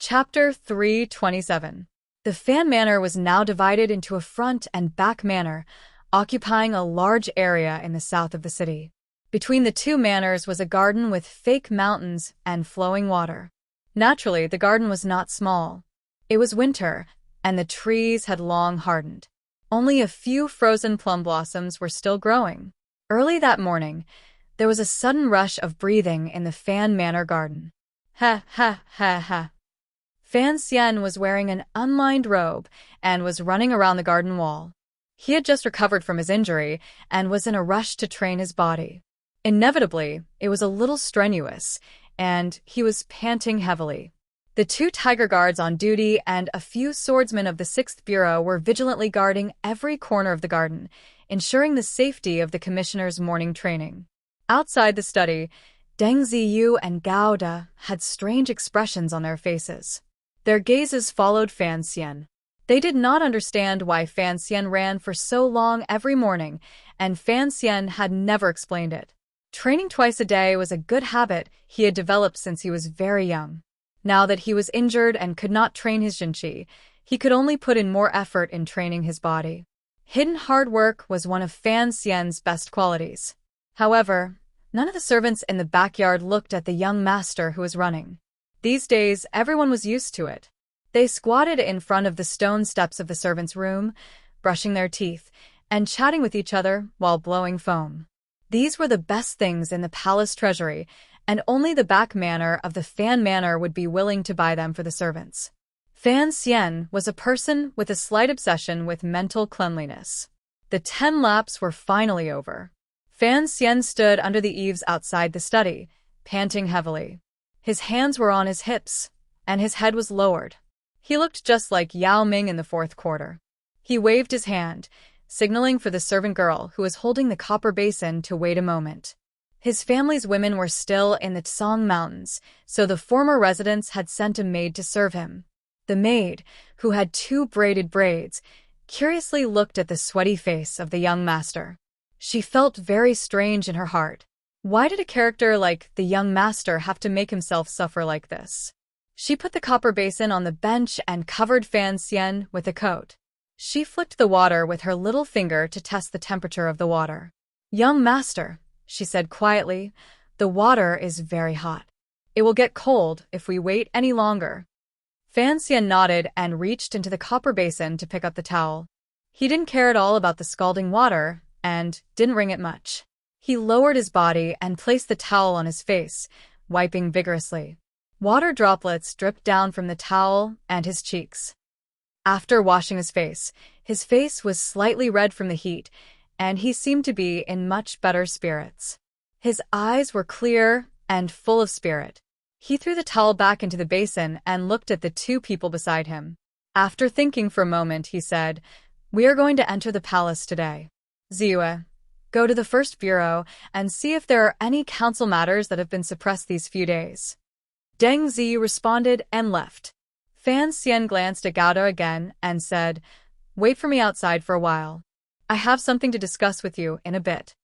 Chapter 327. The Fan Manor was now divided into a front and back manor, occupying a large area in the south of the city. Between the two manors was a garden with fake mountains and flowing water. Naturally, the garden was not small. It was winter, and the trees had long hardened. Only a few frozen plum blossoms were still growing. Early that morning, there was a sudden rush of breathing in the Fan Manor garden. Ha ha ha ha. Fan Xian was wearing an unlined robe and was running around the garden wall. He had just recovered from his injury and was in a rush to train his body. Inevitably, it was a little strenuous, and he was panting heavily. The two tiger guards on duty and a few swordsmen of the 6th Bureau were vigilantly guarding every corner of the garden, ensuring the safety of the commissioner's morning training. Outside the study, Deng Ziyu and Gao De had strange expressions on their faces. Their gazes followed Fan Xian. They did not understand why Fan Xian ran for so long every morning, and Fan Xian had never explained it. Training twice a day was a good habit he had developed since he was very young. Now that he was injured and could not train his Jinqi, he could only put in more effort in training his body. Hidden hard work was one of Fan Xian's best qualities. However, none of the servants in the backyard looked at the young master who was running. These days, everyone was used to it. They squatted in front of the stone steps of the servants' room, brushing their teeth, and chatting with each other while blowing foam. These were the best things in the palace treasury, and only the back manor of the Fan Manor would be willing to buy them for the servants. Fan Xian was a person with a slight obsession with mental cleanliness. The 10 laps were finally over. Fan Xian stood under the eaves outside the study, panting heavily. His hands were on his hips, and his head was lowered. He looked just like Yao Ming in the 4th quarter. He waved his hand, signaling for the servant girl who was holding the copper basin to wait a moment. His family's women were still in the Tsang Mountains, so the former residents had sent a maid to serve him. The maid, who had 2 braided braids, curiously looked at the sweaty face of the young master. She felt very strange in her heart. Why did a character like the young master have to make himself suffer like this? She put the copper basin on the bench and covered Fan Xian with a coat. She flicked the water with her little finger to test the temperature of the water. "Young master," she said quietly, "the water is very hot. It will get cold if we wait any longer." Fan Xian nodded and reached into the copper basin to pick up the towel. He didn't care at all about the scalding water and didn't wring it much. He lowered his body and placed the towel on his face, wiping vigorously. Water droplets dripped down from the towel and his cheeks. After washing his face was slightly red from the heat, and he seemed to be in much better spirits. His eyes were clear and full of spirit. He threw the towel back into the basin and looked at the 2 people beside him. After thinking for a moment, he said, "We are going to enter the palace today. Ziyue, go to the 1st Bureau and see if there are any council matters that have been suppressed these few days." Deng Ziyu responded and left. Fan Xian glanced at Gao De again and said, "Wait for me outside for a while. I have something to discuss with you in a bit."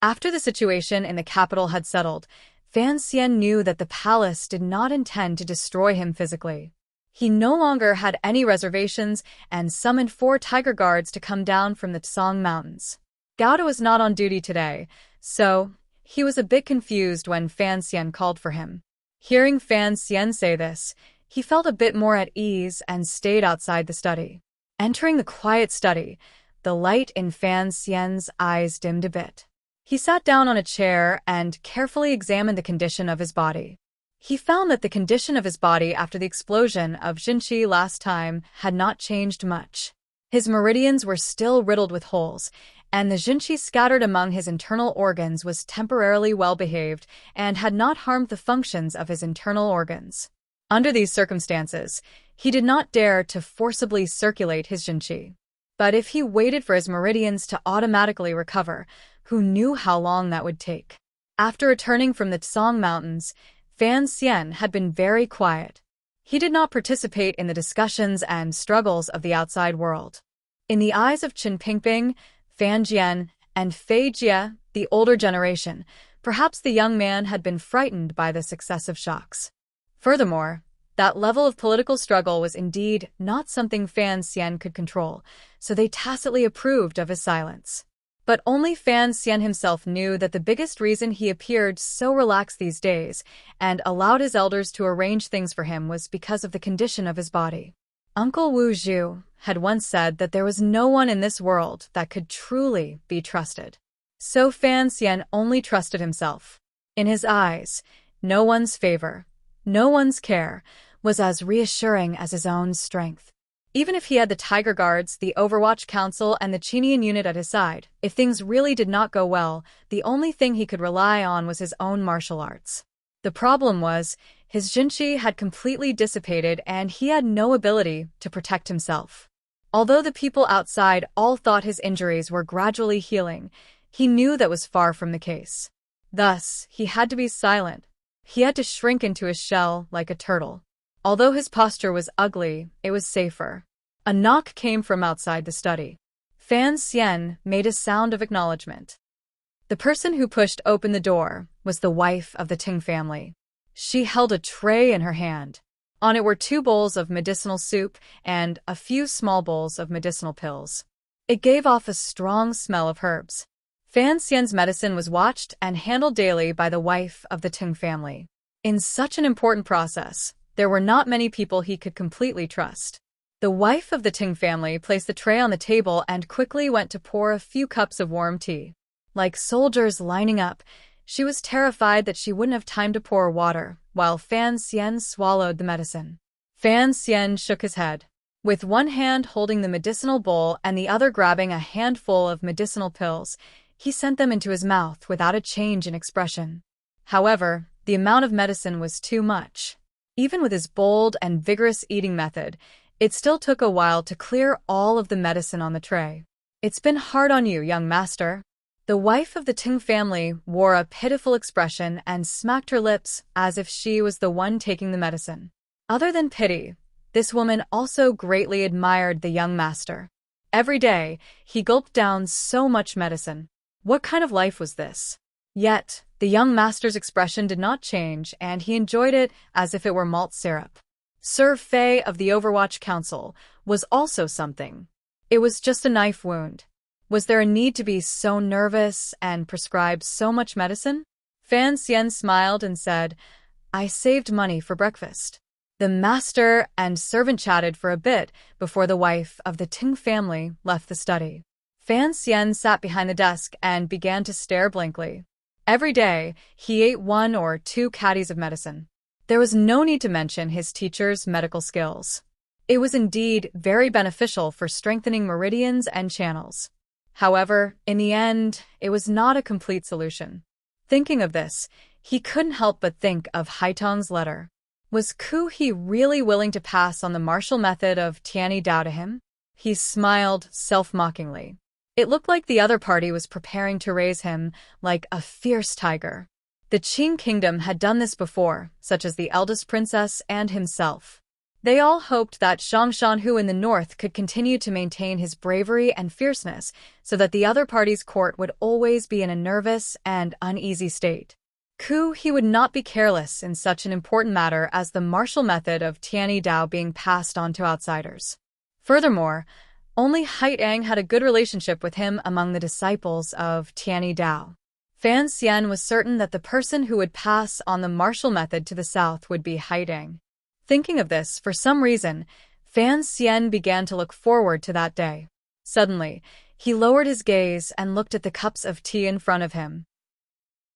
After the situation in the capital had settled, Fan Xian knew that the palace did not intend to destroy him physically. He no longer had any reservations and summoned 4 tiger guards to come down from the Tsang Mountains. Gao De was not on duty today, so he was a bit confused when Fan Xian called for him. Hearing Fan Xian say this, he felt a bit more at ease and stayed outside the study. Entering the quiet study, the light in Fan Xian's eyes dimmed a bit. He sat down on a chair and carefully examined the condition of his body. He found that the condition of his body after the explosion of Jinqi last time had not changed much. His meridians were still riddled with holes, and the Jinqi scattered among his internal organs was temporarily well-behaved and had not harmed the functions of his internal organs. Under these circumstances, he did not dare to forcibly circulate his Jinqi. But if he waited for his meridians to automatically recover, who knew how long that would take? After returning from the Tsang Mountains, Fan Xian had been very quiet. He did not participate in the discussions and struggles of the outside world. In the eyes of Chen Pingping, Fan Jian, and Fei Jie, the older generation, perhaps the young man had been frightened by the successive shocks. Furthermore, That level of political struggle was indeed not something Fan Xian could control, so they tacitly approved of his silence. But only Fan Xian himself knew that the biggest reason he appeared so relaxed these days and allowed his elders to arrange things for him was because of the condition of his body. Uncle Wu Zhu had once said that there was no one in this world that could truly be trusted. So Fan Xian only trusted himself. In his eyes, no one's favor, no one's care, was as reassuring as his own strength. Even if he had the Tiger Guards, the Overwatch Council, and the Qinian unit at his side, if things really did not go well, the only thing he could rely on was his own martial arts. The problem was, his Jinqi had completely dissipated and he had no ability to protect himself. Although the people outside all thought his injuries were gradually healing, he knew that was far from the case. Thus, he had to be silent. He had to shrink into his shell like a turtle. Although his posture was ugly, it was safer. A knock came from outside the study. Fan Xian made a sound of acknowledgement. The person who pushed open the door was the wife of the Ting family. She held a tray in her hand. On it were 2 bowls of medicinal soup and a few small bowls of medicinal pills. It gave off a strong smell of herbs. Fan Xian's medicine was watched and handled daily by the wife of the Ting family. In such an important process, there were not many people he could completely trust. The wife of the Ting family placed the tray on the table and quickly went to pour a few cups of warm tea. Like soldiers lining up, she was terrified that she wouldn't have time to pour water, while Fan Xian swallowed the medicine. Fan Xian shook his head. With one hand holding the medicinal bowl and the other grabbing a handful of medicinal pills, he sent them into his mouth without a change in expression. However, the amount of medicine was too much. Even with his bold and vigorous eating method, it still took a while to clear all of the medicine on the tray. "It's been hard on you, young master." The wife of the Ting family wore a pitiful expression and smacked her lips as if she was the one taking the medicine. Other than pity, this woman also greatly admired the young master. Every day, he gulped down so much medicine. What kind of life was this? Yet, the young master's expression did not change, and he enjoyed it as if it were malt syrup. Sir Fei of the Overwatch Council was also something. It was just a knife wound. Was there a need to be so nervous and prescribe so much medicine? Fan Xian smiled and said, "I saved money for breakfast." The master and servant chatted for a bit before the wife of the Ting family left the study. Fan Xian sat behind the desk and began to stare blankly. Every day, he ate 1 or 2 caddies of medicine. There was no need to mention his teacher's medical skills. It was indeed very beneficial for strengthening meridians and channels. However, in the end, it was not a complete solution. Thinking of this, he couldn't help but think of Haitong's letter. Was Ku He really willing to pass on the martial method of Tianyi Dao to him? He smiled self-mockingly. It looked like the other party was preparing to raise him like a fierce tiger. The Qing kingdom had done this before, such as the eldest princess and himself. They all hoped that Hu in the north could continue to maintain his bravery and fierceness so that the other party's court would always be in a nervous and uneasy state. Ku He would not be careless in such an important matter as the martial method of Tianyi Dao being passed on to outsiders. Furthermore, only Haitong had a good relationship with him among the disciples of Tianyi Dao. Fan Xian was certain that the person who would pass on the martial method to the south would be Haitong. Thinking of this, for some reason, Fan Xian began to look forward to that day. Suddenly, he lowered his gaze and looked at the cups of tea in front of him.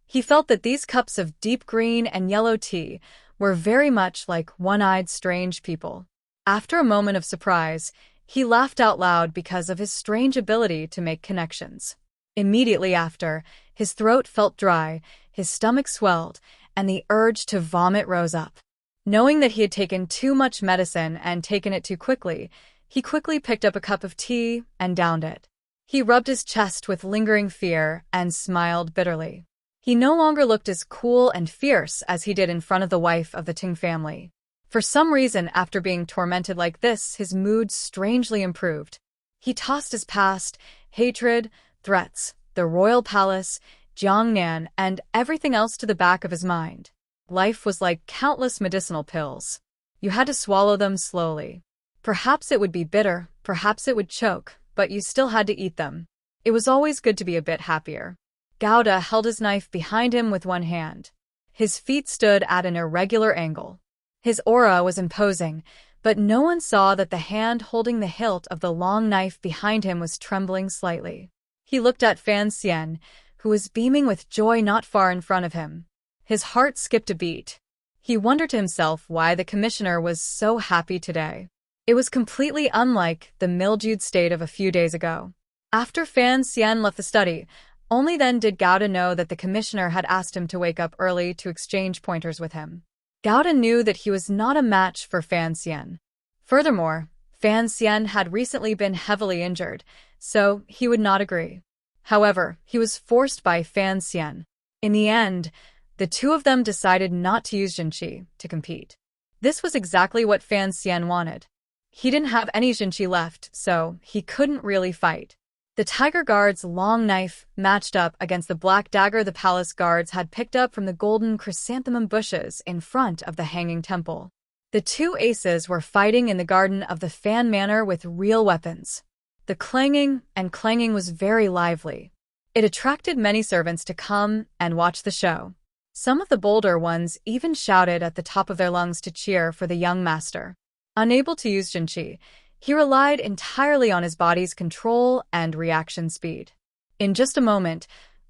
He felt that these cups of deep green and yellow tea were very much like one-eyed strange people. After a moment of surprise, he laughed out loud because of his strange ability to make connections. Immediately after, his throat felt dry, his stomach swelled, and the urge to vomit rose up. Knowing that he had taken too much medicine and taken it too quickly, he quickly picked up a cup of tea and downed it. He rubbed his chest with lingering fear and smiled bitterly. He no longer looked as cool and fierce as he did in front of the wife of the Ting family. For some reason, after being tormented like this, his mood strangely improved. He tossed his past, hatred, threats, the royal palace, Jiangnan, and everything else to the back of his mind. Life was like countless medicinal pills. You had to swallow them slowly. Perhaps it would be bitter, perhaps it would choke, but you still had to eat them. It was always good to be a bit happier. Gouda held his knife behind him with one hand. His feet stood at an irregular angle. His aura was imposing, but no one saw that the hand holding the hilt of the long knife behind him was trembling slightly. He looked at Fan Xian, who was beaming with joy not far in front of him. His heart skipped a beat. He wondered to himself why the commissioner was so happy today. It was completely unlike the mildewed state of a few days ago. After Fan Xian left the study, only then did Gouda know that the commissioner had asked him to wake up early to exchange pointers with him. Gouda knew that he was not a match for Fan Xian. Furthermore, Fan Xian had recently been heavily injured, so he would not agree. However, he was forced by Fan Xian. In the end, the two of them decided not to use Jinqi to compete. This was exactly what Fan Xian wanted. He didn't have any Jinqi left, so he couldn't really fight. The tiger guard's long knife matched up against the black dagger the palace guards had picked up from the golden chrysanthemum bushes in front of the hanging temple. The two aces were fighting in the garden of the Fan Manor with real weapons. The clanging was very lively. It attracted many servants to come and watch the show. Some of the bolder ones even shouted at the top of their lungs to cheer for the young master. Unable to use Jinqi, he relied entirely on his body's control and reaction speed. In just a moment,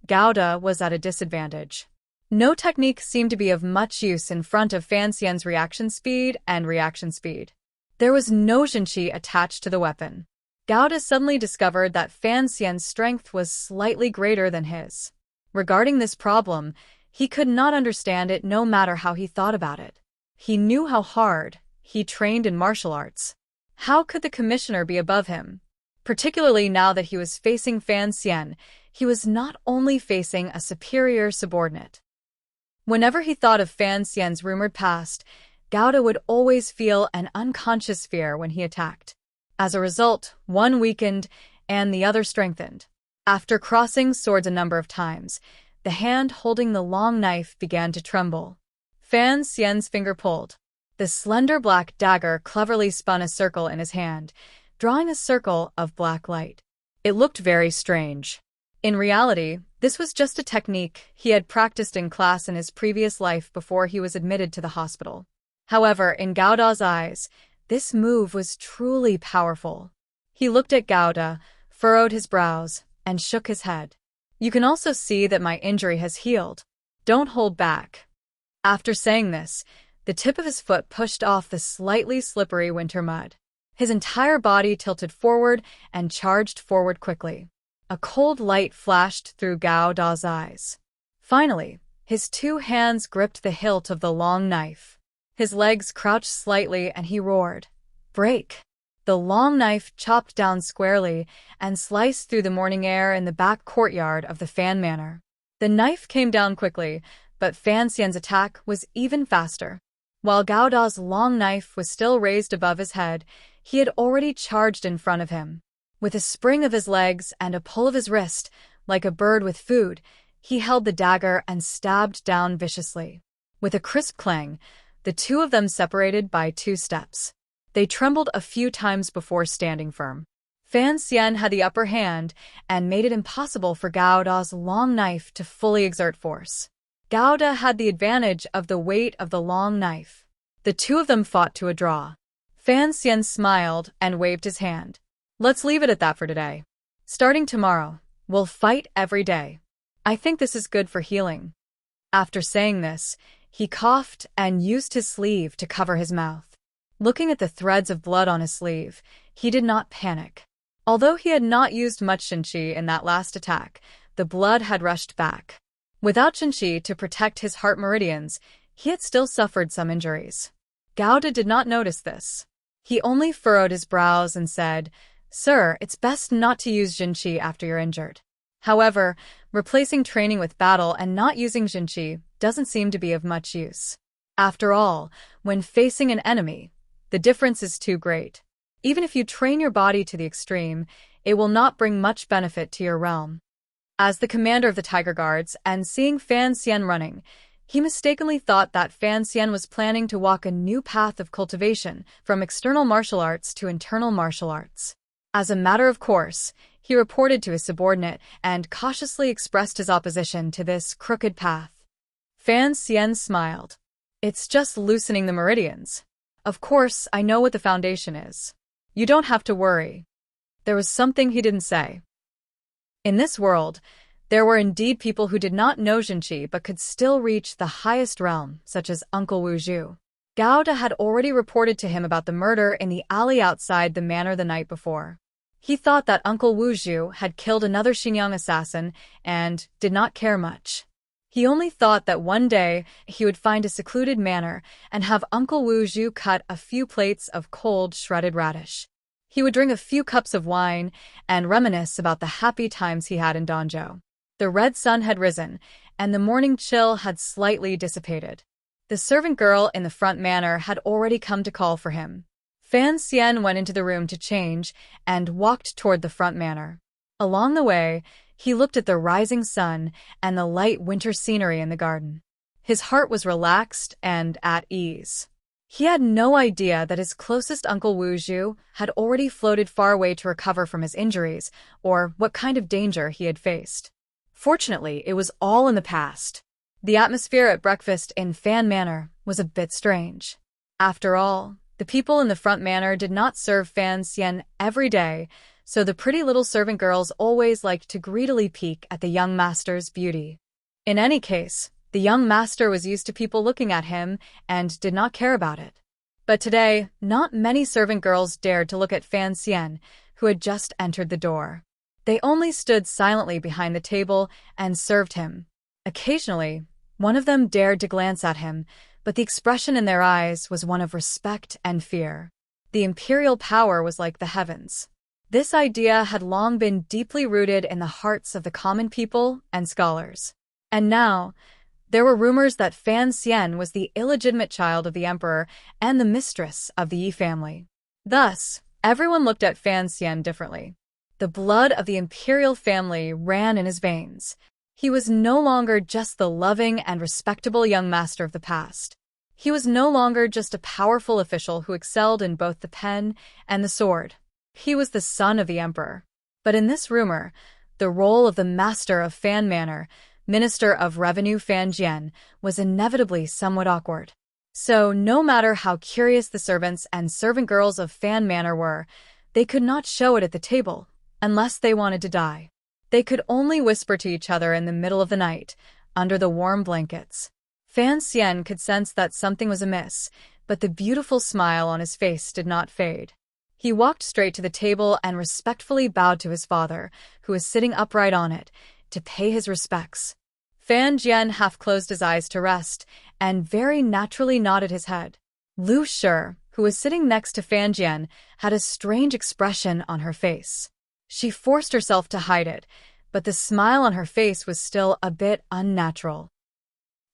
Gouda was at a disadvantage. No technique seemed to be of much use in front of Fan Xian's reaction speed and reaction speed. There was no Jinqi attached to the weapon. Gouda suddenly discovered that Fan Xian's strength was slightly greater than his. Regarding this problem, he could not understand it no matter how he thought about it. He knew how hard he trained in martial arts. How could the commissioner be above him? Particularly now that he was facing Fan Xian, he was not only facing a superior subordinate. Whenever he thought of Fan Xian's rumored past, Gouda would always feel an unconscious fear when he attacked. As a result, one weakened and the other strengthened. After crossing swords a number of times, the hand holding the long knife began to tremble. Fan Xian's finger pulled. The slender black dagger cleverly spun a circle in his hand, drawing a circle of black light. It looked very strange. In reality, this was just a technique he had practiced in class in his previous life before he was admitted to the hospital. However, in Gouda's eyes, this move was truly powerful. He looked at Gouda, furrowed his brows, and shook his head. You can also see that my injury has healed. Don't hold back. After saying this, the tip of his foot pushed off the slightly slippery winter mud. His entire body tilted forward and charged forward quickly. A cold light flashed through Gouda's eyes. Finally, his two hands gripped the hilt of the long knife. His legs crouched slightly and he roared, "Break!" The long knife chopped down squarely and sliced through the morning air in the back courtyard of the Fan Manor. The knife came down quickly, but Fan Xian's attack was even faster. While Gouda's long knife was still raised above his head, he had already charged in front of him. With a spring of his legs and a pull of his wrist, like a bird with food, he held the dagger and stabbed down viciously. With a crisp clang, the two of them separated by 2 steps. They trembled a few times before standing firm. Fan Xian had the upper hand and made it impossible for Gouda's long knife to fully exert force. Gouda had the advantage of the weight of the long knife. The two of them fought to a draw. Fan Xian smiled and waved his hand. Let's leave it at that for today. Starting tomorrow, we'll fight every day. I think this is good for healing. After saying this, he coughed and used his sleeve to cover his mouth. Looking at the threads of blood on his sleeve, he did not panic. Although he had not used much Jinqi in that last attack, the blood had rushed back. Without Jinqi to protect his heart meridians, he had still suffered some injuries. Gouda did not notice this. He only furrowed his brows and said, "Sir, it's best not to use Jinqi after you're injured." However, replacing training with battle and not using Jinqi doesn't seem to be of much use. After all, when facing an enemy, the difference is too great. Even if you train your body to the extreme, it will not bring much benefit to your realm. As the commander of the Tiger Guards and seeing Fan Xian running, He mistakenly thought that Fan Xian was planning to walk a new path of cultivation from external martial arts to internal martial arts. As a matter of course, he reported to his subordinate and cautiously expressed his opposition to this crooked path. Fan Xian smiled. It's just loosening the meridians. Of course, I know what the foundation is. You don't have to worry. There was something he didn't say. In this world, there were indeed people who did not know Jinqi but could still reach the highest realm, such as Uncle Wu Zhu. Gao De had already reported to him about the murder in the alley outside the manor the night before. He thought that Uncle Wu Zhu had killed another Xinjiang assassin and did not care much. He only thought that one day he would find a secluded manor and have Uncle Wu Zhu cut a few plates of cold shredded radish. He would drink a few cups of wine and reminisce about the happy times he had in Danzhou. The red sun had risen, and the morning chill had slightly dissipated. The servant girl in the front manor had already come to call for him. Fan Xian went into the room to change and walked toward the front manor. Along the way, he looked at the rising sun and the light winter scenery in the garden. His heart was relaxed and at ease. He had no idea that his closest uncle Wu Zhu had already floated far away to recover from his injuries, or what kind of danger he had faced. Fortunately, it was all in the past. The atmosphere at breakfast in Fan Manor was a bit strange. After all, the people in the front manor did not serve Fan Xian every day, so the pretty little servant girls always liked to greedily peek at the young master's beauty. In any case, the young master was used to people looking at him and did not care about it. But today, not many servant girls dared to look at Fan Xian, who had just entered the door. They only stood silently behind the table and served him. Occasionally, one of them dared to glance at him, but the expression in their eyes was one of respect and fear. The imperial power was like the heavens. This idea had long been deeply rooted in the hearts of the common people and scholars. And now, there were rumors that Fan Xian was the illegitimate child of the emperor and the mistress of the Yi family. Thus, everyone looked at Fan Xian differently. The blood of the imperial family ran in his veins. He was no longer just the loving and respectable young master of the past. He was no longer just a powerful official who excelled in both the pen and the sword. He was the son of the emperor. But in this rumor, the role of the master of Fan Manor, Minister of Revenue Fan Jian, was inevitably somewhat awkward. So, no matter how curious the servants and servant girls of Fan Manor were, they could not show it at the table, unless they wanted to die. They could only whisper to each other in the middle of the night, under the warm blankets. Fan Xian could sense that something was amiss, but the beautiful smile on his face did not fade. He walked straight to the table and respectfully bowed to his father, who was sitting upright on it, to pay his respects. Fan Jian half closed his eyes to rest, and very naturally nodded his head. Lu Shi, who was sitting next to Fan Jian, had a strange expression on her face. She forced herself to hide it, but the smile on her face was still a bit unnatural.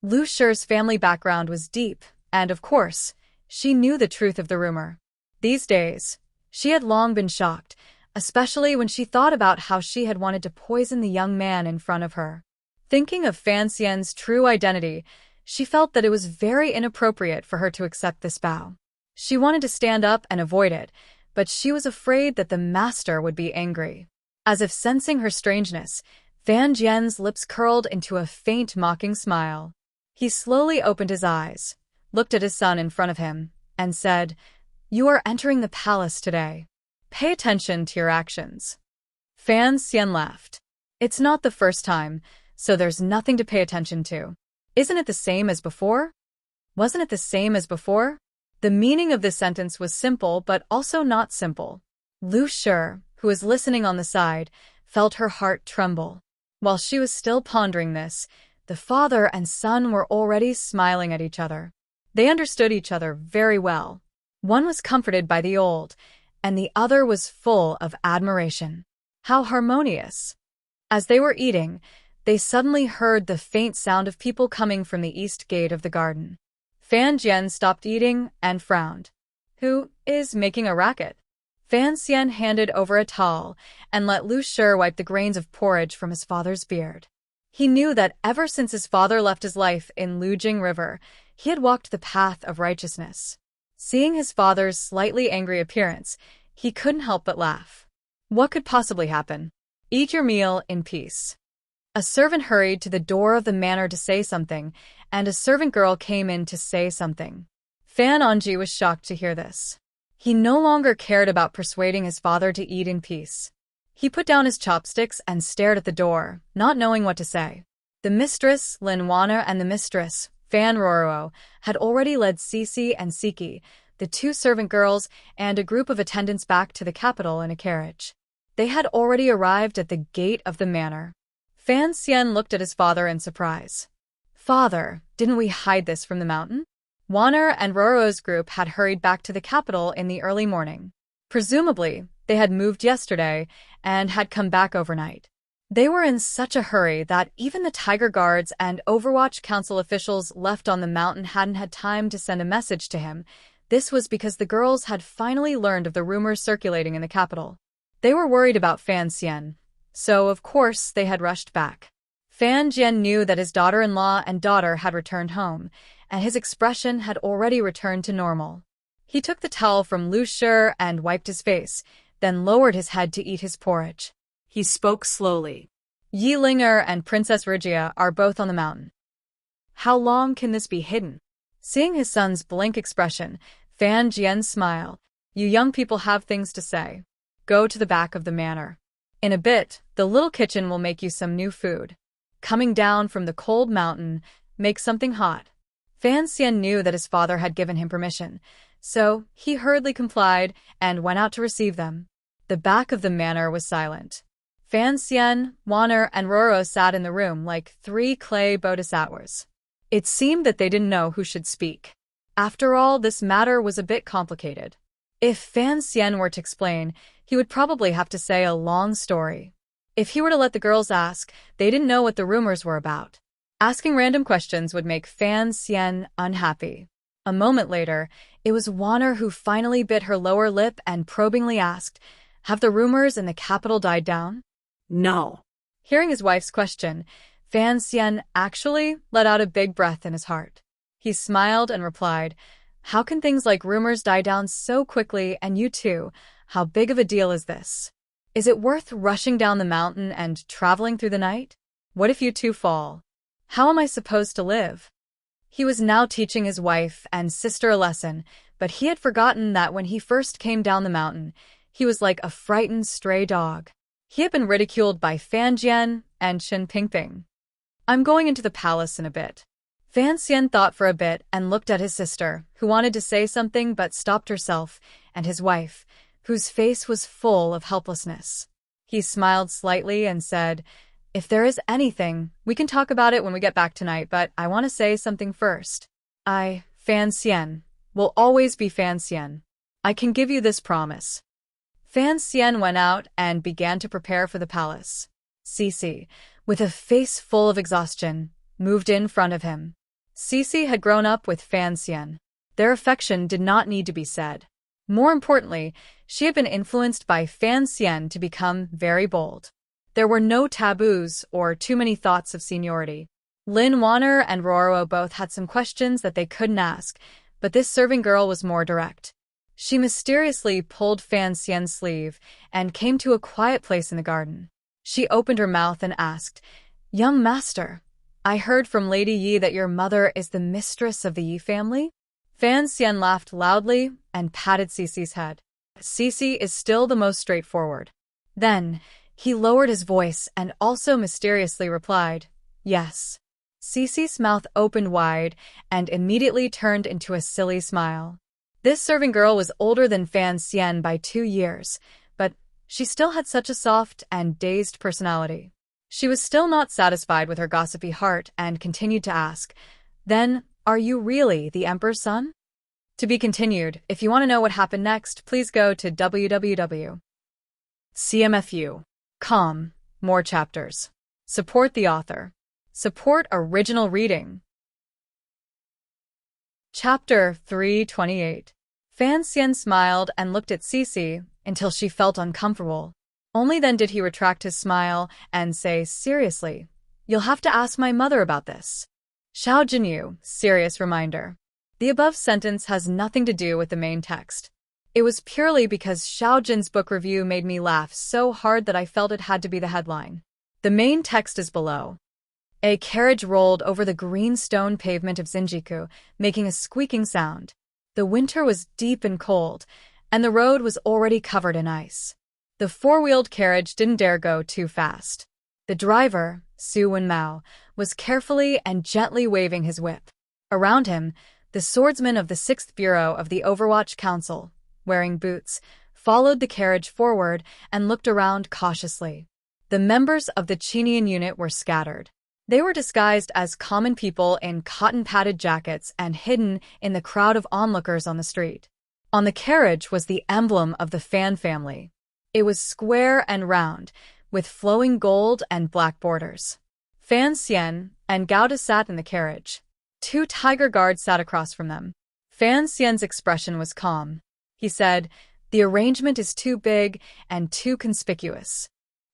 Lu Shi's family background was deep, and of course, she knew the truth of the rumor. These days, she had long been shocked, especially when she thought about how she had wanted to poison the young man in front of her. Thinking of Fan Xian's true identity, she felt that it was very inappropriate for her to accept this vow. She wanted to stand up and avoid it, but she was afraid that the master would be angry. As if sensing her strangeness, Fan Jian's lips curled into a faint mocking smile. He slowly opened his eyes, looked at his son in front of him, and said, "You are entering the palace today. Pay attention to your actions." Fan Xian laughed. "It's not the first time, so there's nothing to pay attention to. Isn't it the same as before? Wasn't it the same as before?" The meaning of this sentence was simple but also not simple. Lu Shi, who was listening on the side, felt her heart tremble. While she was still pondering this, the father and son were already smiling at each other. They understood each other very well. One was comforted by the old, and the other was full of admiration. How harmonious! As they were eating, they suddenly heard the faint sound of people coming from the east gate of the garden. Fan Jian stopped eating and frowned. "Who is making a racket?" Fan Xian handed over a towel and let Lu Shi wipe the grains of porridge from his father's beard. He knew that ever since his father left his life in Lujing River, he had walked the path of righteousness. Seeing his father's slightly angry appearance, he couldn't help but laugh. What could possibly happen? Eat your meal in peace. A servant hurried to the door of the manor to say something, and a servant girl came in to say something. Fan Anji was shocked to hear this. He no longer cared about persuading his father to eat in peace. He put down his chopsticks and stared at the door, not knowing what to say. The mistress, Lin Wana, and the mistress, Fan Roro, had already led Cece and Siki, the two servant girls, and a group of attendants back to the capital in a carriage. They had already arrived at the gate of the manor. Fan Xian looked at his father in surprise. Father, didn't we hide this from the mountain? Wana and Roro's group had hurried back to the capital in the early morning. Presumably, they had moved yesterday and had come back overnight. They were in such a hurry that even the Tiger Guards and Overwatch Council officials left on the mountain hadn't had time to send a message to him. This was because the girls had finally learned of the rumors circulating in the capital. They were worried about Fan Xian, so of course they had rushed back. Fan Jian knew that his daughter-in-law and daughter had returned home, and his expression had already returned to normal. He took the towel from Lu Shi and wiped his face, then lowered his head to eat his porridge. He spoke slowly. Yi Linger and Princess Regia are both on the mountain. How long can this be hidden? Seeing his son's blank expression, Fan Jian smiled. You young people have things to say. Go to the back of the manor. In a bit, the little kitchen will make you some new food. Coming down from the cold mountain, make something hot. Fan Xian knew that his father had given him permission, so he hurriedly complied and went out to receive them. The back of the manor was silent. Fan Xian, Wana, and Roro sat in the room like three clay bodhisattvas. It seemed that they didn't know who should speak. After all, this matter was a bit complicated. If Fan Xian were to explain, he would probably have to say a long story. If he were to let the girls ask, they didn't know what the rumors were about. Asking random questions would make Fan Xian unhappy. A moment later, it was Wana who finally bit her lower lip and probingly asked, Have the rumors in the capital died down? No. Hearing his wife's question, Fan Xian actually let out a big breath in his heart. He smiled and replied, How can things like rumors die down so quickly, and you too? How big of a deal is this? Is it worth rushing down the mountain and traveling through the night? What if you two fall? How am I supposed to live? He was now teaching his wife and sister a lesson, but he had forgotten that when he first came down the mountain, he was like a frightened stray dog. He had been ridiculed by Fan Jian and Shen Pingping. I'm going into the palace in a bit. Fan Xian thought for a bit and looked at his sister, who wanted to say something but stopped herself, and his wife, whose face was full of helplessness. He smiled slightly and said, If there is anything, we can talk about it when we get back tonight, but I want to say something first. I, Fan Xian, will always be Fan Xian. I can give you this promise. Fan Xian went out and began to prepare for the palace. Cece, with a face full of exhaustion, moved in front of him. Cece had grown up with Fan Xian. Their affection did not need to be said. More importantly, she had been influenced by Fan Xian to become very bold. There were no taboos or too many thoughts of seniority. Lin Wana and Roro both had some questions that they couldn't ask, but this serving girl was more direct. She mysteriously pulled Fan Xian's sleeve and came to a quiet place in the garden. She opened her mouth and asked, Young master, I heard from Lady Yi that your mother is the mistress of the Yi family? Fan Xian laughed loudly and patted Cece's head. Cece is still the most straightforward. Then, he lowered his voice and also mysteriously replied, Yes. Cece's mouth opened wide and immediately turned into a silly smile. This serving girl was older than Fan Xian by 2 years, but she still had such a soft and dazed personality. She was still not satisfied with her gossipy heart and continued to ask, Then, are you really the Emperor's son? To be continued. If you want to know what happened next, please go to www.cmfu.com. More chapters. Support the author. Support original reading. Chapter 328. Fan Xian smiled and looked at Cece until she felt uncomfortable. Only then did he retract his smile and say seriously, You'll have to ask my mother about this. Xiao Jinyu, serious reminder. The above sentence has nothing to do with the main text. It was purely because Xiao Jin's book review made me laugh so hard that I felt it had to be the headline. The main text is below. A carriage rolled over the green stone pavement of Zinjiku, making a squeaking sound. The winter was deep and cold, and the road was already covered in ice. The four-wheeled carriage didn't dare go too fast. The driver, Su Wenmao, was carefully and gently waving his whip. Around him, the swordsman of the 6th Bureau of the Overwatch Council, wearing boots, followed the carriage forward and looked around cautiously. The members of the Chinian unit were scattered. They were disguised as common people in cotton-padded jackets and hidden in the crowd of onlookers on the street. On the carriage was the emblem of the Fan family. It was square and round, with flowing gold and black borders. Fan Xian and Gauda sat in the carriage. 2 tiger guards sat across from them. Fan Xian's expression was calm. He said, "The arrangement is too big and too conspicuous."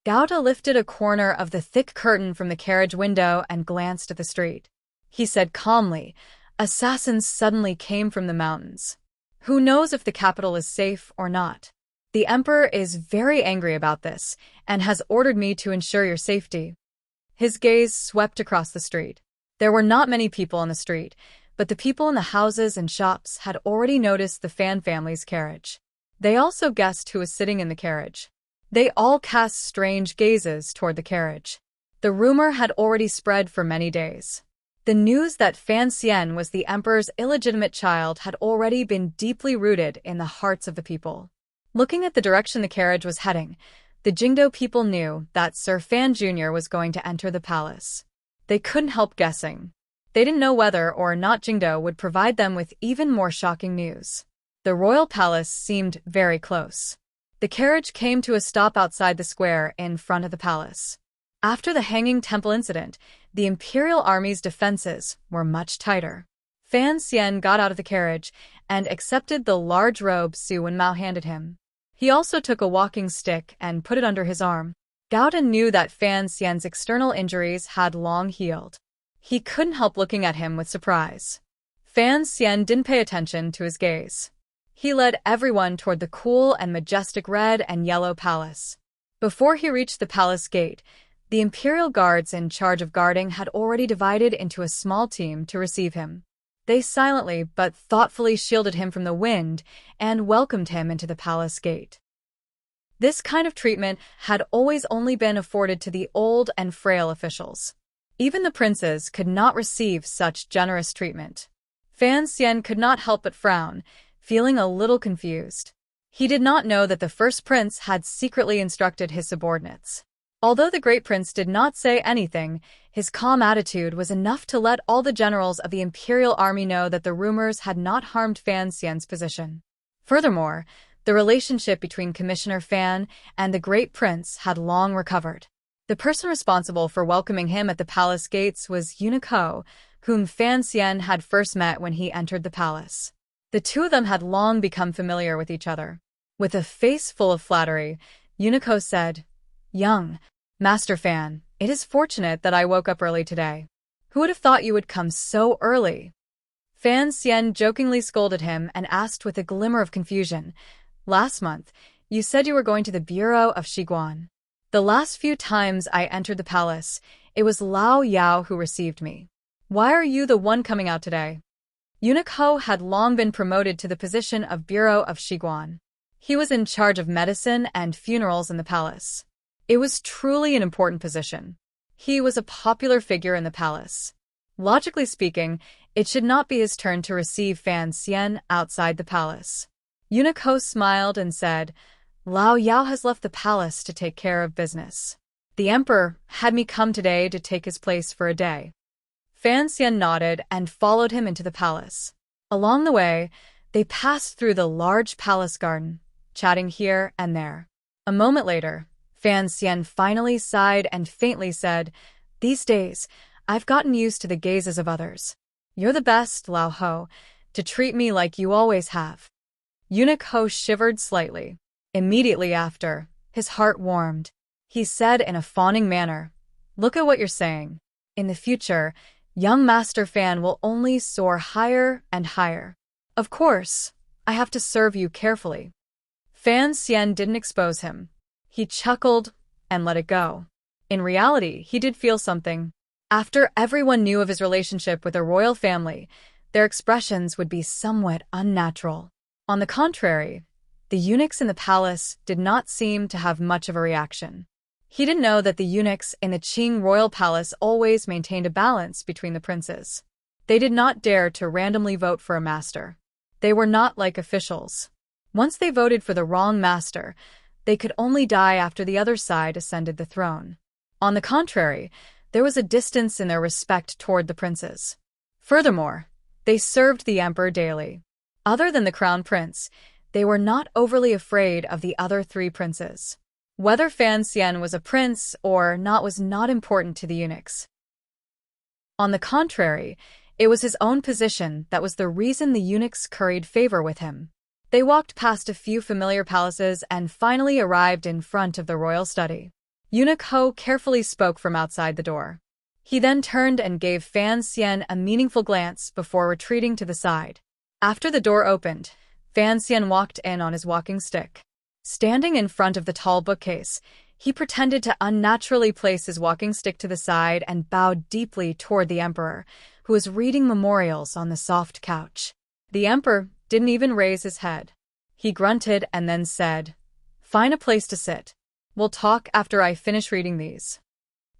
Gauda lifted a corner of the thick curtain from the carriage window and glanced at the street. He said calmly, "Assassins suddenly came from the mountains. Who knows if the capital is safe or not? The emperor is very angry about this and has ordered me to ensure your safety." His gaze swept across the street. There were not many people on the street, but the people in the houses and shops had already noticed the Fan family's carriage. They also guessed who was sitting in the carriage. They all cast strange gazes toward the carriage. The rumor had already spread for many days. The news that Fan Xian was the emperor's illegitimate child had already been deeply rooted in the hearts of the people. Looking at the direction the carriage was heading, the Jingdo people knew that Sir Fan Jr. was going to enter the palace. They couldn't help guessing. They didn't know whether or not Jingdo would provide them with even more shocking news. The royal palace seemed very close. The carriage came to a stop outside the square in front of the palace. After the Hanging Temple incident, the Imperial Army's defenses were much tighter. Fan Xian got out of the carriage and accepted the large robe Su Wenmao handed him. He also took a walking stick and put it under his arm. Gauda knew that Fan Xian's external injuries had long healed. He couldn't help looking at him with surprise. Fan Xian didn't pay attention to his gaze. He led everyone toward the cool and majestic red and yellow palace. Before he reached the palace gate, the Imperial Guards in charge of guarding had already divided into a small team to receive him. They silently but thoughtfully shielded him from the wind and welcomed him into the palace gate. This kind of treatment had always only been afforded to the old and frail officials. Even the princes could not receive such generous treatment. Fan Xian could not help but frown, feeling a little confused. He did not know that the first prince had secretly instructed his subordinates. Although the great prince did not say anything, his calm attitude was enough to let all the generals of the imperial army know that the rumors had not harmed Fan Xian's position. Furthermore, the relationship between Commissioner Fan and the great prince had long recovered. The person responsible for welcoming him at the palace gates was Unico, whom Fan Xian had first met when he entered the palace. The two of them had long become familiar with each other. With a face full of flattery, Unico said, "Young Master Fan, it is fortunate that I woke up early today. Who would have thought you would come so early?" Fan Xian jokingly scolded him and asked with a glimmer of confusion, "Last month, you said you were going to the Bureau of Shiguan. The last few times I entered the palace, it was Lao Yao who received me. Why are you the one coming out today?" Unico had long been promoted to the position of Bureau of Shiguan. He was in charge of medicine and funerals in the palace. It was truly an important position. He was a popular figure in the palace. Logically speaking, it should not be his turn to receive Fan Xian outside the palace. Unico smiled and said, "Lao Yao has left the palace to take care of business. The emperor had me come today to take his place for a day." Fan Xian nodded and followed him into the palace. Along the way, they passed through the large palace garden, chatting here and there. A moment later, Fan Xian finally sighed and faintly said, "These days, I've gotten used to the gazes of others. You're the best, Lao Ho, to treat me like you always have." Unico shivered slightly. Immediately after, his heart warmed. He said in a fawning manner, "Look at what you're saying. In the future, young Master Fan will only soar higher and higher. Of course, I have to serve you carefully. Fan Xian didn't expose him. He chuckled and let it go. In reality, he did feel something. After everyone knew of his relationship with a royal family, their expressions would be somewhat unnatural. On the contrary, the eunuchs in the palace did not seem to have much of a reaction. He didn't know that the eunuchs in the Qing royal palace always maintained a balance between the princes. They did not dare to randomly vote for a master. They were not like officials. Once they voted for the wrong master, they could only die after the other side ascended the throne. On the contrary, there was a distance in their respect toward the princes. Furthermore, they served the emperor daily. Other than the crown prince, they were not overly afraid of the other three princes. Whether Fan Xian was a prince or not was not important to the eunuchs. On the contrary, it was his own position that was the reason the eunuchs curried favor with him. They walked past a few familiar palaces and finally arrived in front of the royal study. Eunuch Ho carefully spoke from outside the door. He then turned and gave Fan Xian a meaningful glance before retreating to the side. After the door opened, Fan Xian walked in on his walking stick. Standing in front of the tall bookcase, he pretended to unnaturally place his walking stick to the side and bowed deeply toward the emperor, who was reading memorials on the soft couch. The emperor didn't even raise his head. He grunted and then said, "Find a place to sit. We'll talk after I finish reading these."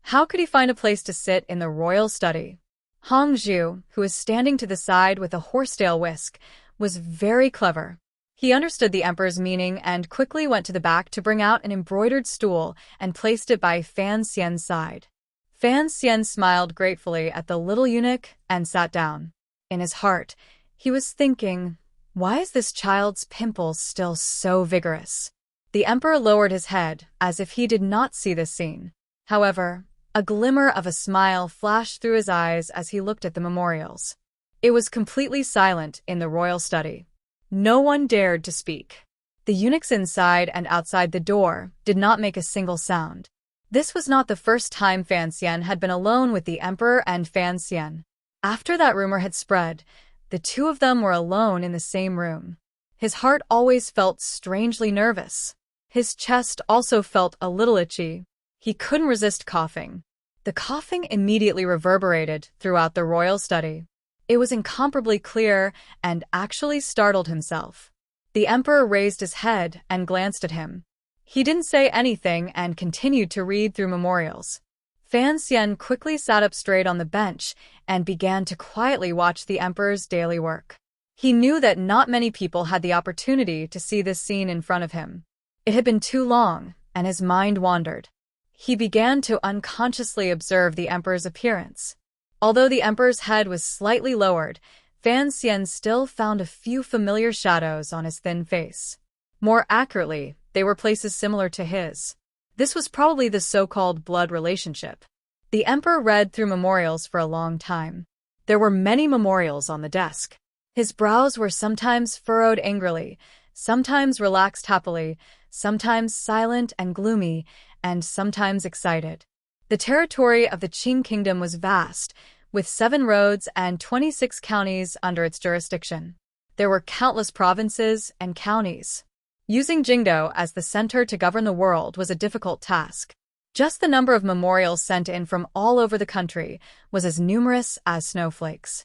How could he find a place to sit in the royal study? Hong Zhu, who was standing to the side with a horsetail whisk, was very clever. He understood the emperor's meaning and quickly went to the back to bring out an embroidered stool and placed it by Fan Xian's side. Fan Xian smiled gratefully at the little eunuch and sat down. In his heart, he was thinking, why is this child's pimples still so vigorous? The emperor lowered his head as if he did not see this scene. However, a glimmer of a smile flashed through his eyes as he looked at the memorials. It was completely silent in the royal study. No one dared to speak. The eunuchs inside and outside the door did not make a single sound. This was not the first time Fan Xian had been alone with the emperor and Fan Xian. After that rumor had spread, the two of them were alone in the same room. His heart always felt strangely nervous. His chest also felt a little itchy. He couldn't resist coughing. The coughing immediately reverberated throughout the royal study. It was incomparably clear and actually startled himself. The emperor raised his head and glanced at him. He didn't say anything and continued to read through memorials. Fan Xian quickly sat up straight on the bench and began to quietly watch the emperor's daily work. He knew that not many people had the opportunity to see this scene in front of him. It had been too long, and his mind wandered. He began to unconsciously observe the emperor's appearance. Although the emperor's head was slightly lowered, Fan Xian still found a few familiar shadows on his thin face. More accurately, they were places similar to his. This was probably the so-called blood relationship. The emperor read through memorials for a long time. There were many memorials on the desk. His brows were sometimes furrowed angrily, sometimes relaxed happily, sometimes silent and gloomy, and sometimes excited. The territory of the Qing kingdom was vast, with 7 roads and 26 counties under its jurisdiction. There were countless provinces and counties. Using Jingdo as the center to govern the world was a difficult task. Just the number of memorials sent in from all over the country was as numerous as snowflakes.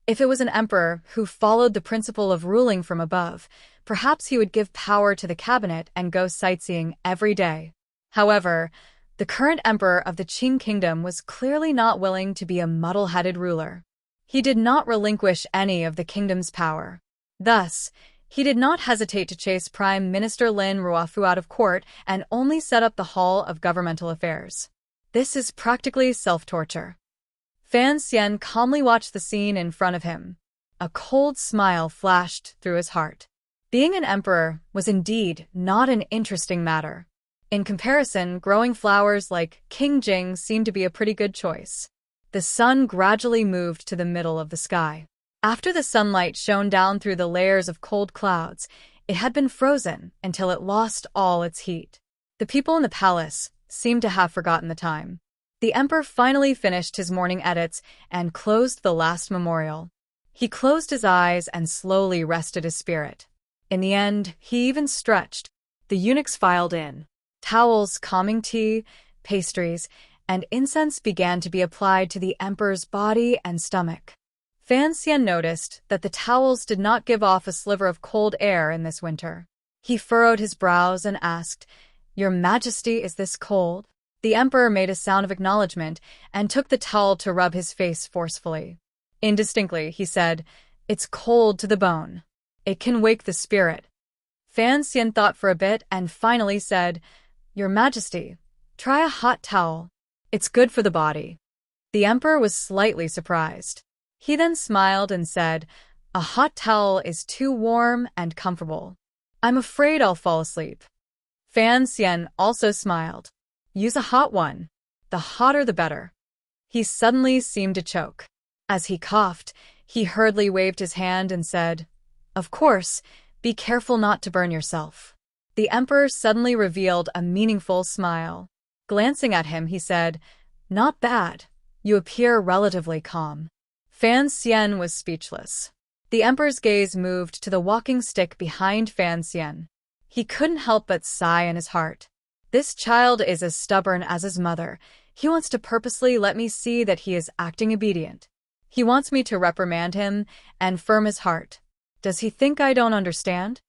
If it was an emperor who followed the principle of ruling from above, perhaps he would give power to the cabinet and go sightseeing every day. However, the current emperor of the Qing kingdom was clearly not willing to be a muddle-headed ruler. He did not relinquish any of the kingdom's power. Thus, he did not hesitate to chase Prime Minister Lin Ruofu out of court and only set up the Hall of Governmental Affairs. This is practically self-torture. Fan Xian calmly watched the scene in front of him. A cold smile flashed through his heart. Being an emperor was indeed not an interesting matter. In comparison, growing flowers like King Jing seemed to be a pretty good choice. The sun gradually moved to the middle of the sky. After the sunlight shone down through the layers of cold clouds, it had been frozen until it lost all its heat. The people in the palace seemed to have forgotten the time. The emperor finally finished his morning edits and closed the last memorial. He closed his eyes and slowly rested his spirit. In the end, he even stretched. The eunuchs filed in. Towels, calming tea, pastries, and incense began to be applied to the emperor's body and stomach. Fan Xian noticed that the towels did not give off a sliver of cold air in this winter. He furrowed his brows and asked, "Your Majesty, is this cold?" The emperor made a sound of acknowledgement and took the towel to rub his face forcefully. Indistinctly, he said, "It's cold to the bone. It can wake the spirit." Fan Xian thought for a bit and finally said, "Your Majesty, try a hot towel. It's good for the body." The emperor was slightly surprised. He then smiled and said, "A hot towel is too warm and comfortable. I'm afraid I'll fall asleep." Fan Xian also smiled. "Use a hot one. The hotter the better." He suddenly seemed to choke. As he coughed, he hurriedly waved his hand and said, "Of course, be careful not to burn yourself." The emperor suddenly revealed a meaningful smile. Glancing at him, he said, "Not bad. You appear relatively calm." Fan Xian was speechless. The emperor's gaze moved to the walking stick behind Fan Xian. He couldn't help but sigh in his heart. This child is as stubborn as his mother. He wants to purposely let me see that he is acting obedient. He wants me to reprimand him and firm his heart. Does he think I don't understand?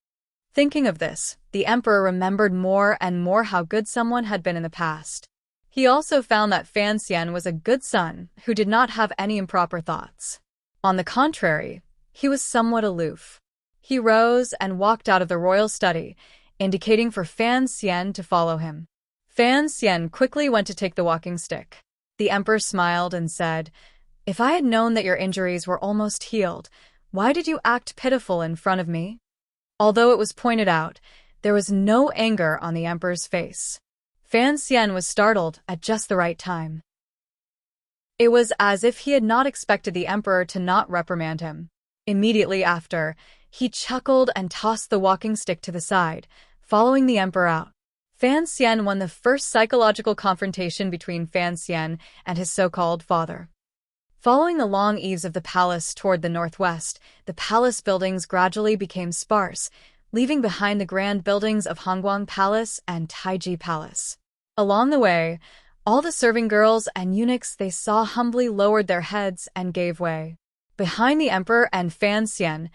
Thinking of this, the emperor remembered more and more how good someone had been in the past. He also found that Fan Xian was a good son who did not have any improper thoughts. On the contrary, he was somewhat aloof. He rose and walked out of the royal study, indicating for Fan Xian to follow him. Fan Xian quickly went to take the walking stick. The emperor smiled and said, "If I had known that your injuries were almost healed, why did you act pitiful in front of me?" Although it was pointed out, there was no anger on the emperor's face. Fan Xian was startled at just the right time. It was as if he had not expected the emperor to not reprimand him. Immediately after, he chuckled and tossed the walking stick to the side, following the emperor out. Fan Xian won the first psychological confrontation between Fan Xian and his so-called father. Following the long eaves of the palace toward the northwest, the palace buildings gradually became sparse, leaving behind the grand buildings of Hongguang Palace and Taiji Palace. Along the way, all the serving girls and eunuchs they saw humbly lowered their heads and gave way. Behind the emperor and Fan Xian,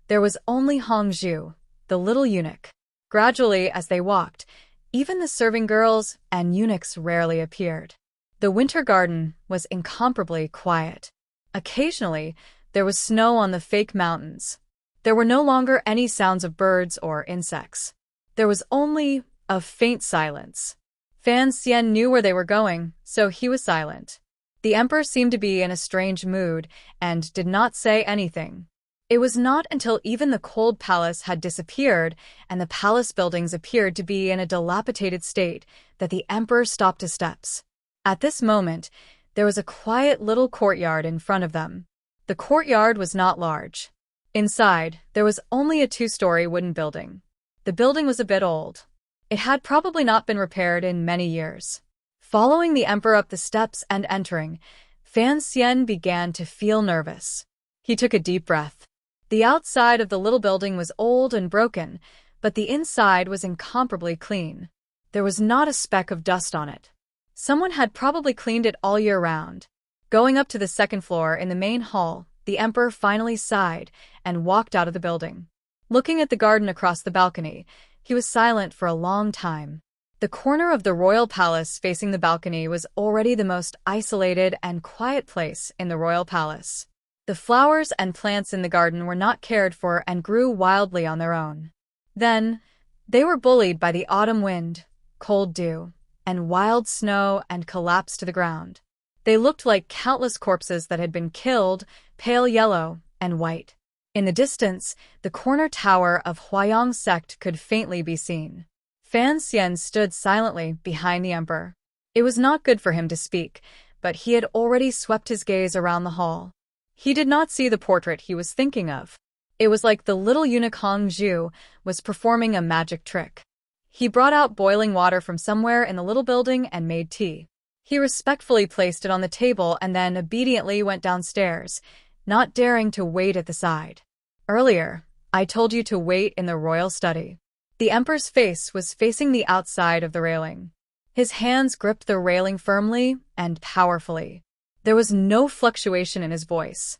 there was only Hongzhu, the little eunuch. Gradually, as they walked, even the serving girls and eunuchs rarely appeared. The winter garden was incomparably quiet. Occasionally, there was snow on the fake mountains. There were no longer any sounds of birds or insects. There was only a faint silence. Fan Xian knew where they were going, so he was silent. The emperor seemed to be in a strange mood and did not say anything. It was not until even the cold palace had disappeared and the palace buildings appeared to be in a dilapidated state that the emperor stopped his steps. At this moment, there was a quiet little courtyard in front of them. The courtyard was not large. Inside, there was only a two-story wooden building. The building was a bit old. It had probably not been repaired in many years. Following the emperor up the steps and entering, Fan Xian began to feel nervous. He took a deep breath. The outside of the little building was old and broken, but the inside was incomparably clean. There was not a speck of dust on it. Someone had probably cleaned it all year round. Going up to the second floor in the main hall, the emperor finally sighed and walked out of the building. Looking at the garden across the balcony, he was silent for a long time. The corner of the royal palace facing the balcony was already the most isolated and quiet place in the royal palace. The flowers and plants in the garden were not cared for and grew wildly on their own. Then, they were bullied by the autumn wind, cold dew, and wild snow and collapsed to the ground. They looked like countless corpses that had been killed, pale yellow and white. In the distance, the corner tower of Huayang sect could faintly be seen. Fan Xian stood silently behind the emperor. It was not good for him to speak, but he had already swept his gaze around the hall. He did not see the portrait he was thinking of. It was like the little eunuch Hongzhu was performing a magic trick. He brought out boiling water from somewhere in the little building and made tea. He respectfully placed it on the table and then obediently went downstairs, not daring to wait at the side. Earlier, I told you to wait in the royal study. The emperor's face was facing the outside of the railing. His hands gripped the railing firmly and powerfully. There was no fluctuation in his voice.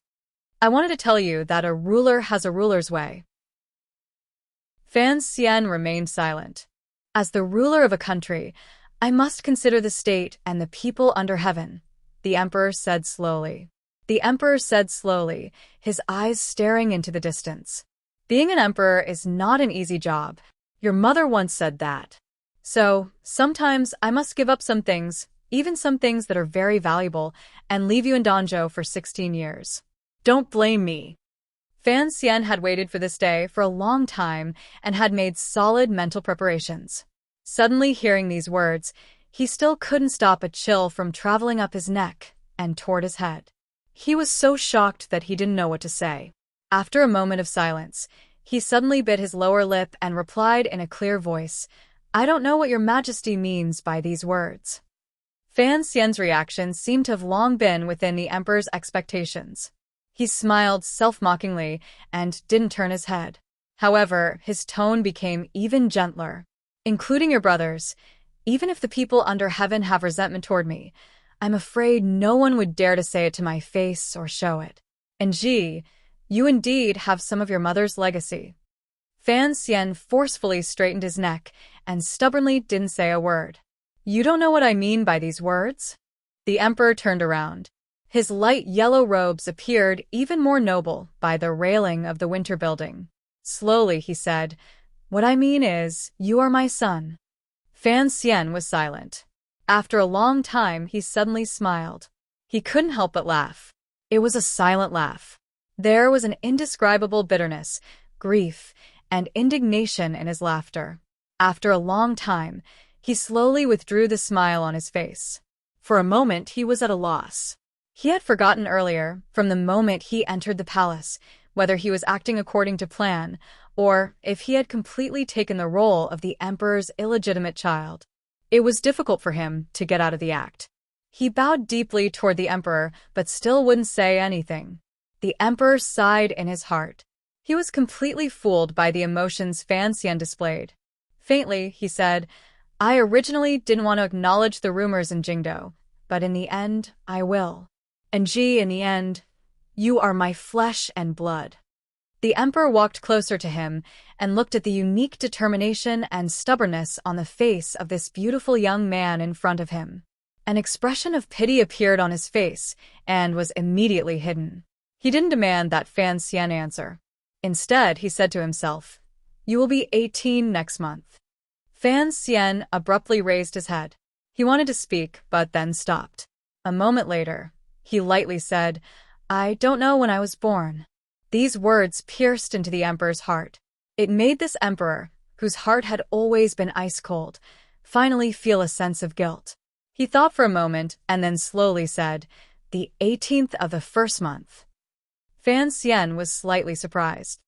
I wanted to tell you that a ruler has a ruler's way. Fan Xian remained silent. As the ruler of a country, I must consider the state and the people under heaven, the emperor said slowly. The emperor said slowly, his eyes staring into the distance. Being an emperor is not an easy job. Your mother once said that. So, sometimes I must give up some things, even some things that are very valuable, and leave you in Danzhou for 16 years. Don't blame me. Fan Xian had waited for this day for a long time and had made solid mental preparations. Suddenly hearing these words, he still couldn't stop a chill from traveling up his neck and toward his head. He was so shocked that he didn't know what to say. After a moment of silence, he suddenly bit his lower lip and replied in a clear voice, I don't know what your majesty means by these words. Fan Xian's reaction seemed to have long been within the emperor's expectations. He smiled self-mockingly and didn't turn his head. However, his tone became even gentler. Including your brothers, even if the people under heaven have resentment toward me, I'm afraid no one would dare to say it to my face or show it. And Ji, you indeed have some of your mother's legacy. Fan Xian forcefully straightened his neck and stubbornly didn't say a word. You don't know what I mean by these words? The emperor turned around. His light yellow robes appeared even more noble by the railing of the winter building. Slowly, he said, What I mean is, you are my son. Fan Xian was silent. After a long time, he suddenly smiled. He couldn't help but laugh. It was a silent laugh. There was an indescribable bitterness, grief, and indignation in his laughter. After a long time, he slowly withdrew the smile on his face. For a moment, he was at a loss. He had forgotten earlier, from the moment he entered the palace, whether he was acting according to plan, or if he had completely taken the role of the emperor's illegitimate child. It was difficult for him to get out of the act. He bowed deeply toward the emperor, but still wouldn't say anything. The emperor sighed in his heart. He was completely fooled by the emotions Fan Xian displayed. Faintly, he said, I originally didn't want to acknowledge the rumors in Jingdou, but in the end, I will. And Ji, in the end, you are my flesh and blood. The emperor walked closer to him and looked at the unique determination and stubbornness on the face of this beautiful young man in front of him. An expression of pity appeared on his face and was immediately hidden. He didn't demand that Fan Xian answer. Instead, he said to himself, You will be 18 next month. Fan Xian abruptly raised his head. He wanted to speak, but then stopped. A moment later, he lightly said, I don't know when I was born. These words pierced into the emperor's heart. It made this emperor, whose heart had always been ice-cold, finally feel a sense of guilt. He thought for a moment and then slowly said, The 18th of the first month. Fan Xian was slightly surprised.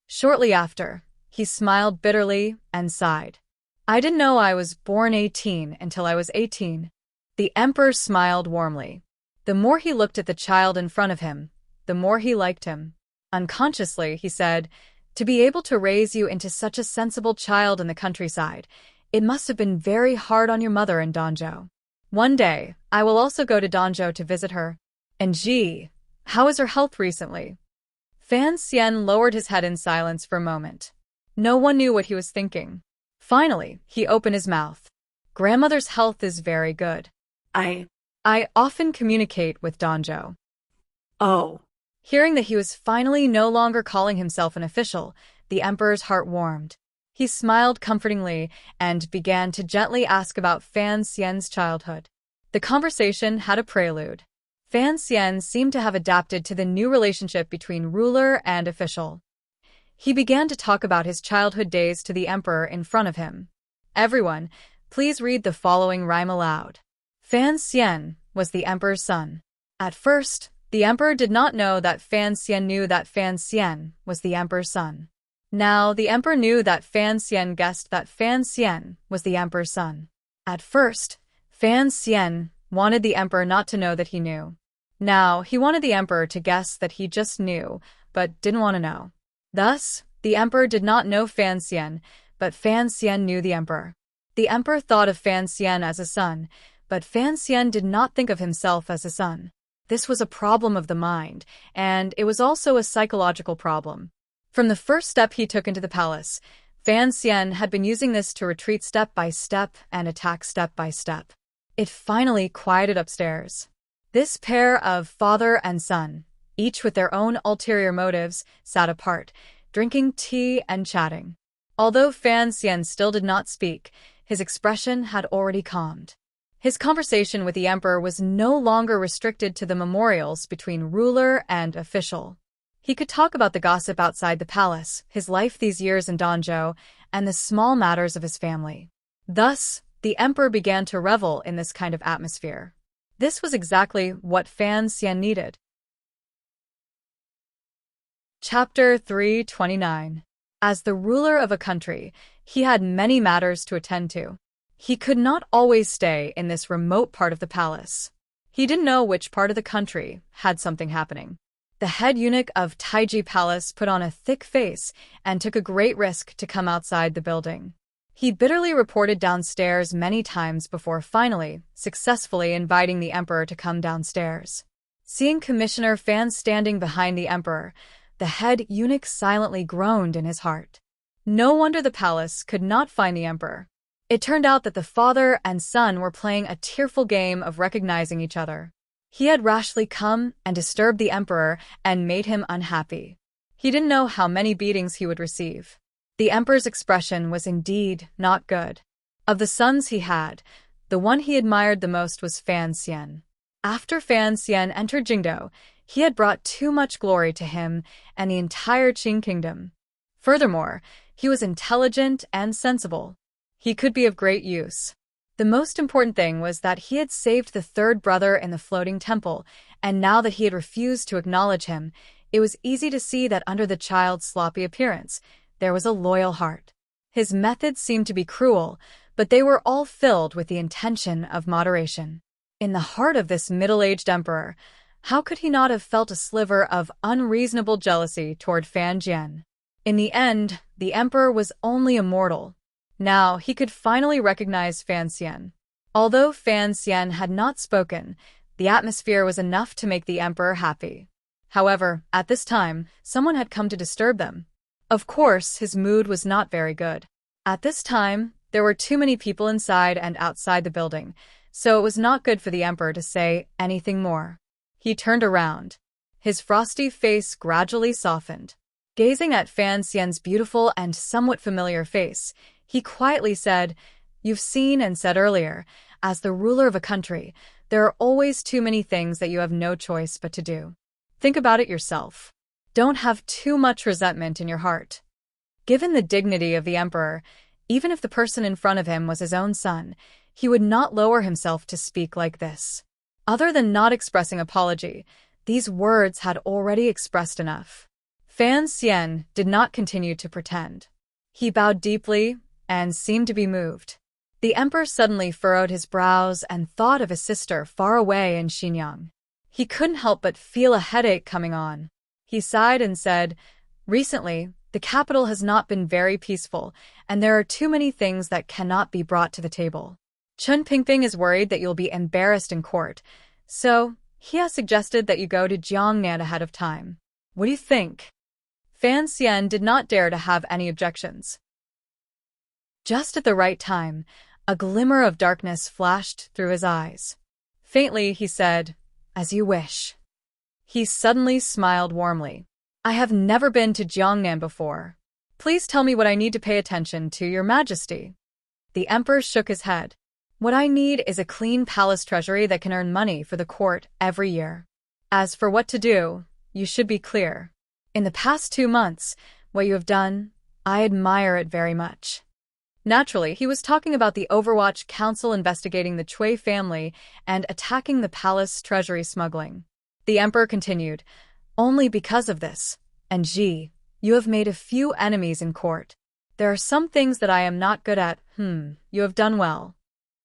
Shortly after, he smiled bitterly and sighed. I didn't know I was born 18 until I was 18. The emperor smiled warmly. The more he looked at the child in front of him, the more he liked him. Unconsciously, he said, To be able to raise you into such a sensible child in the countryside, it must have been very hard on your mother in Danzhou. One day, I will also go to Danzhou to visit her. And Ji, how is her health recently? Fan Xian lowered his head in silence for a moment. No one knew what he was thinking. Finally, he opened his mouth. Grandmother's health is very good. I often communicate with Danzhou. Oh. Hearing that he was finally no longer calling himself an official, the emperor's heart warmed. He smiled comfortingly and began to gently ask about Fan Xian's childhood. The conversation had a prelude. Fan Xian seemed to have adapted to the new relationship between ruler and official. He began to talk about his childhood days to the emperor in front of him. Everyone, please read the following rhyme aloud. Fan Xian was the emperor's son. At first, the emperor did not know that Fan Xian knew that Fan Xian was the emperor's son. Now, the emperor knew that Fan Xian guessed that Fan Xian was the emperor's son. At first, Fan Xian wanted the emperor not to know that he knew. Now, he wanted the emperor to guess that he just knew, but didn't want to know. Thus, the emperor did not know Fan Xian, but Fan Xian knew the emperor. The emperor thought of Fan Xian as a son, but Fan Xian did not think of himself as a son. This was a problem of the mind, and it was also a psychological problem. From the first step he took into the palace, Fan Xian had been using this to retreat step by step and attack step by step. It finally quieted upstairs. This pair of father and son, each with their own ulterior motives, sat apart, drinking tea and chatting. Although Fan Xian still did not speak, his expression had already calmed. His conversation with the emperor was no longer restricted to the memorials between ruler and official. He could talk about the gossip outside the palace, his life these years in Danzhou, and the small matters of his family. Thus, the emperor began to revel in this kind of atmosphere. This was exactly what Fan Xian needed. Chapter 329. As the ruler of a country, he had many matters to attend to. He could not always stay in this remote part of the palace. He didn't know which part of the country had something happening. The head eunuch of Taiji Palace put on a thick face and took a great risk to come outside the building. He bitterly reported downstairs many times before finally, successfully inviting the emperor to come downstairs. Seeing Commissioner Fan standing behind the emperor, the head eunuch silently groaned in his heart. No wonder the palace could not find the emperor. It turned out that the father and son were playing a tearful game of recognizing each other. He had rashly come and disturbed the emperor and made him unhappy. He didn't know how many beatings he would receive. The emperor's expression was indeed not good. Of the sons he had, the one he admired the most was Fan Xian. After Fan Xian entered Jingdou, he had brought too much glory to him and the entire Qing kingdom. Furthermore, he was intelligent and sensible. He could be of great use. The most important thing was that he had saved the third brother in the floating temple, and now that he had refused to acknowledge him, it was easy to see that under the child's sloppy appearance, there was a loyal heart. His methods seemed to be cruel, but they were all filled with the intention of moderation. In the heart of this middle-aged emperor, how could he not have felt a sliver of unreasonable jealousy toward Fan Jian? In the end, the emperor was only a mortal. Now he could finally recognize Fan Xian. Although Fan Xian had not spoken, the atmosphere was enough to make the emperor happy. However, at this time, someone had come to disturb them. Of course, his mood was not very good. At this time, there were too many people inside and outside the building, so it was not good for the emperor to say anything more. He turned around. His frosty face gradually softened. Gazing at Fan Xian's beautiful and somewhat familiar face, he quietly said, "You've seen and said earlier, as the ruler of a country, there are always too many things that you have no choice but to do. Think about it yourself. Don't have too much resentment in your heart." Given the dignity of the emperor, even if the person in front of him was his own son, he would not lower himself to speak like this. Other than not expressing apology, these words had already expressed enough. Fan Xian did not continue to pretend. He bowed deeply and seemed to be moved. The emperor suddenly furrowed his brows and thought of his sister far away in Xinyang. He couldn't help but feel a headache coming on. He sighed and said, "Recently, the capital has not been very peaceful, and there are too many things that cannot be brought to the table. Chen Pingping is worried that you'll be embarrassed in court, so he has suggested that you go to Jiangnan ahead of time. What do you think?" Fan Xian did not dare to have any objections. Just at the right time, a glimmer of darkness flashed through his eyes. Faintly, he said, "As you wish." He suddenly smiled warmly. "I have never been to Jiangnan before. Please tell me what I need to pay attention to, Your Majesty." The emperor shook his head. "What I need is a clean palace treasury that can earn money for the court every year. As for what to do, you should be clear. In the past 2 months, what you have done, I admire it very much." Naturally, he was talking about the Overwatch Council investigating the Cui family and attacking the palace treasury smuggling. The emperor continued, "Only because of this, and Ji, you have made a few enemies in court. There are some things that I am not good at. You have done well."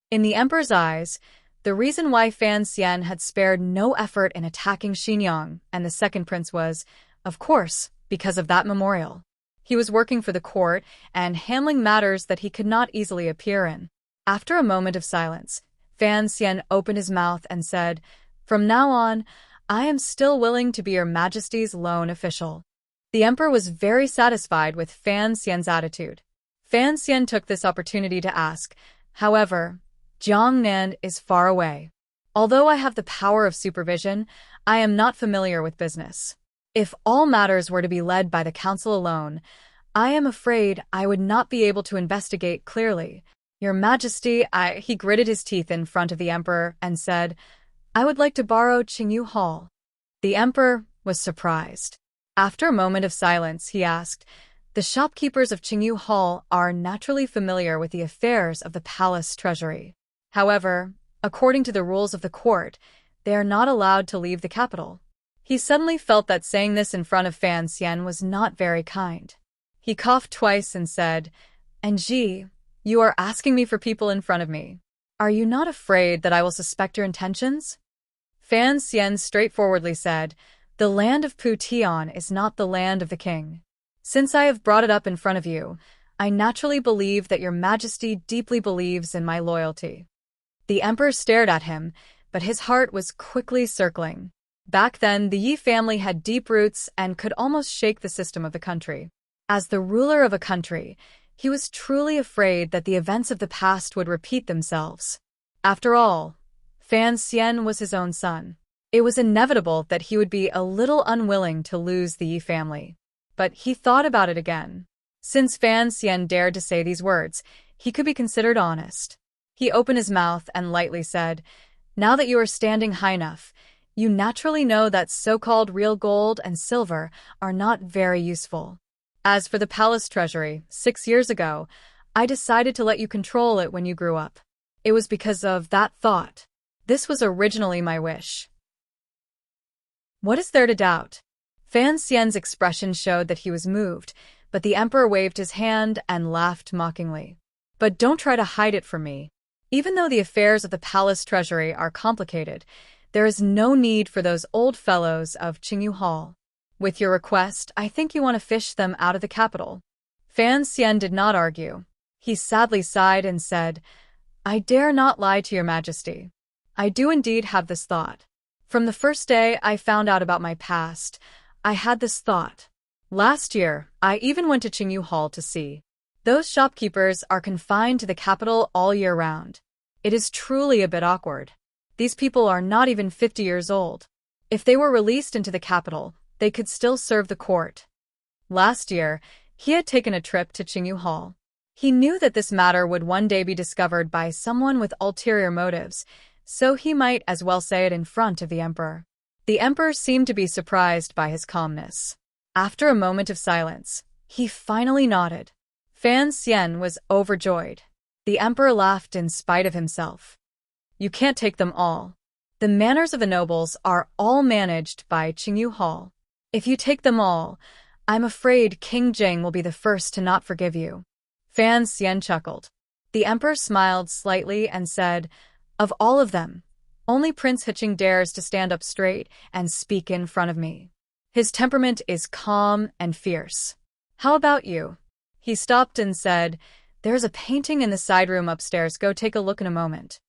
In the emperor's eyes, the reason why Fan Xian had spared no effort in attacking Xinjiang and the second prince was, of course, because of that memorial. He was working for the court and handling matters that he could not easily appear in. After a moment of silence, Fan Xian opened his mouth and said, "From now on, I am still willing to be your majesty's lone official." The emperor was very satisfied with Fan Xian's attitude. Fan Xian took this opportunity to ask, "However, Jiangnan is far away. Although I have the power of supervision, I am not familiar with business. If all matters were to be led by the council alone, I am afraid I would not be able to investigate clearly. Your Majesty," he gritted his teeth in front of the emperor and said, "I would like to borrow Qingyu Hall." The emperor was surprised. After a moment of silence, he asked, "The shopkeepers of Qingyu Hall are naturally familiar with the affairs of the palace treasury. However, according to the rules of the court, they are not allowed to leave the capital." He suddenly felt that saying this in front of Fan Xian was not very kind. He coughed twice and said, "Enji, you are asking me for people in front of me. Are you not afraid that I will suspect your intentions?" Fan Xian straightforwardly said, "The land of Pu Tian is not the land of the king. Since I have brought it up in front of you, I naturally believe that your majesty deeply believes in my loyalty." The emperor stared at him, but his heart was quickly circling. Back then, the Yi family had deep roots and could almost shake the system of the country. As the ruler of a country, he was truly afraid that the events of the past would repeat themselves. After all, Fan Xian was his own son. It was inevitable that he would be a little unwilling to lose the Yi family. But he thought about it again. Since Fan Xian dared to say these words, he could be considered honest. He opened his mouth and lightly said, "Now that you are standing high enough, you naturally know that so-called real gold and silver are not very useful. As for the palace treasury, 6 years ago, I decided to let you control it when you grew up. It was because of that thought. This was originally my wish." What is there to doubt? Fan Xian's expression showed that he was moved, but the emperor waved his hand and laughed mockingly. "But don't try to hide it from me. Even though the affairs of the palace treasury are complicated, there is no need for those old fellows of Qingyu Hall. With your request, I think you want to fish them out of the capital." Fan Xian did not argue. He sadly sighed and said, "I dare not lie to your majesty. I do indeed have this thought. From the first day I found out about my past, I had this thought. Last year, I even went to Qingyu Hall to see. Those shopkeepers are confined to the capital all year round. It is truly a bit awkward. These people are not even 50 years old. If they were released into the capital, they could still serve the court." Last year, he had taken a trip to Qingyu Hall. He knew that this matter would one day be discovered by someone with ulterior motives, so he might as well say it in front of the emperor. The emperor seemed to be surprised by his calmness. After a moment of silence, he finally nodded. Fan Xian was overjoyed. The emperor laughed in spite of himself. "You can't take them all. The manors of the nobles are all managed by Qingyu Hall. If you take them all, I'm afraid King Jing will be the first to not forgive you." Fan Xian chuckled. The emperor smiled slightly and said, "Of all of them, only Prince Hiqing dares to stand up straight and speak in front of me. His temperament is calm and fierce. How about you?" He stopped and said, "There's a painting in the side room upstairs. Go take a look in a moment."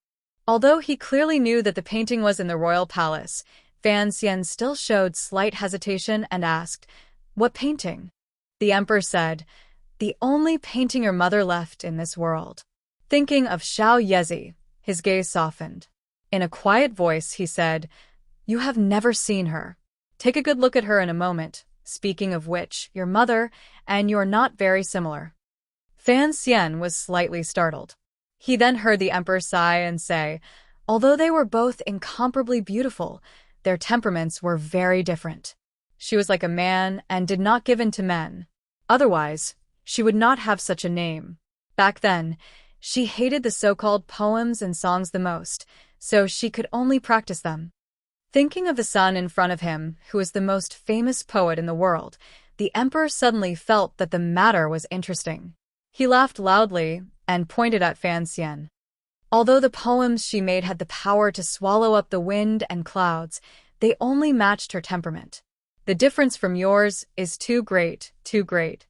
Although he clearly knew that the painting was in the royal palace, Fan Xian still showed slight hesitation and asked, "What painting?" The emperor said, "The only painting your mother left in this world." Thinking of Xiao Yezi, his gaze softened. In a quiet voice, he said, "You have never seen her. Take a good look at her in a moment, speaking of which, your mother and you're not very similar." Fan Xian was slightly startled. He then heard the emperor sigh and say, although they were both incomparably beautiful, their temperaments were very different. She was like a man and did not give in to men. Otherwise, she would not have such a name. Back then, she hated the so-called poems and songs the most, so she could only practice them. Thinking of the son in front of him, who was the most famous poet in the world, the emperor suddenly felt that the matter was interesting. He laughed loudly and pointed at Fan Xian. Although the poems she made had the power to swallow up the wind and clouds, they only matched her temperament. The difference from yours is too great, too great.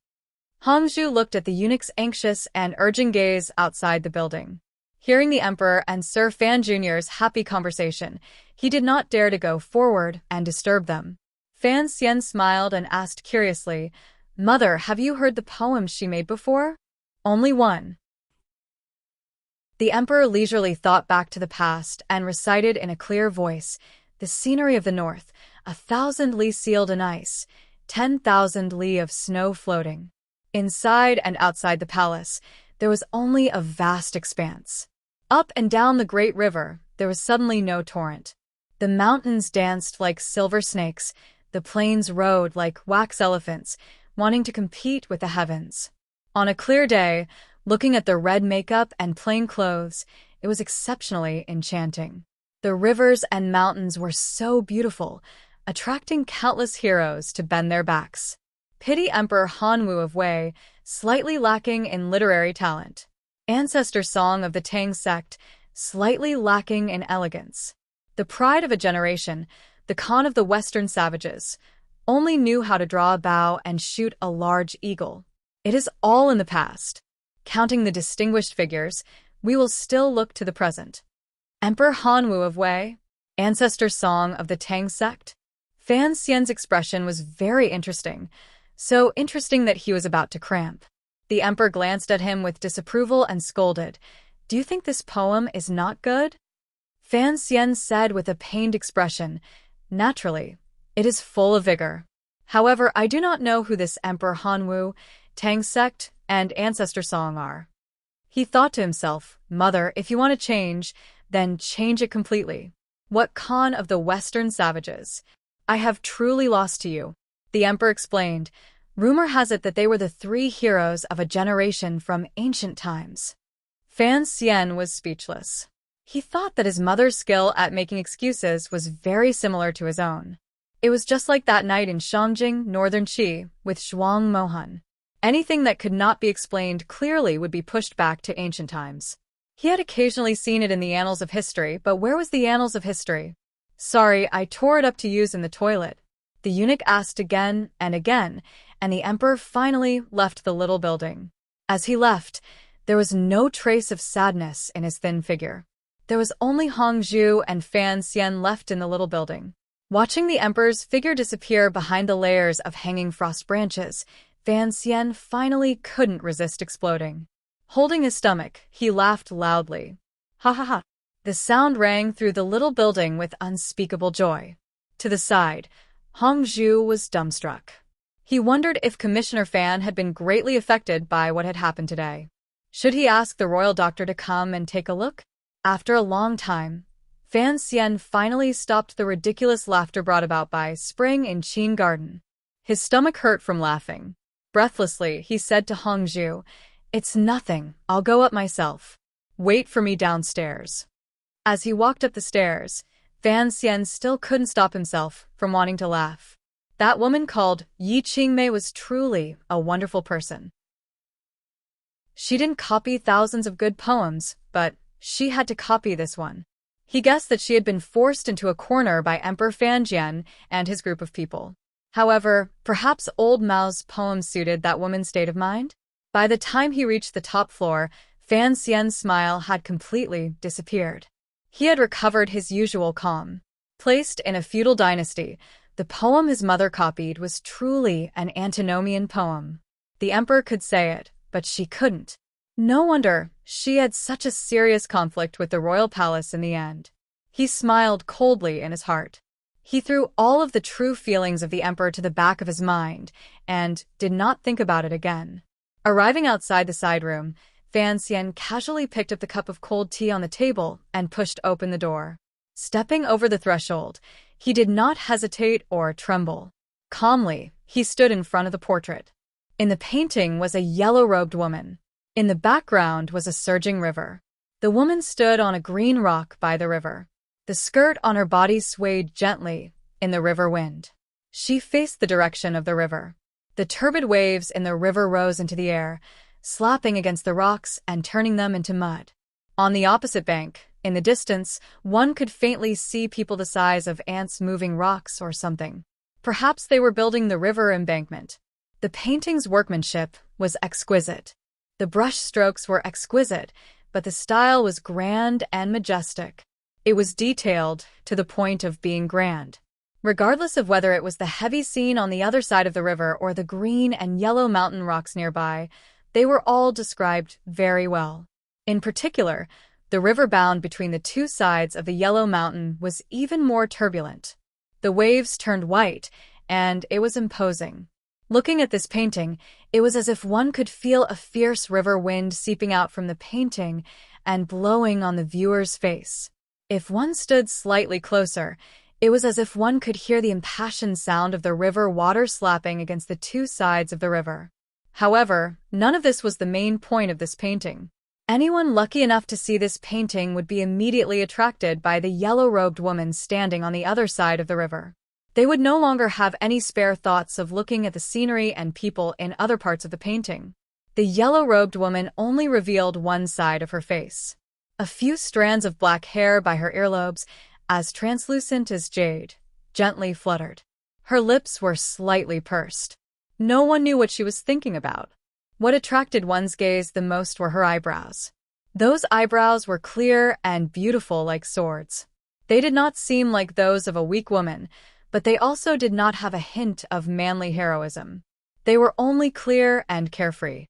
Hongzhu looked at the eunuch's anxious and urging gaze outside the building. Hearing the emperor and Sir Fan Jr.'s happy conversation, he did not dare to go forward and disturb them. Fan Xian smiled and asked curiously, "Mother, have you heard the poems she made before?" "Only one." The emperor leisurely thought back to the past and recited in a clear voice, "The scenery of the north, 1,000 li sealed in ice, 10,000 li of snow floating." Inside and outside the palace, there was only a vast expanse. Up and down the great river, there was suddenly no torrent. The mountains danced like silver snakes, the plains rode like wax elephants, wanting to compete with the heavens. On a clear day, looking at the red makeup and plain clothes, it was exceptionally enchanting. The rivers and mountains were so beautiful, attracting countless heroes to bend their backs. Pity Emperor Hanwu of Wei, slightly lacking in literary talent. Ancestor Song of the Tang sect, slightly lacking in elegance. The pride of a generation, the Khan of the Western savages, only knew how to draw a bow and shoot a large eagle. It is all in the past. Counting the distinguished figures, we will still look to the present. Emperor Hanwu of Wei, Ancestor Song of the Tang sect. Fan Xian's expression was very interesting, so interesting that he was about to cramp. The emperor glanced at him with disapproval and scolded, "Do you think this poem is not good?" Fan Xian said with a pained expression, "Naturally, it is full of vigor. However, I do not know who this Emperor Hanwu, Tang sect, and Ancestor Song are." He thought to himself, "Mother, if you want to change, then change it completely. What Khan of the Western savages? I have truly lost to you." The emperor explained, "Rumor has it that they were the 3 heroes of a generation from ancient times." Fan Xian was speechless. He thought that his mother's skill at making excuses was very similar to his own. It was just like that night in Shangjing, Northern Qi, with Zhuang Mohan. Anything that could not be explained clearly would be pushed back to ancient times. He had occasionally seen it in the annals of history, but where was the annals of history? "Sorry, I tore it up to use in the toilet." The eunuch asked again and again, and the emperor finally left the little building. As he left, there was no trace of sadness in his thin figure. There was only Hongzhu and Fan Xian left in the little building. Watching the emperor's figure disappear behind the layers of hanging frost branches, Fan Xian finally couldn't resist exploding. Holding his stomach, he laughed loudly. Ha ha ha. The sound rang through the little building with unspeakable joy. To the side, Hongzhu was dumbstruck. He wondered if Commissioner Fan had been greatly affected by what had happened today. Should he ask the royal doctor to come and take a look? After a long time, Fan Xian finally stopped the ridiculous laughter brought about by spring in Qin Garden. His stomach hurt from laughing. Breathlessly, he said to Hongzhu, "It's nothing, I'll go up myself. Wait for me downstairs." As he walked up the stairs, Fan Xian still couldn't stop himself from wanting to laugh. That woman called Yi Qingmei was truly a wonderful person. She didn't copy thousands of good poems, but she had to copy this one. He guessed that she had been forced into a corner by Emperor Fanjian and his group of people. However, perhaps old Mao's poem suited that woman's state of mind? By the time he reached the top floor, Fan Xian's smile had completely disappeared. He had recovered his usual calm. Placed in a feudal dynasty, the poem his mother copied was truly an antinomian poem. The emperor could say it, but she couldn't. No wonder she had such a serious conflict with the royal palace in the end. He smiled coldly in his heart. He threw all of the true feelings of the emperor to the back of his mind and did not think about it again. Arriving outside the side room, Fan Xian casually picked up the cup of cold tea on the table and pushed open the door. Stepping over the threshold, he did not hesitate or tremble. Calmly, he stood in front of the portrait. In the painting was a yellow-robed woman. In the background was a surging river. The woman stood on a green rock by the river. The skirt on her body swayed gently in the river wind. She faced the direction of the river. The turbid waves in the river rose into the air, slapping against the rocks and turning them into mud. On the opposite bank, in the distance, one could faintly see people the size of ants moving rocks or something. Perhaps they were building the river embankment. The painting's workmanship was exquisite. The brush strokes were exquisite, but the style was grand and majestic. It was detailed to the point of being grand. Regardless of whether it was the heavy scene on the other side of the river or the green and yellow mountain rocks nearby, they were all described very well. In particular, the river bound between the two sides of the yellow mountain was even more turbulent. The waves turned white, and it was imposing. Looking at this painting, it was as if one could feel a fierce river wind seeping out from the painting and blowing on the viewer's face. If one stood slightly closer, it was as if one could hear the impassioned sound of the river water slapping against the two sides of the river. However, none of this was the main point of this painting. Anyone lucky enough to see this painting would be immediately attracted by the yellow-robed woman standing on the other side of the river. They would no longer have any spare thoughts of looking at the scenery and people in other parts of the painting. The yellow-robed woman only revealed one side of her face. A few strands of black hair by her earlobes, as translucent as jade, gently fluttered. Her lips were slightly pursed. No one knew what she was thinking about. What attracted one's gaze the most were her eyebrows. Those eyebrows were clear and beautiful like swords. They did not seem like those of a weak woman, but they also did not have a hint of manly heroism. They were only clear and carefree.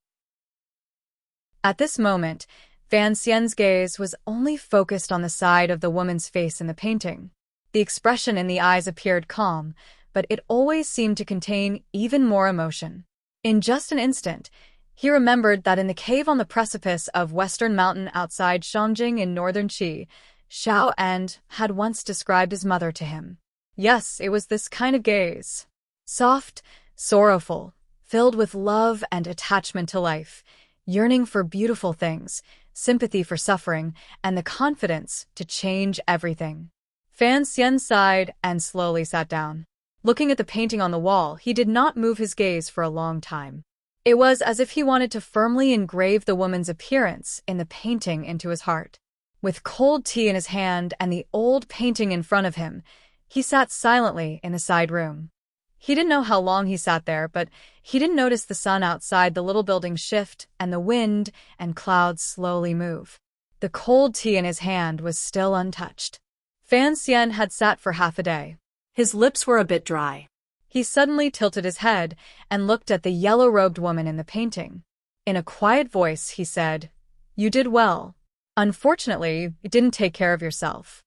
At this moment, Fan Xian's gaze was only focused on the side of the woman's face in the painting. The expression in the eyes appeared calm, but it always seemed to contain even more emotion. In just an instant, he remembered that in the cave on the precipice of Western Mountain outside Shangjing in northern Qi, Xiao End had once described his mother to him. Yes, it was this kind of gaze. Soft, sorrowful, filled with love and attachment to life, yearning for beautiful things, sympathy for suffering, and the confidence to change everything. Fan Xian sighed and slowly sat down. Looking at the painting on the wall, he did not move his gaze for a long time. It was as if he wanted to firmly engrave the woman's appearance in the painting into his heart. With cold tea in his hand and the old painting in front of him, he sat silently in the side room. He didn't know how long he sat there, but he didn't notice the sun outside the little building shift and the wind and clouds slowly move. The cold tea in his hand was still untouched. Fan Xian had sat for half a day. His lips were a bit dry. He suddenly tilted his head and looked at the yellow-robed woman in the painting. In a quiet voice, he said, "You did well. Unfortunately, you didn't take care of yourself."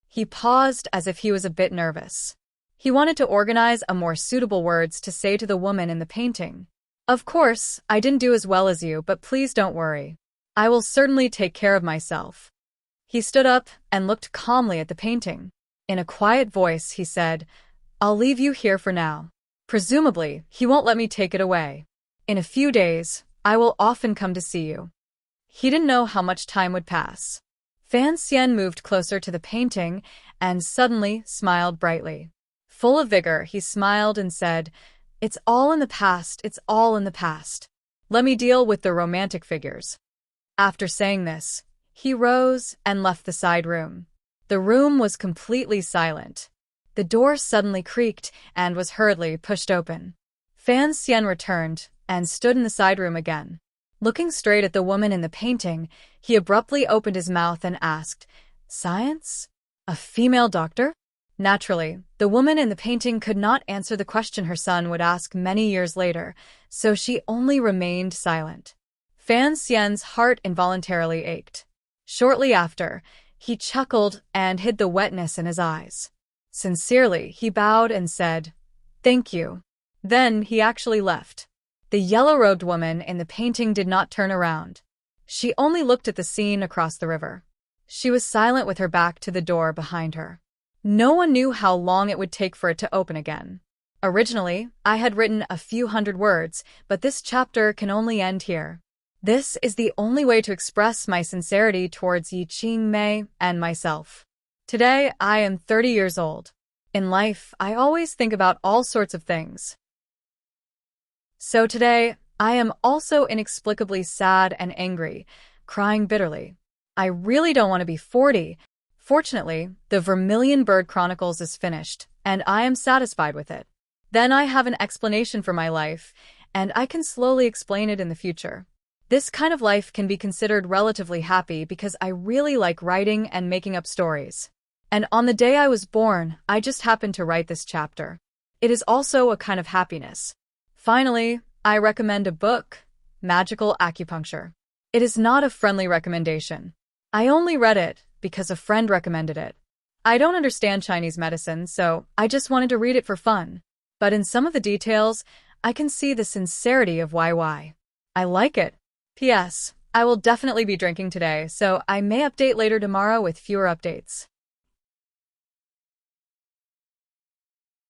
He paused as if he was a bit nervous. He wanted to organize a more suitable words to say to the woman in the painting. "Of course, I didn't do as well as you, but please don't worry. I will certainly take care of myself." He stood up and looked calmly at the painting. In a quiet voice, he said, "I'll leave you here for now. Presumably, he won't let me take it away. In a few days, I will often come to see you." He didn't know how much time would pass. Fan Xian moved closer to the painting and suddenly smiled brightly. Full of vigor, he smiled and said, "It's all in the past, it's all in the past. Let me deal with the romantic figures." After saying this, he rose and left the side room. The room was completely silent. The door suddenly creaked and was hurriedly pushed open. Fan Xian returned and stood in the side room again. Looking straight at the woman in the painting, he abruptly opened his mouth and asked, "Science? A female doctor?" Naturally, the woman in the painting could not answer the question her son would ask many years later, so she only remained silent. Fan Xian's heart involuntarily ached. Shortly after, he chuckled and hid the wetness in his eyes. Sincerely, he bowed and said, "Thank you." Then he actually left. The yellow-robed woman in the painting did not turn around. She only looked at the scene across the river. She was silent with her back to the door behind her. No one knew how long it would take for it to open again. Originally, I had written a few hundred words, but this chapter can only end here. This is the only way to express my sincerity towards Yi Qing Mei and myself. Today, I am 30 years old. In life, I always think about all sorts of things. So today, I am also inexplicably sad and angry, crying bitterly. I really don't want to be 40. Fortunately, the Vermilion Bird Chronicles is finished, and I am satisfied with it. Then I have an explanation for my life, and I can slowly explain it in the future. This kind of life can be considered relatively happy because I really like writing and making up stories. And on the day I was born, I just happened to write this chapter. It is also a kind of happiness. Finally, I recommend a book, Magical Acupuncture. It is not a friendly recommendation. I only read it because a friend recommended it. I don't understand Chinese medicine, so I just wanted to read it for fun. But in some of the details, I can see the sincerity of YY. I like it. P.S. I will definitely be drinking today, so I may update later tomorrow with fewer updates.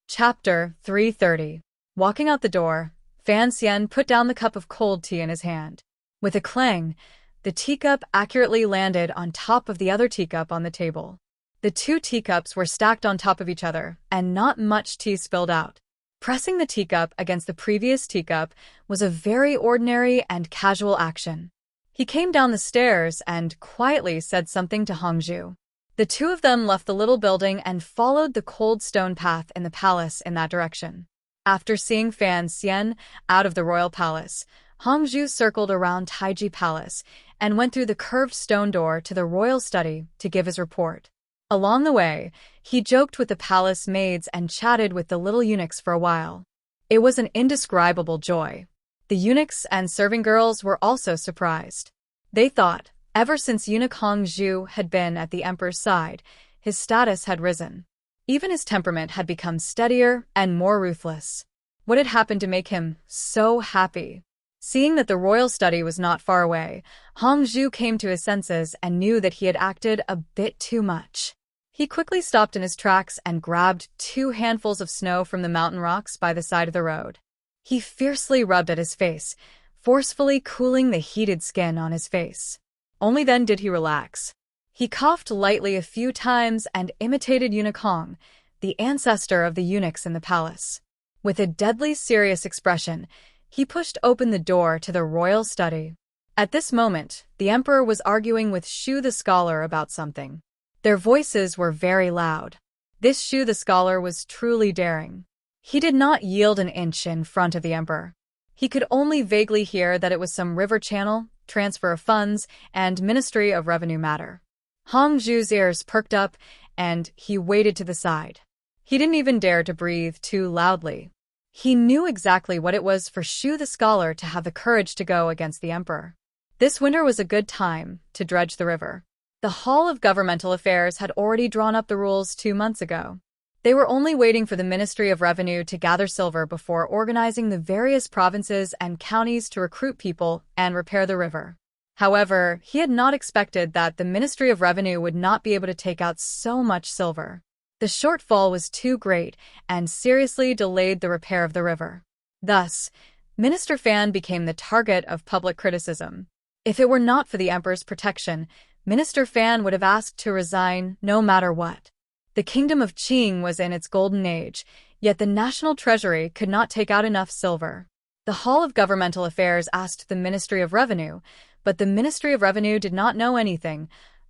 Chapter 330. Walking out the door, Fan Xian put down the cup of cold tea in his hand. With a clang, the teacup accurately landed on top of the other teacup on the table. The two teacups were stacked on top of each other, and not much tea spilled out. Pressing the teacup against the previous teacup was a very ordinary and casual action. He came down the stairs and quietly said something to Hongzhu. The two of them left the little building and followed the cold stone path in the palace in that direction. After seeing Fan Xian out of the royal palace, Hongzhu circled around Taiji Palace and went through the curved stone door to the royal study to give his report. Along the way, he joked with the palace maids and chatted with the little eunuchs for a while. It was an indescribable joy. The eunuchs and serving girls were also surprised. They thought, ever since eunuch Hongzhu had been at the emperor's side, his status had risen. Even his temperament had become steadier and more ruthless. What had happened to make him so happy? Seeing that the royal study was not far away, Hongzhu came to his senses and knew that he had acted a bit too much. He quickly stopped in his tracks and grabbed 2 handfuls of snow from the mountain rocks by the side of the road. He fiercely rubbed at his face, forcefully cooling the heated skin on his face. Only then did he relax. He coughed lightly a few times and imitated Eunuch Hong, the ancestor of the eunuchs in the palace. With a deadly serious expression, he pushed open the door to the royal study. At this moment, the emperor was arguing with Shu the scholar about something. Their voices were very loud. This Shu the scholar was truly daring. He did not yield an inch in front of the emperor. He could only vaguely hear that it was some river channel, transfer of funds, and Ministry of Revenue matter. Hongzhu's ears perked up, and he waited to the side. He didn't even dare to breathe too loudly. He knew exactly what it was for Shu the scholar to have the courage to go against the emperor. This winter was a good time to dredge the river. The Hall of Governmental Affairs had already drawn up the rules 2 months ago. They were only waiting for the Ministry of Revenue to gather silver before organizing the various provinces and counties to recruit people and repair the river. However, he had not expected that the Ministry of Revenue would not be able to take out so much silver. The shortfall was too great and seriously delayed the repair of the river. Thus, Minister Fan became the target of public criticism. If it were not for the emperor's protection, Minister Fan would have asked to resign no matter what. The kingdom of Qing was in its golden age, yet the national treasury could not take out enough silver. The Hall of Governmental Affairs asked the Ministry of Revenue, but the Ministry of Revenue did not know anything,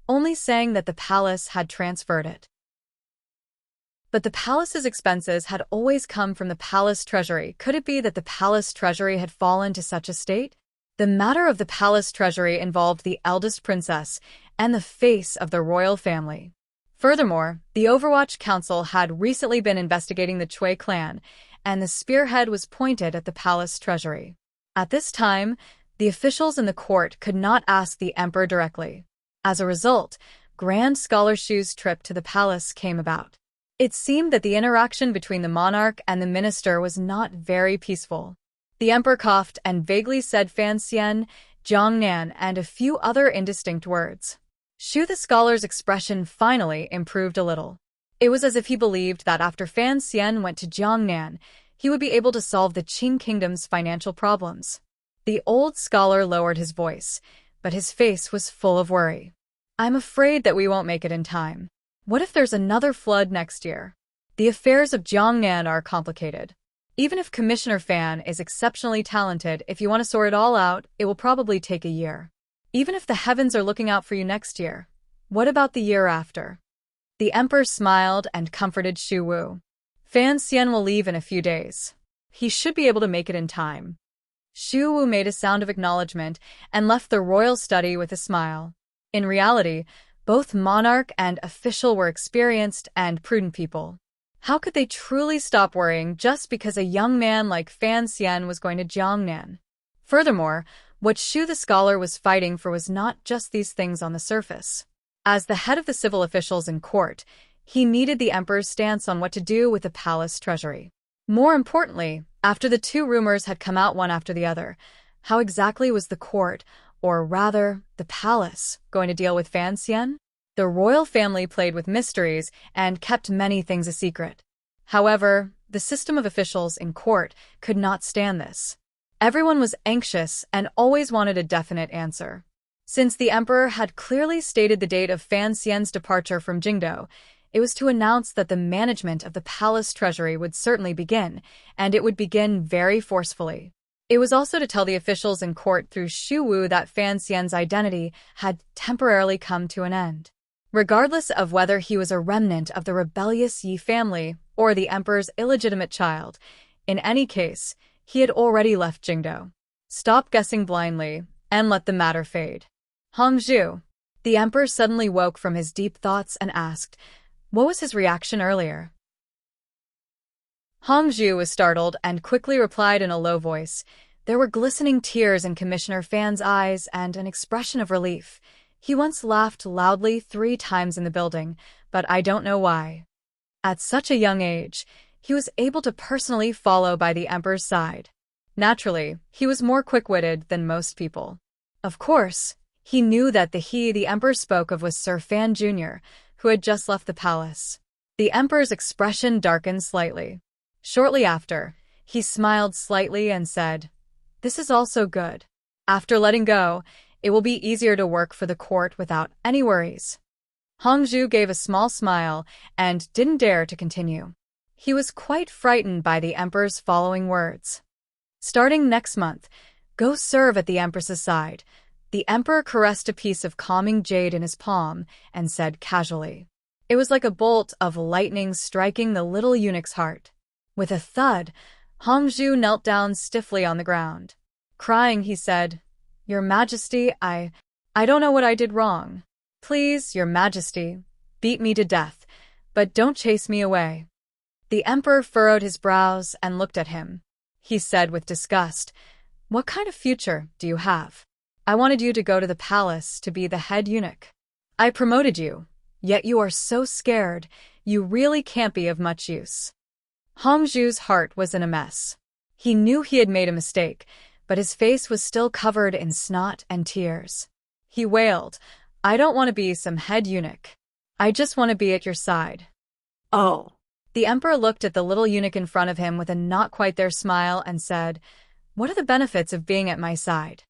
only saying that the palace had transferred it. But the palace's expenses had always come from the palace treasury. Could it be that the palace treasury had fallen to such a state? The matter of the palace treasury involved the eldest princess and the face of the royal family. Furthermore, the Overwatch Council had recently been investigating the Chui clan, and the spearhead was pointed at the palace treasury. At this time, the officials in the court could not ask the emperor directly. As a result, Grand Scholar Shu's trip to the palace came about. It seemed that the interaction between the monarch and the minister was not very peaceful. The emperor coughed and vaguely said Fan Xian, Jiangnan, and a few other indistinct words. Shu the scholar's expression finally improved a little. It was as if he believed that after Fan Xian went to Jiangnan, he would be able to solve the Qing kingdom's financial problems. The old scholar lowered his voice, but his face was full of worry. I'm afraid that we won't make it in time. What if there's another flood next year? The affairs of Jiangnan are complicated. Even if Commissioner Fan is exceptionally talented, if you want to sort it all out, it will probably take a year. Even if the heavens are looking out for you next year, what about the year after? The emperor smiled and comforted Xu Wu. Fan Xian will leave in a few days. He should be able to make it in time. Xu Wu made a sound of acknowledgement and left the royal study with a smile. In reality, both monarch and official were experienced and prudent people. How could they truly stop worrying just because a young man like Fan Xian was going to Jiangnan? Furthermore, what Xu the scholar was fighting for was not just these things on the surface. As the head of the civil officials in court, he needed the emperor's stance on what to do with the palace treasury. More importantly, after the two rumors had come out one after the other, how exactly was the court, or rather, the palace, going to deal with Fan Xian? The royal family played with mysteries and kept many things a secret. However, the system of officials in court could not stand this. Everyone was anxious and always wanted a definite answer. Since the emperor had clearly stated the date of Fan Xian's departure from Jingdo, it was to announce that the management of the palace treasury would certainly begin, and it would begin very forcefully. It was also to tell the officials in court through Xu Wu that Fan Xian's identity had temporarily come to an end. Regardless of whether he was a remnant of the rebellious Yi family or the emperor's illegitimate child, in any case, he had already left Jingdo. Stop guessing blindly and let the matter fade. Hongzhu. The emperor suddenly woke from his deep thoughts and asked, what was his reaction earlier? Hongzhu was startled and quickly replied in a low voice. There were glistening tears in Commissioner Fan's eyes and an expression of relief. He once laughed loudly 3 times in the building, but I don't know why. At such a young age, he was able to personally follow by the emperor's side. Naturally, he was more quick-witted than most people. Of course, he knew that the emperor spoke of was Sir Fan Jr., who had just left the palace. The emperor's expression darkened slightly. Shortly after, he smiled slightly and said, this is also good. After letting go, it will be easier to work for the court without any worries. Hongzhu gave a small smile and didn't dare to continue. He was quite frightened by the emperor's following words. Starting next month, go serve at the empress's side. The emperor caressed a piece of calming jade in his palm and said casually. It was like a bolt of lightning striking the little eunuch's heart. With a thud, Hongzhu knelt down stiffly on the ground. Crying, he said, Your Majesty, I don't know what I did wrong. Please, Your Majesty, beat me to death, but don't chase me away. The emperor furrowed his brows and looked at him. He said with disgust, What kind of future do you have? I wanted you to go to the palace to be the head eunuch. I promoted you, yet you are so scared, you really can't be of much use. Hongzhu's heart was in a mess. He knew he had made a mistake, but his face was still covered in snot and tears. He wailed, I don't want to be some head eunuch. I just want to be at your side. Oh. The emperor looked at the little eunuch in front of him with a not-quite-there smile and said, What are the benefits of being at my side?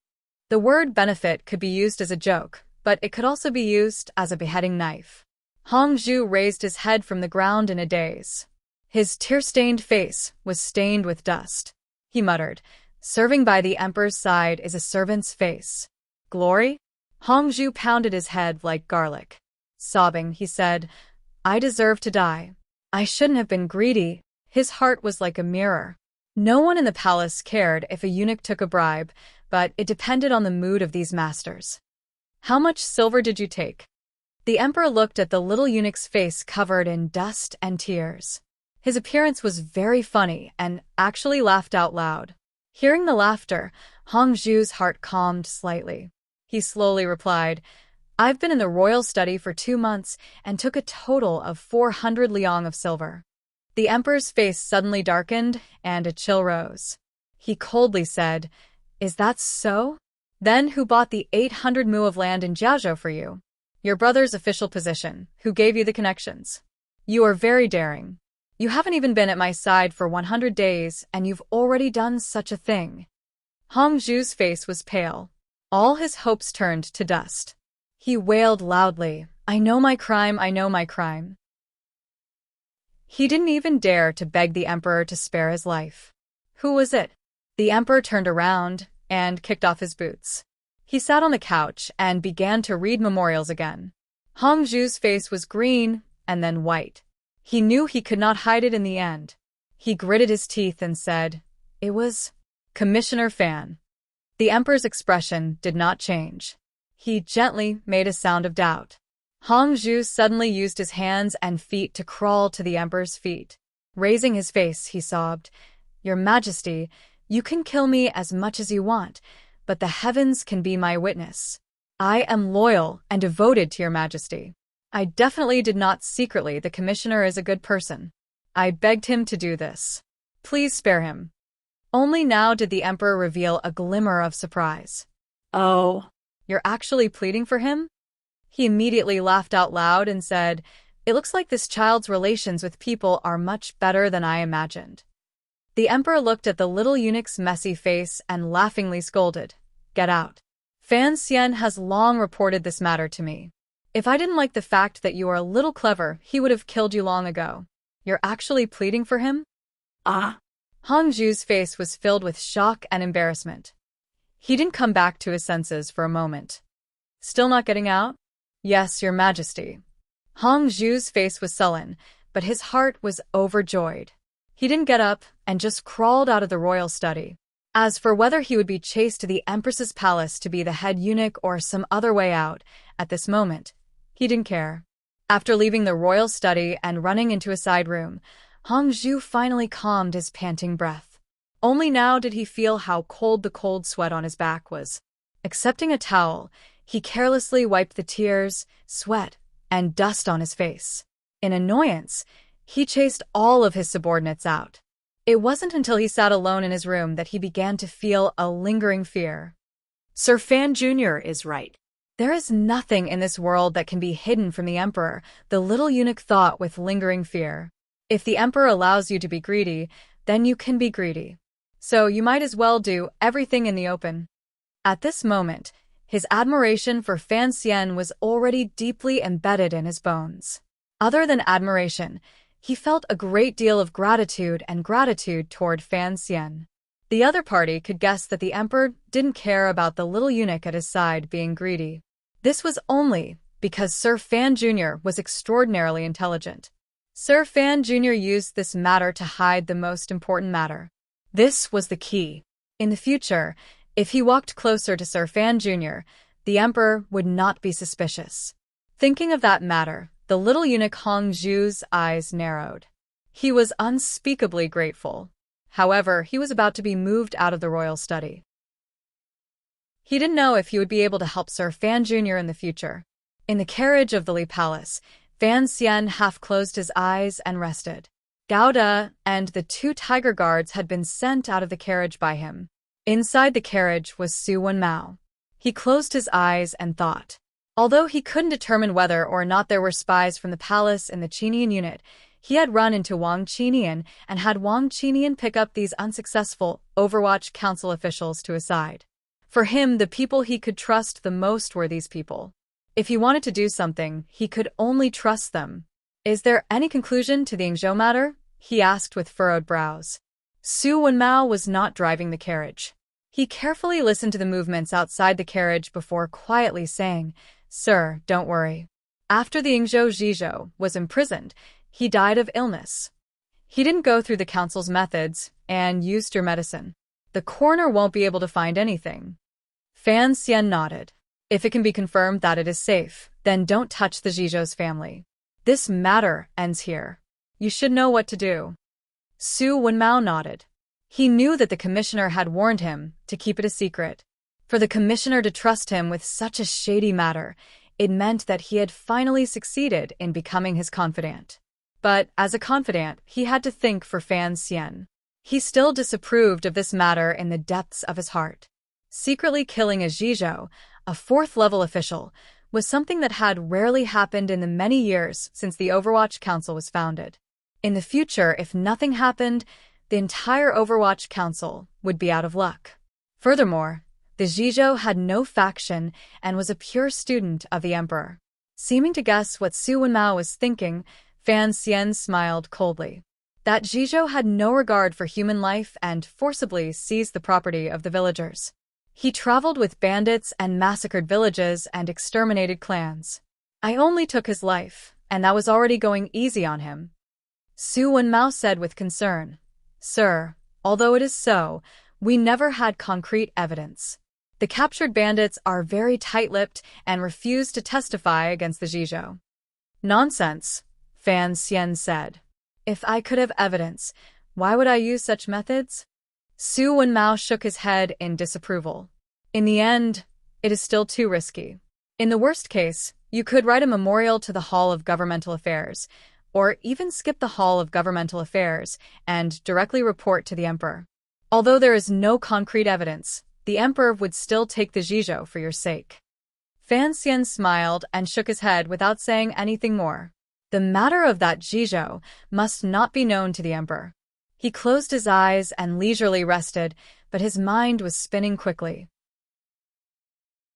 The word benefit could be used as a joke, but it could also be used as a beheading knife. Hongzhu raised his head from the ground in a daze. His tear-stained face was stained with dust. He muttered, Serving by the emperor's side is a servant's face. Glory? Hongzhu pounded his head like garlic. Sobbing, he said, I deserve to die. I shouldn't have been greedy. His heart was like a mirror. No one in the palace cared if a eunuch took a bribe, but it depended on the mood of these masters. How much silver did you take? The emperor looked at the little eunuch's face covered in dust and tears. His appearance was very funny and actually laughed out loud. Hearing the laughter, Hongzhu's heart calmed slightly. He slowly replied, I've been in the royal study for 2 months and took a total of 400 liang of silver. The emperor's face suddenly darkened and a chill rose. He coldly said, Is that so? Then who bought the 800 mu of land in Jiaozhou for you? Your brother's official position, who gave you the connections. You are very daring. You haven't even been at my side for 100 days and you've already done such a thing. Hongzhu's face was pale. All his hopes turned to dust. He wailed loudly, I know my crime, I know my crime. He didn't even dare to beg the emperor to spare his life. Who was it? The emperor turned around and kicked off his boots. He sat on the couch and began to read memorials again. Hongzhu's face was green and then white. He knew he could not hide it in the end. He gritted his teeth and said, "It was Commissioner Fan." The emperor's expression did not change. He gently made a sound of doubt. Hongzhu suddenly used his hands and feet to crawl to the emperor's feet. Raising his face, he sobbed, "Your Majesty, you can kill me as much as you want, but the heavens can be my witness. I am loyal and devoted to your Majesty. I definitely did not secretly. The commissioner is a good person. I begged him to do this. Please spare him." Only now did the emperor reveal a glimmer of surprise. "Oh, you're actually pleading for him?" He immediately laughed out loud and said, "It looks like this child's relations with people are much better than I imagined." The emperor looked at the little eunuch's messy face and laughingly scolded, "Get out. Fan Xian has long reported this matter to me. If I didn't like the fact that you are a little clever, he would have killed you long ago. You're actually pleading for him?" "Ah." Hongzhu's face was filled with shock and embarrassment. He didn't come back to his senses for a moment. "Still not getting out?" "Yes, your Majesty." Hongzhu's face was sullen, but his heart was overjoyed. He didn't get up and just crawled out of the royal study. As for whether he would be chased to the Empress's palace to be the head eunuch or some other way out, at this moment, he didn't care. After leaving the royal study and running into a side room, Hongzhu finally calmed his panting breath. Only now did he feel how cold the cold sweat on his back was. Accepting a towel, he carelessly wiped the tears, sweat, and dust on his face. In annoyance, he chased all of his subordinates out. It wasn't until he sat alone in his room that he began to feel a lingering fear. Sir Fan Jr. is right. There is nothing in this world that can be hidden from the emperor, the little eunuch thought with lingering fear. If the emperor allows you to be greedy, then you can be greedy. So you might as well do everything in the open. At this moment, his admiration for Fan Xian was already deeply embedded in his bones. Other than admiration, he felt a great deal of gratitude toward Fan Xian. The other party could guess that the emperor didn't care about the little eunuch at his side being greedy. This was only because Sir Fan Jr. was extraordinarily intelligent. Sir Fan Jr. used this matter to hide the most important matter. This was the key. In the future, if he walked closer to Sir Fan Jr., the emperor would not be suspicious. Thinking of that matter, the little eunuch Hongzhu's eyes narrowed. He was unspeakably grateful. However, he was about to be moved out of the royal study. He didn't know if he would be able to help Sir Fan Jr. in the future. In the carriage of the Li Palace, Fan Xian half closed his eyes and rested. Gouda and the 2 tiger guards had been sent out of the carriage by him. Inside the carriage was Su Wenmao. He closed his eyes and thought. Although he couldn't determine whether or not there were spies from the palace in the Qinian unit, he had run into Wang Qinian and had Wang Qinian pick up these unsuccessful Overwatch Council officials to his side. For him, the people he could trust the most were these people. If he wanted to do something, he could only trust them. "Is there any conclusion to the Yingzhou matter?" he asked with furrowed brows. Su Wenmao was not driving the carriage. He carefully listened to the movements outside the carriage before quietly saying, "Sir, don't worry. After the Yingzhou Zhizhou was imprisoned, he died of illness. He didn't go through the council's methods and used your medicine. The coroner won't be able to find anything." Fan Xian nodded. "If it can be confirmed that it is safe, then don't touch the Zhizhou's family. This matter ends here. You should know what to do." Su Wenmao nodded. He knew that the commissioner had warned him to keep it a secret. For the commissioner to trust him with such a shady matter, it meant that he had finally succeeded in becoming his confidant. But as a confidant, he had to think for Fan Xian. He still disapproved of this matter in the depths of his heart. Secretly killing a Zhizhou, a 4th-level official, was something that had rarely happened in the many years since the Overwatch Council was founded. In the future, if nothing happened, the entire Overwatch Council would be out of luck. Furthermore, the Zhizhou had no faction and was a pure student of the emperor. Seeming to guess what Su Wenmao was thinking, Fan Xian smiled coldly. That Zhizhou had no regard for human life and forcibly seized the property of the villagers. He traveled with bandits and massacred villages and exterminated clans. I only took his life, and that was already going easy on him. Su Wenmao said with concern, "Sir, although it is so, we never had concrete evidence. The captured bandits are very tight-lipped and refuse to testify against the Zhizhou." "Nonsense," Fan Xian said. "If I could have evidence, why would I use such methods?" Su Wenmao shook his head in disapproval. "In the end, it is still too risky. In the worst case, you could write a memorial to the Hall of Governmental Affairs, or even skip the Hall of Governmental Affairs and directly report to the Emperor. Although there is no concrete evidence, the Emperor would still take the Zhizhou for your sake." Fan Xian smiled and shook his head without saying anything more. The matter of that Zhizhou must not be known to the Emperor. He closed his eyes and leisurely rested, but his mind was spinning quickly.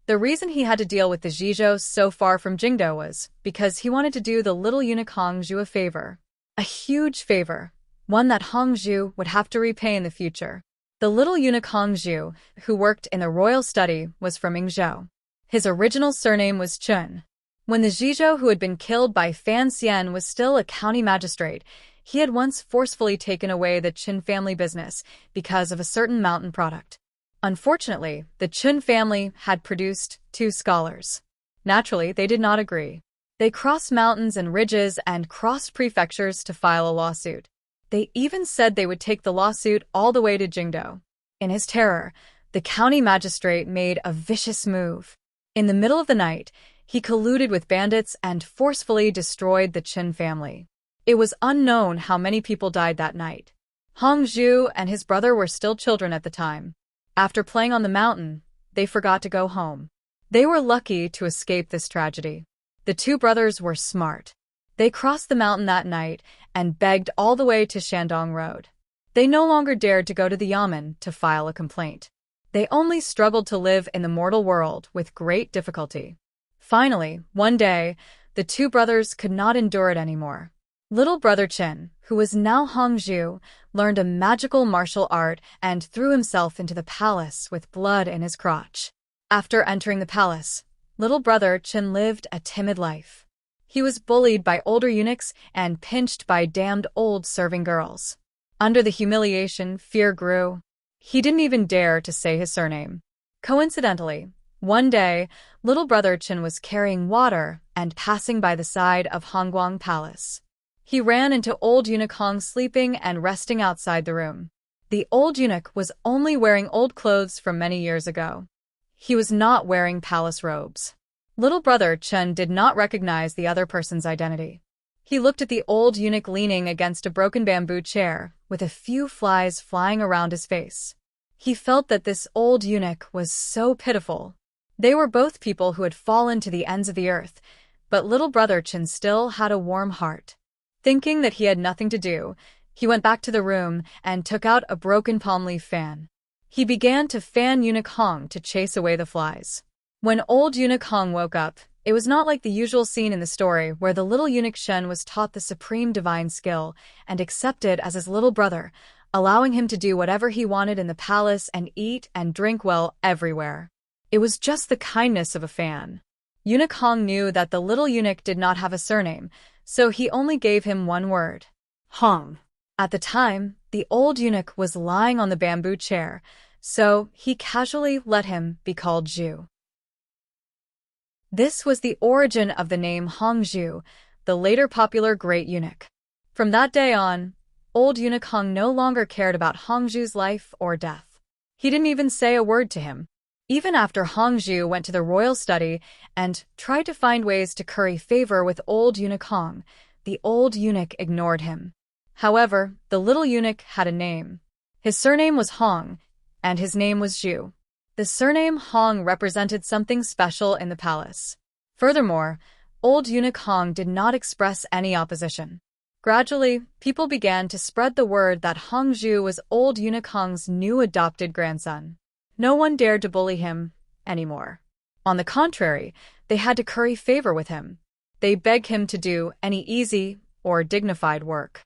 The reason he had to deal with the Zhizhou so far from Jingdo was because he wanted to do the little eunuch Hongzhu a favor. A huge favor, one that Hongzhu would have to repay in the future. The little eunuch Hongzhu, who worked in the royal study, was from Yingzhou. His original surname was Chun. When the Zhizhou who had been killed by Fan Xian was still a county magistrate, he had once forcefully taken away the Chun family business because of a certain mountain product. Unfortunately, the Chun family had produced 2 scholars. Naturally, they did not agree. They crossed mountains and ridges and crossed prefectures to file a lawsuit. They even said they would take the lawsuit all the way to Jingdo. In his terror, the county magistrate made a vicious move. In the middle of the night, he colluded with bandits and forcefully destroyed the Chun family. It was unknown how many people died that night. Hongzhu and his brother were still children at the time. After playing on the mountain, they forgot to go home. They were lucky to escape this tragedy. The 2 brothers were smart. They crossed the mountain that night and begged all the way to Shandong Road. They no longer dared to go to the Yamen to file a complaint. They only struggled to live in the mortal world with great difficulty. Finally, one day, the 2 brothers could not endure it anymore. Little brother Chen, who was now Hongzhu, learned a magical martial art and threw himself into the palace with blood in his crotch. After entering the palace, little brother Chen lived a timid life. He was bullied by older eunuchs and pinched by damned old serving girls. Under the humiliation, fear grew. He didn't even dare to say his surname. Coincidentally, one day, little brother Chen was carrying water and passing by the side of Hongguang Palace. He ran into old eunuch Hong sleeping and resting outside the room. The old eunuch was only wearing old clothes from many years ago. He was not wearing palace robes. Little brother Chen did not recognize the other person's identity. He looked at the old eunuch leaning against a broken bamboo chair, with a few flies flying around his face. He felt that this old eunuch was so pitiful. They were both people who had fallen to the ends of the earth, but little brother Chen still had a warm heart. Thinking that he had nothing to do, he went back to the room and took out a broken palm leaf fan. He began to fan eunuch Hong to chase away the flies. When old eunuch Hong woke up, it was not like the usual scene in the story where the little eunuch Shen was taught the supreme divine skill and accepted as his little brother, allowing him to do whatever he wanted in the palace and eat and drink well everywhere. It was just the kindness of a fan. Eunuch Hong knew that the little eunuch did not have a surname, so he only gave him one word: Hong. At the time, the old eunuch was lying on the bamboo chair, so he casually let him be called Zhu. This was the origin of the name Hongzhu, the later popular great eunuch. From that day on, old eunuch Hong no longer cared about Hongzhu's life or death. He didn't even say a word to him. Even after Hongzhu went to the royal study and tried to find ways to curry favor with old eunuch Hong, the old eunuch ignored him. However, the little eunuch had a name. His surname was Hong, and his name was Zhu. The surname Hong represented something special in the palace. Furthermore, old eunuch Hong did not express any opposition. Gradually, people began to spread the word that Hongzhu was old eunuch Hong's new adopted grandson. No one dared to bully him anymore. On the contrary, they had to curry favor with him. They begged him to do any easy or dignified work.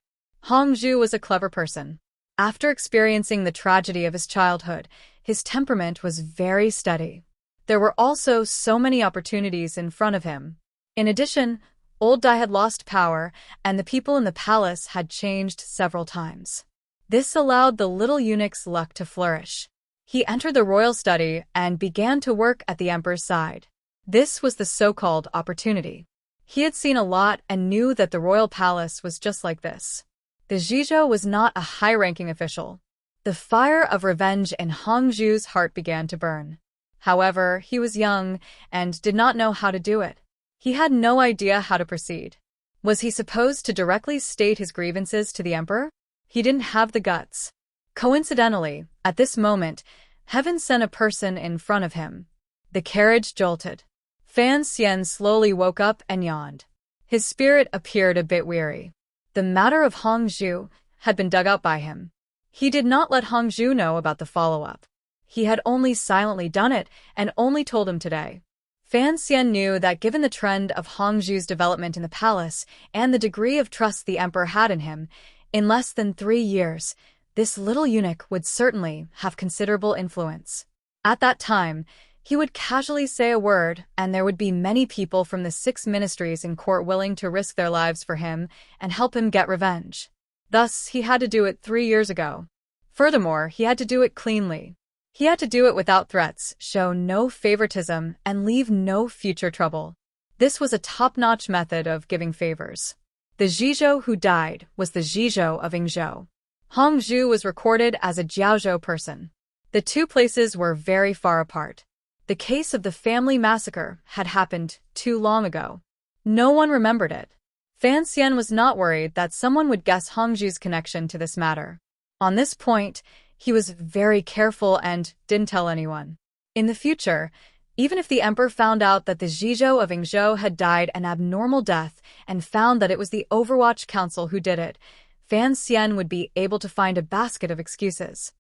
Hongzhu was a clever person. After experiencing the tragedy of his childhood, his temperament was very steady. There were also so many opportunities in front of him. In addition, Old Dai had lost power, and the people in the palace had changed several times. This allowed the little eunuch's luck to flourish. He entered the royal study and began to work at the emperor's side. This was the so-called opportunity. He had seen a lot and knew that the royal palace was just like this. The Zhizhou was not a high-ranking official. The fire of revenge in Hongzhu's heart began to burn. However, he was young and did not know how to do it. He had no idea how to proceed. Was he supposed to directly state his grievances to the emperor? He didn't have the guts. Coincidentally, at this moment, heaven sent a person in front of him. The carriage jolted. Fan Xian slowly woke up and yawned. His spirit appeared a bit weary. The matter of Hongzhu had been dug out by him. He did not let Hongzhu know about the follow-up. He had only silently done it and only told him today. Fan Xian knew that given the trend of Hongzhu's development in the palace and the degree of trust the emperor had in him, in less than 3 years, this little eunuch would certainly have considerable influence. At that time, he would casually say a word, and there would be many people from the 6 ministries in court willing to risk their lives for him and help him get revenge. Thus, he had to do it 3 years ago. Furthermore, he had to do it cleanly. He had to do it without threats, show no favoritism, and leave no future trouble. This was a top-notch method of giving favors. The Zhizhou who died was the Zhizhou of Yingzhou. Hongzhu was recorded as a Jiaozhou person. The two places were very far apart. The case of the family massacre had happened too long ago. No one remembered it. Fan Xian was not worried that someone would guess Hongzhu's connection to this matter. On this point, he was very careful and didn't tell anyone. In the future, even if the emperor found out that the Zhizhou of Yingzhou had died an abnormal death and found that it was the Overwatch Council who did it, Fan Xian would be able to find a basket of excuses.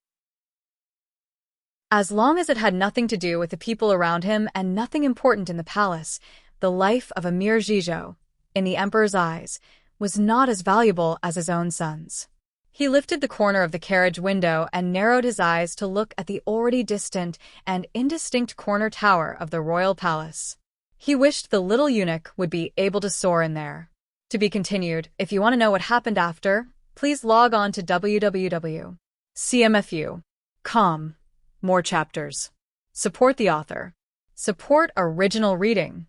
As long as it had nothing to do with the people around him and nothing important in the palace, the life of a mere Zhizhou, in the emperor's eyes, was not as valuable as his own son's. He lifted the corner of the carriage window and narrowed his eyes to look at the already distant and indistinct corner tower of the royal palace. He wished the little eunuch would be able to soar in there. To be continued. If you want to know what happened after, please log on to www.cmfu.com. More chapters. Support the author. Support original reading.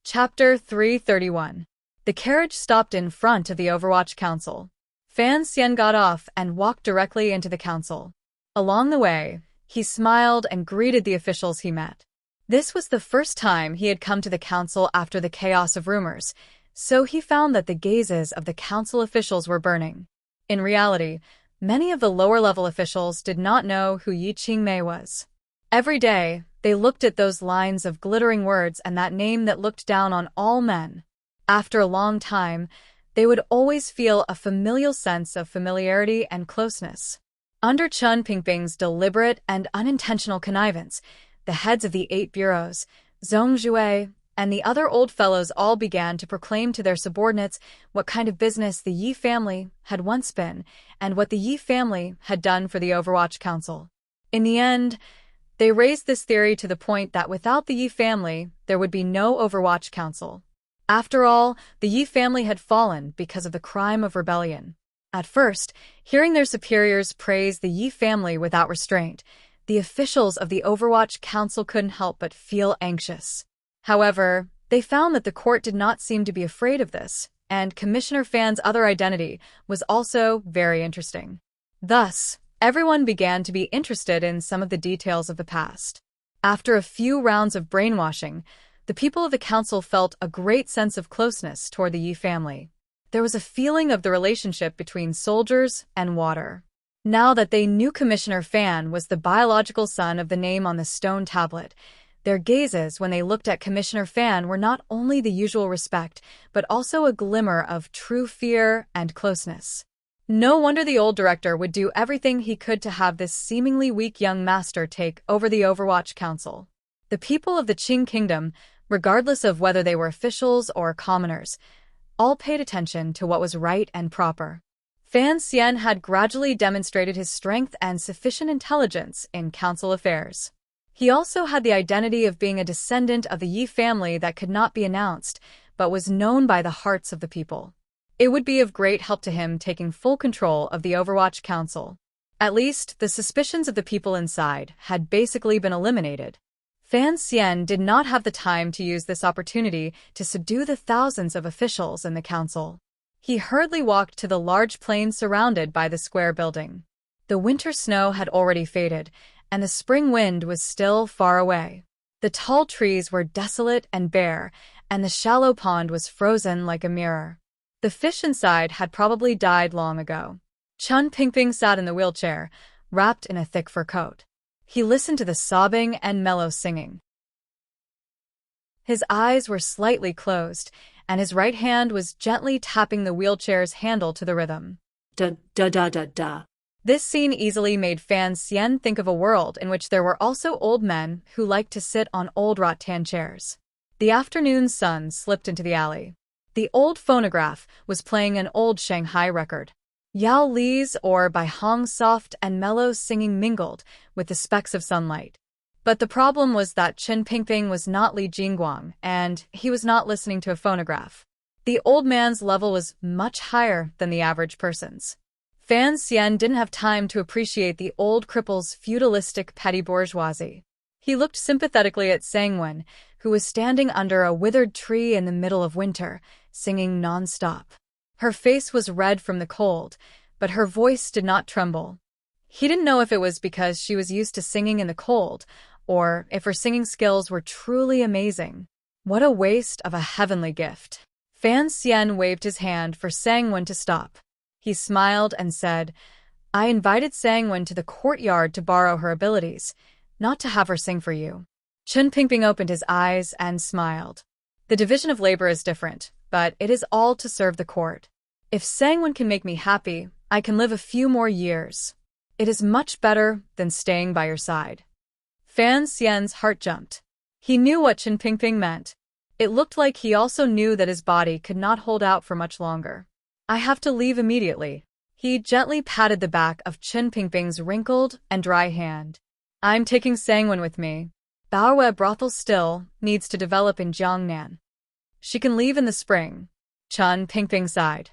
Chapter 331. The carriage stopped in front of the Overwatch Council. Fan Xian got off and walked directly into the council. Along the way, he smiled and greeted the officials he met. This was the first time he had come to the council after the chaos of rumors, so he found that the gazes of the council officials were burning. In reality, many of the lower-level officials did not know who Yi Qingmei was. Every day, they looked at those lines of glittering words and that name that looked down on all men. After a long time, they would always feel a familial sense of familiarity and closeness. Under Chun Pingping's deliberate and unintentional connivance, the heads of the 8 bureaus, Zhong Zhuai, and the other old fellows all began to proclaim to their subordinates what kind of business the Yi family had once been and what the Yi family had done for the Overwatch Council. In the end, they raised this theory to the point that without the Yi family, there would be no Overwatch Council. After all, the Yi family had fallen because of the crime of rebellion. At first, hearing their superiors praise the Yi family without restraint, the officials of the Overwatch Council couldn't help but feel anxious. However, they found that the court did not seem to be afraid of this, and Commissioner Fan's other identity was also very interesting. Thus, everyone began to be interested in some of the details of the past. After a few rounds of brainwashing, the people of the council felt a great sense of closeness toward the Yi family. There was a feeling of the relationship between soldiers and water. Now that they knew Commissioner Fan was the biological son of the name on the stone tablet, their gazes when they looked at Commissioner Fan were not only the usual respect, but also a glimmer of true fear and closeness. No wonder the old director would do everything he could to have this seemingly weak young master take over the Overwatch Council. The people of the Qing Kingdom, regardless of whether they were officials or commoners, all paid attention to what was right and proper. Fan Xian had gradually demonstrated his strength and sufficient intelligence in council affairs. He also had the identity of being a descendant of the Yi family that could not be announced, but was known by the hearts of the people. It would be of great help to him taking full control of the Overwatch Council. At least, the suspicions of the people inside had basically been eliminated. Fan Xian did not have the time to use this opportunity to subdue the thousands of officials in the council. He hurriedly walked to the large plain surrounded by the square building. The winter snow had already faded, and the spring wind was still far away. The tall trees were desolate and bare, and the shallow pond was frozen like a mirror. The fish inside had probably died long ago. Chun Pingping sat in the wheelchair, wrapped in a thick fur coat. He listened to the sobbing and mellow singing. His eyes were slightly closed, and his right hand was gently tapping the wheelchair's handle to the rhythm. Da-da-da-da-da. This scene easily made Fan Xian think of a world in which there were also old men who liked to sit on old rattan chairs. The afternoon sun slipped into the alley. The old phonograph was playing an old Shanghai record. Yao Li's or by Hong's soft and mellow singing mingled with the specks of sunlight. But the problem was that Chen Pingping was not Li Jingguang, and he was not listening to a phonograph. The old man's level was much higher than the average person's. Fan Xian didn't have time to appreciate the old cripple's feudalistic petty bourgeoisie. He looked sympathetically at Sangwen, who was standing under a withered tree in the middle of winter, singing non-stop. Her face was red from the cold, but her voice did not tremble. He didn't know if it was because she was used to singing in the cold, or if her singing skills were truly amazing. What a waste of a heavenly gift. Fan Xian waved his hand for Sangwen to stop. He smiled and said, "I invited Sangwen to the courtyard to borrow her abilities, not to have her sing for you." Chen Pingping opened his eyes and smiled. The division of labor is different, but it is all to serve the court. If Sangwen can make me happy, I can live a few more years. It is much better than staying by your side. Fan Xian's heart jumped. He knew what Chen Pingping meant. It looked like he also knew that his body could not hold out for much longer. "I have to leave immediately." He gently patted the back of Chen Pingping's wrinkled and dry hand. "I'm taking Sangwen with me. Baowe brothel still needs to develop in Jiangnan. She can leave in the spring." Chen Pingping sighed.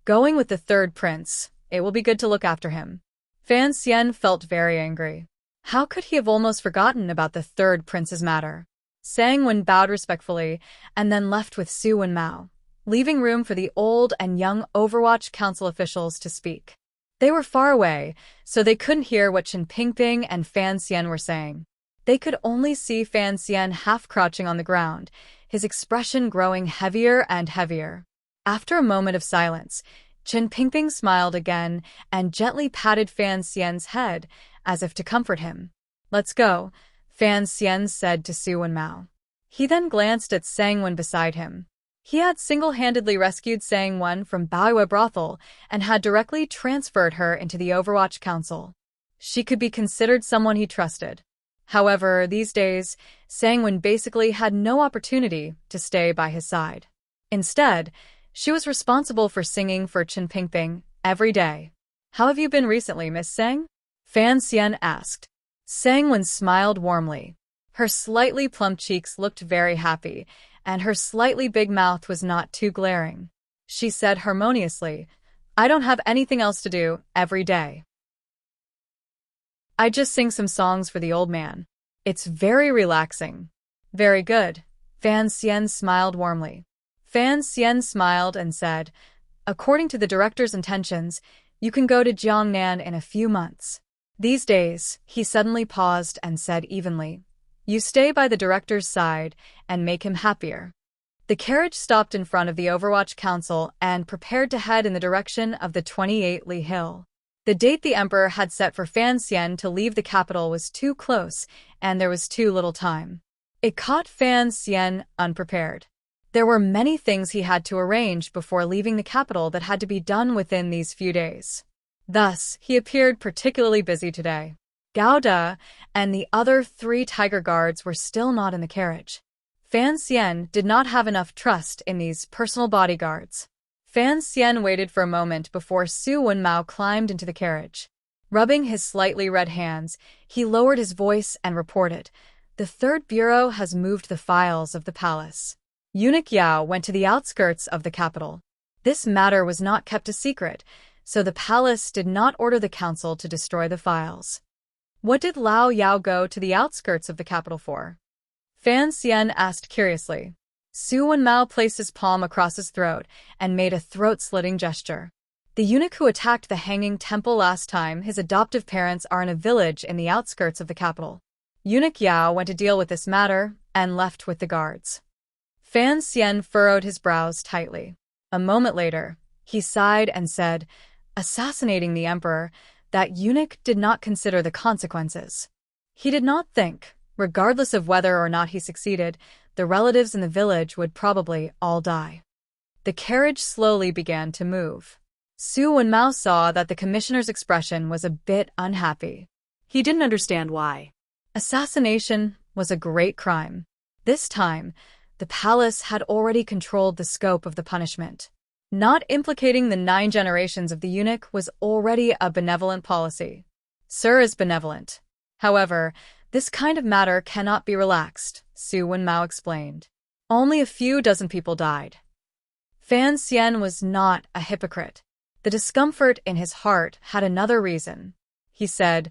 "Going with the third prince, it will be good to look after him." Fan Xian felt very angry. How could he have almost forgotten about the third prince's matter? Sangwen bowed respectfully and then left with Su Wenmao, leaving room for the old and young Overwatch Council officials to speak. They were far away, so they couldn't hear what Chen Pingping and Fan Xian were saying. They could only see Fan Xian half crouching on the ground, his expression growing heavier and heavier. After a moment of silence, Chen Pingping smiled again and gently patted Fan Xian's head, as if to comfort him. "Let's go," Fan Xian said to Su Wenmao. He then glanced at Sangwen beside him. He had single-handedly rescued Sangwen from Baowe brothel and had directly transferred her into the Overwatch Council. She could be considered someone he trusted. However, these days, Sangwen basically had no opportunity to stay by his side. Instead, she was responsible for singing for Chen Pingping every day. "How have you been recently, Miss Sang?" Fan Xian asked. Sangwen smiled warmly. Her slightly plump cheeks looked very happy, and her slightly big mouth was not too glaring. She said harmoniously, "I don't have anything else to do every day. I just sing some songs for the old man. It's very relaxing." "Very good." Fan Xian smiled warmly. Fan Xian smiled and said, "According to the director's intentions, you can go to Jiangnan in a few months." These days, he suddenly paused and said evenly, "You stay by the director's side and make him happier." The carriage stopped in front of the Overwatch Council and prepared to head in the direction of the 28 Li Hill. The date the emperor had set for Fan Xian to leave the capital was too close, and there was too little time. It caught Fan Xian unprepared. There were many things he had to arrange before leaving the capital that had to be done within these few days. Thus, he appeared particularly busy today. Gao De and the other 3 tiger guards were still not in the carriage. Fan Xian did not have enough trust in these personal bodyguards. Fan Xian waited for a moment before Su Wenmao climbed into the carriage. Rubbing his slightly red hands, he lowered his voice and reported, "The third bureau has moved the files of the palace." Eunuch Yao went to the outskirts of the capital. This matter was not kept a secret, so the palace did not order the council to destroy the files. What did Lao Yao go to the outskirts of the capital for? Fan Xian asked curiously. Su Wenmao placed his palm across his throat and made a throat-slitting gesture. The eunuch who attacked the hanging temple last time, his adoptive parents are in a village in the outskirts of the capital. Eunuch Yao went to deal with this matter and left with the guards. Fan Xian furrowed his brows tightly. A moment later, he sighed and said, "Assassinating the emperor, that eunuch did not consider the consequences. He did not think, regardless of whether or not he succeeded, the relatives in the village would probably all die." The carriage slowly began to move. Su Wenmao saw that the commissioner's expression was a bit unhappy. He didn't understand why. Assassination was a great crime. This time, the palace had already controlled the scope of the punishment. Not implicating the 9 generations of the eunuch was already a benevolent policy. Sir is benevolent. However, this kind of matter cannot be relaxed, Su Wenmao explained. Only a few dozen people died. Fan Xian was not a hypocrite. The discomfort in his heart had another reason. He said,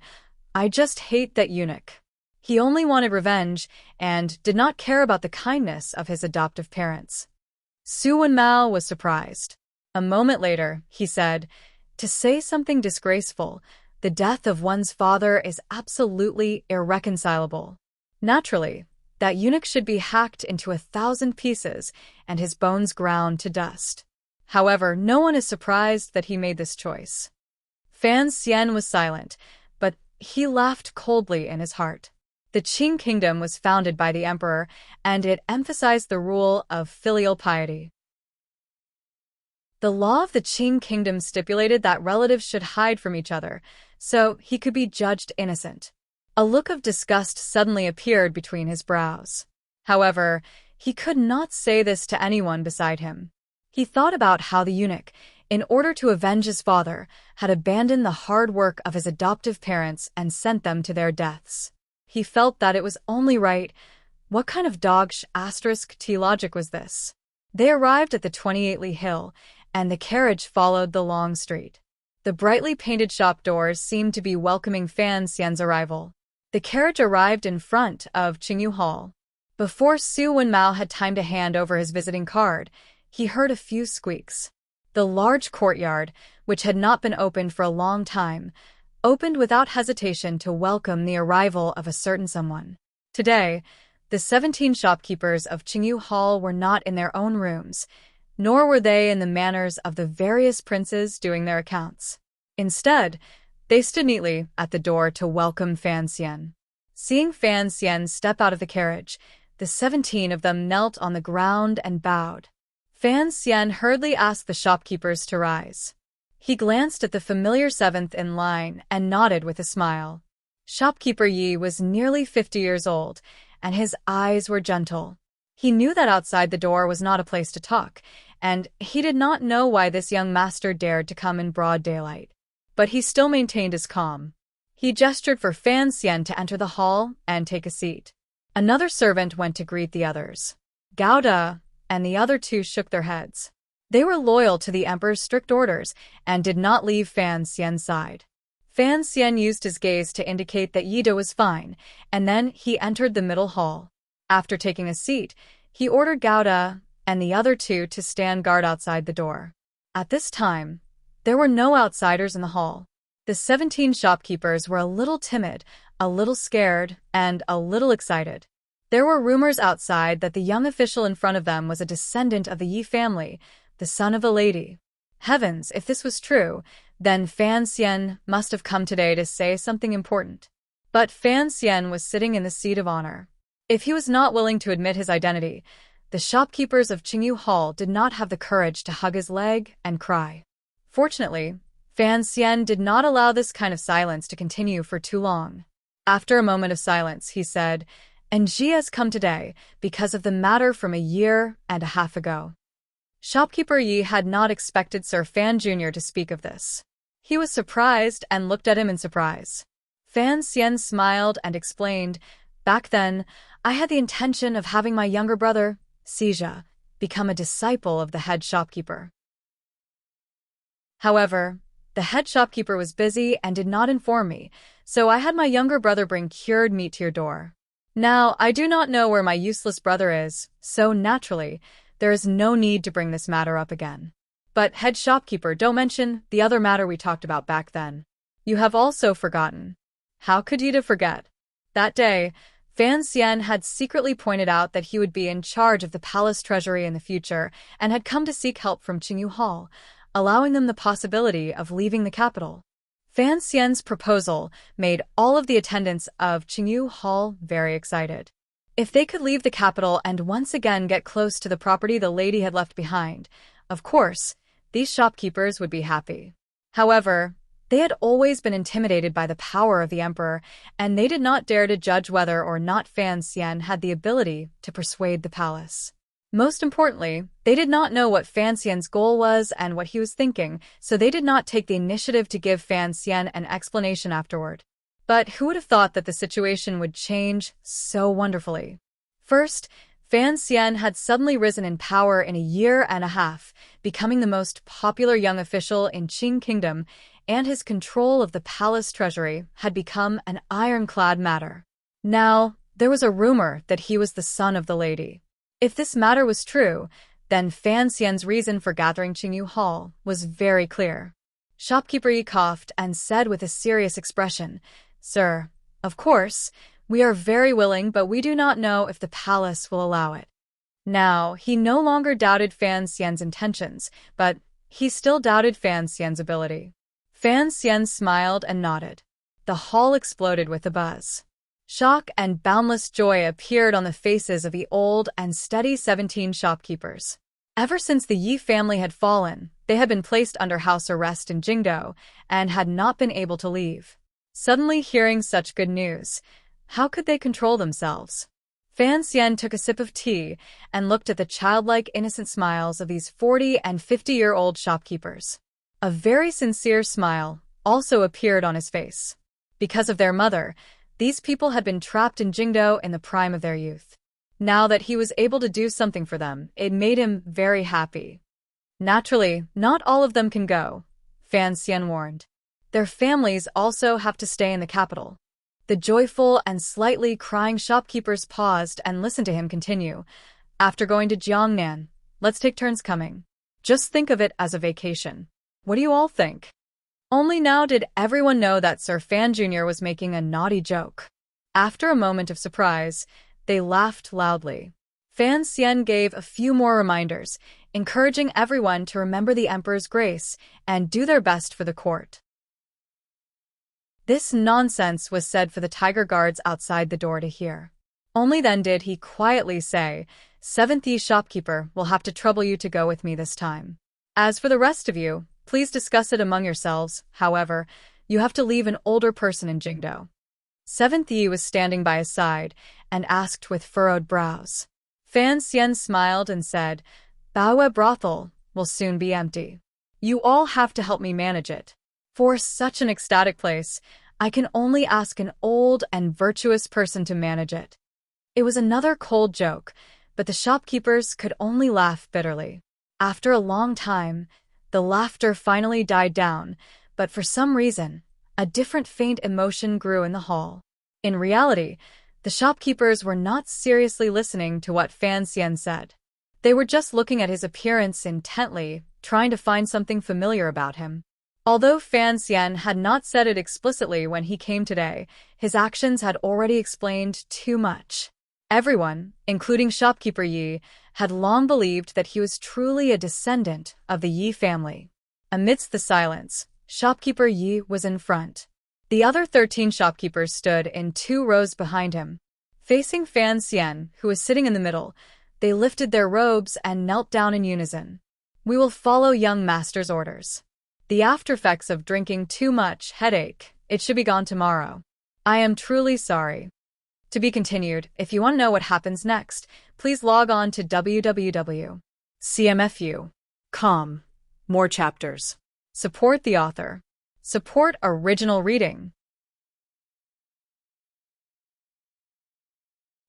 "I just hate that eunuch." He only wanted revenge and did not care about the kindness of his adoptive parents. Su Wenmao was surprised. A moment later, he said, "To say something disgraceful, the death of one's father is absolutely irreconcilable. Naturally, that eunuch should be hacked into 1,000 pieces and his bones ground to dust. However, no one is surprised that he made this choice." Fan Xian was silent, but he laughed coldly in his heart. The Qing kingdom was founded by the emperor, and it emphasized the rule of filial piety. The law of the Qing kingdom stipulated that relatives should hide from each other, so he could be judged innocent. A look of disgust suddenly appeared between his brows. However, he could not say this to anyone beside him. He thought about how the eunuch, in order to avenge his father, had abandoned the hard work of his adoptive parents and sent them to their deaths. He felt that it was only right. What kind of dog**T logic was this? They arrived at the 28-li hill, and the carriage followed the long street. The brightly painted shop doors seemed to be welcoming Fan Xian's arrival. The carriage arrived in front of Qingyu Hall. Before Su Wenmao had time to hand over his visiting card, he heard a few squeaks. The large courtyard, which had not been opened for a long time, opened without hesitation to welcome the arrival of a certain someone. Today, the 17 shopkeepers of Qingyu Hall were not in their own rooms, nor were they in the manners of the various princes doing their accounts. Instead, they stood neatly at the door to welcome Fan Xian. Seeing Fan Xian step out of the carriage, the 17 of them knelt on the ground and bowed. Fan Xian hurriedly asked the shopkeepers to rise. He glanced at the familiar 7th in line and nodded with a smile. Shopkeeper Yi was nearly 50 years old, and his eyes were gentle. He knew that outside the door was not a place to talk, and he did not know why this young master dared to come in broad daylight. But he still maintained his calm. He gestured for Fan Xian to enter the hall and take a seat. Another servant went to greet the others. Gouda and the other 2 shook their heads. They were loyal to the emperor's strict orders and did not leave Fan Xian's side. Fan Xian used his gaze to indicate that Yida was fine, and then he entered the middle hall. After taking a seat, he ordered Gouda and the other 2 to stand guard outside the door. At this time, there were no outsiders in the hall. The 17 shopkeepers were a little timid, a little scared, and a little excited. There were rumors outside that the young official in front of them was a descendant of the Yi family, the son of a lady. Heavens, if this was true, then Fan Xian must have come today to say something important. But Fan Xian was sitting in the seat of honor. If he was not willing to admit his identity, the shopkeepers of Qingyu Hall did not have the courage to hug his leg and cry. Fortunately, Fan Xian did not allow this kind of silence to continue for too long. After a moment of silence, he said, "And she has come today because of the matter from a year and a half ago." Shopkeeper Yi had not expected Sir Fan Jr. to speak of this. He was surprised and looked at him in surprise. Fan Xian smiled and explained, "Back then, I had the intention of having my younger brother, Xija, become a disciple of the head shopkeeper. However, the head shopkeeper was busy and did not inform me, so I had my younger brother bring cured meat to your door. Now, I do not know where my useless brother is, so naturally, there is no need to bring this matter up again. But, head shopkeeper, don't mention the other matter we talked about back then. You have also forgotten." How could you forget? That day, Fan Xian had secretly pointed out that he would be in charge of the palace treasury in the future and had come to seek help from Qingyu Hall, allowing them the possibility of leaving the capital. Fan Xian's proposal made all of the attendants of Qingyu Hall very excited. If they could leave the capital and once again get close to the property the lady had left behind, of course, these shopkeepers would be happy. However, they had always been intimidated by the power of the emperor, and they did not dare to judge whether or not Fan Xian had the ability to persuade the palace. Most importantly, they did not know what Fan Xian's goal was and what he was thinking, so they did not take the initiative to give Fan Xian an explanation afterward. But who would have thought that the situation would change so wonderfully? First, Fan Xian had suddenly risen in power in a year and a half, becoming the most popular young official in Qing Kingdom, and his control of the palace treasury had become an ironclad matter. Now, there was a rumor that he was the son of the lady. If this matter was true, then Fan Xian's reason for gathering Qingyu Hall was very clear. Shopkeeper Yi coughed and said with a serious expression, "Sir, of course, we are very willing, but we do not know if the palace will allow it." Now, he no longer doubted Fan Xian's intentions, but he still doubted Fan Xian's ability. Fan Xian smiled and nodded. The hall exploded with a buzz. Shock and boundless joy appeared on the faces of the old and steady 17 shopkeepers. Ever since the Yi family had fallen, they had been placed under house arrest in Jingdo and had not been able to leave. Suddenly hearing such good news, how could they control themselves? Fan Xian took a sip of tea and looked at the childlike innocent smiles of these 40- and 50-year-old shopkeepers. A very sincere smile also appeared on his face. Because of their mother, these people had been trapped in Jingdo in the prime of their youth. Now that he was able to do something for them, it made him very happy. Naturally, not all of them can go, Fan Xian warned. Their families also have to stay in the capital. The joyful and slightly crying shopkeepers paused and listened to him continue. "After going to Jiangnan, let's take turns coming. Just think of it as a vacation. What do you all think?" Only now did everyone know that Sir Fan Jr. was making a naughty joke. After a moment of surprise, they laughed loudly. Fan Xian gave a few more reminders, encouraging everyone to remember the emperor's grace and do their best for the court. This nonsense was said for the tiger guards outside the door to hear. Only then did he quietly say, "Seventh Yi shopkeeper will have to trouble you to go with me this time. As for the rest of you, please discuss it among yourselves. However, you have to leave an older person in Jingdo." Seventh Yi was standing by his side and asked with furrowed brows. Fan Xian smiled and said, "Baoe brothel will soon be empty. You all have to help me manage it. For such an ecstatic place, I can only ask an old and virtuous person to manage it." It was another cold joke, but the shopkeepers could only laugh bitterly. After a long time, the laughter finally died down, but for some reason, a different faint emotion grew in the hall. In reality, the shopkeepers were not seriously listening to what Fan Xian said. They were just looking at his appearance intently, trying to find something familiar about him. Although Fan Xian had not said it explicitly when he came today, his actions had already explained too much. Everyone, including shopkeeper Yi, had long believed that he was truly a descendant of the Yi family. Amidst the silence, shopkeeper Yi was in front. The other 13 shopkeepers stood in 2 rows behind him. Facing Fan Xian, who was sitting in the middle, they lifted their robes and knelt down in unison. "We will follow young master's orders. The aftereffects of drinking too much, headache, it should be gone tomorrow. I am truly sorry." To be continued. If you want to know what happens next, please log on to www. CMFU. Calm. More chapters. Support the author. Support original reading.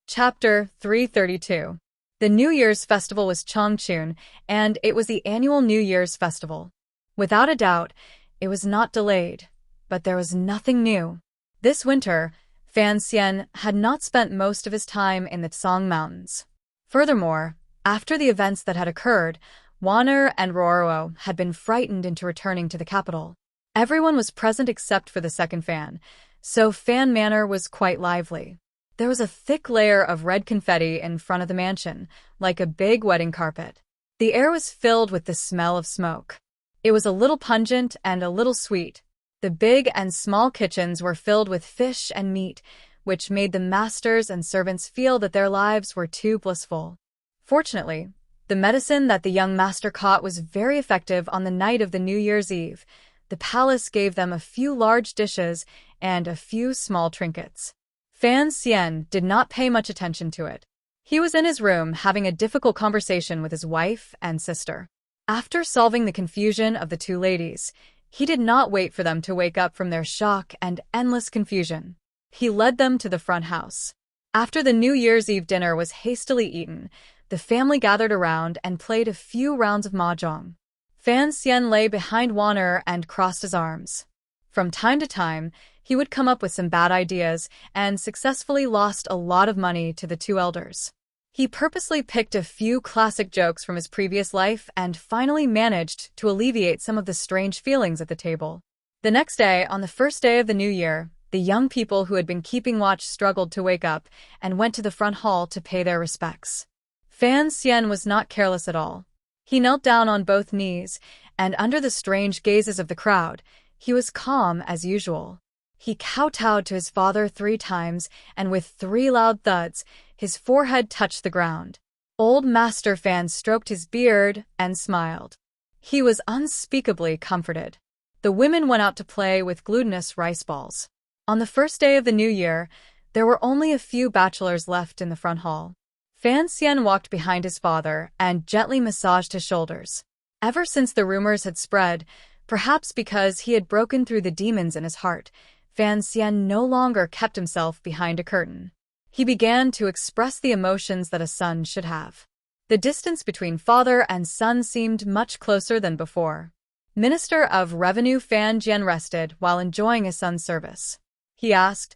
Chapter 332. The New Year's festival was Changchun, and it was the annual New Year's festival. Without a doubt, it was not delayed, but there was nothing new. This winter, Fan Xian had not spent most of his time in the Tsang Mountains. Furthermore, after the events that had occurred, Wan'er and Roro had been frightened into returning to the capital. Everyone was present except for the second Fan, so Fan Manor was quite lively. There was a thick layer of red confetti in front of the mansion, like a big wedding carpet. The air was filled with the smell of smoke. It was a little pungent and a little sweet. The big and small kitchens were filled with fish and meat, which made the masters and servants feel that their lives were too blissful. Fortunately, the medicine that the young master caught was very effective on the night of the New Year's Eve. The palace gave them a few large dishes and a few small trinkets. Fan Xian did not pay much attention to it. He was in his room having a difficult conversation with his wife and sister. After solving the confusion of the two ladies, he did not wait for them to wake up from their shock and endless confusion. He led them to the front house. After the New Year's Eve dinner was hastily eaten, the family gathered around and played a few rounds of mahjong. Fan Xian lay behind Wan'er and crossed his arms. From time to time, he would come up with some bad ideas and successfully lost a lot of money to the two elders. He purposely picked a few classic jokes from his previous life and finally managed to alleviate some of the strange feelings at the table. The next day, on the first day of the new year, the young people who had been keeping watch struggled to wake up and went to the front hall to pay their respects. Fan Xian was not careless at all. He knelt down on both knees, and under the strange gazes of the crowd, he was calm as usual. He kowtowed to his father 3 times, and with 3 loud thuds, his forehead touched the ground. Old Master Fan stroked his beard and smiled. He was unspeakably comforted. The women went out to play with glutinous rice balls. On the first day of the new year, there were only a few bachelors left in the front hall. Fan Xian walked behind his father and gently massaged his shoulders. Ever since the rumors had spread, perhaps because he had broken through the demons in his heart, Fan Xian no longer kept himself behind a curtain. He began to express the emotions that a son should have. The distance between father and son seemed much closer than before. Minister of Revenue Fan Jian rested while enjoying his son's service. He asked,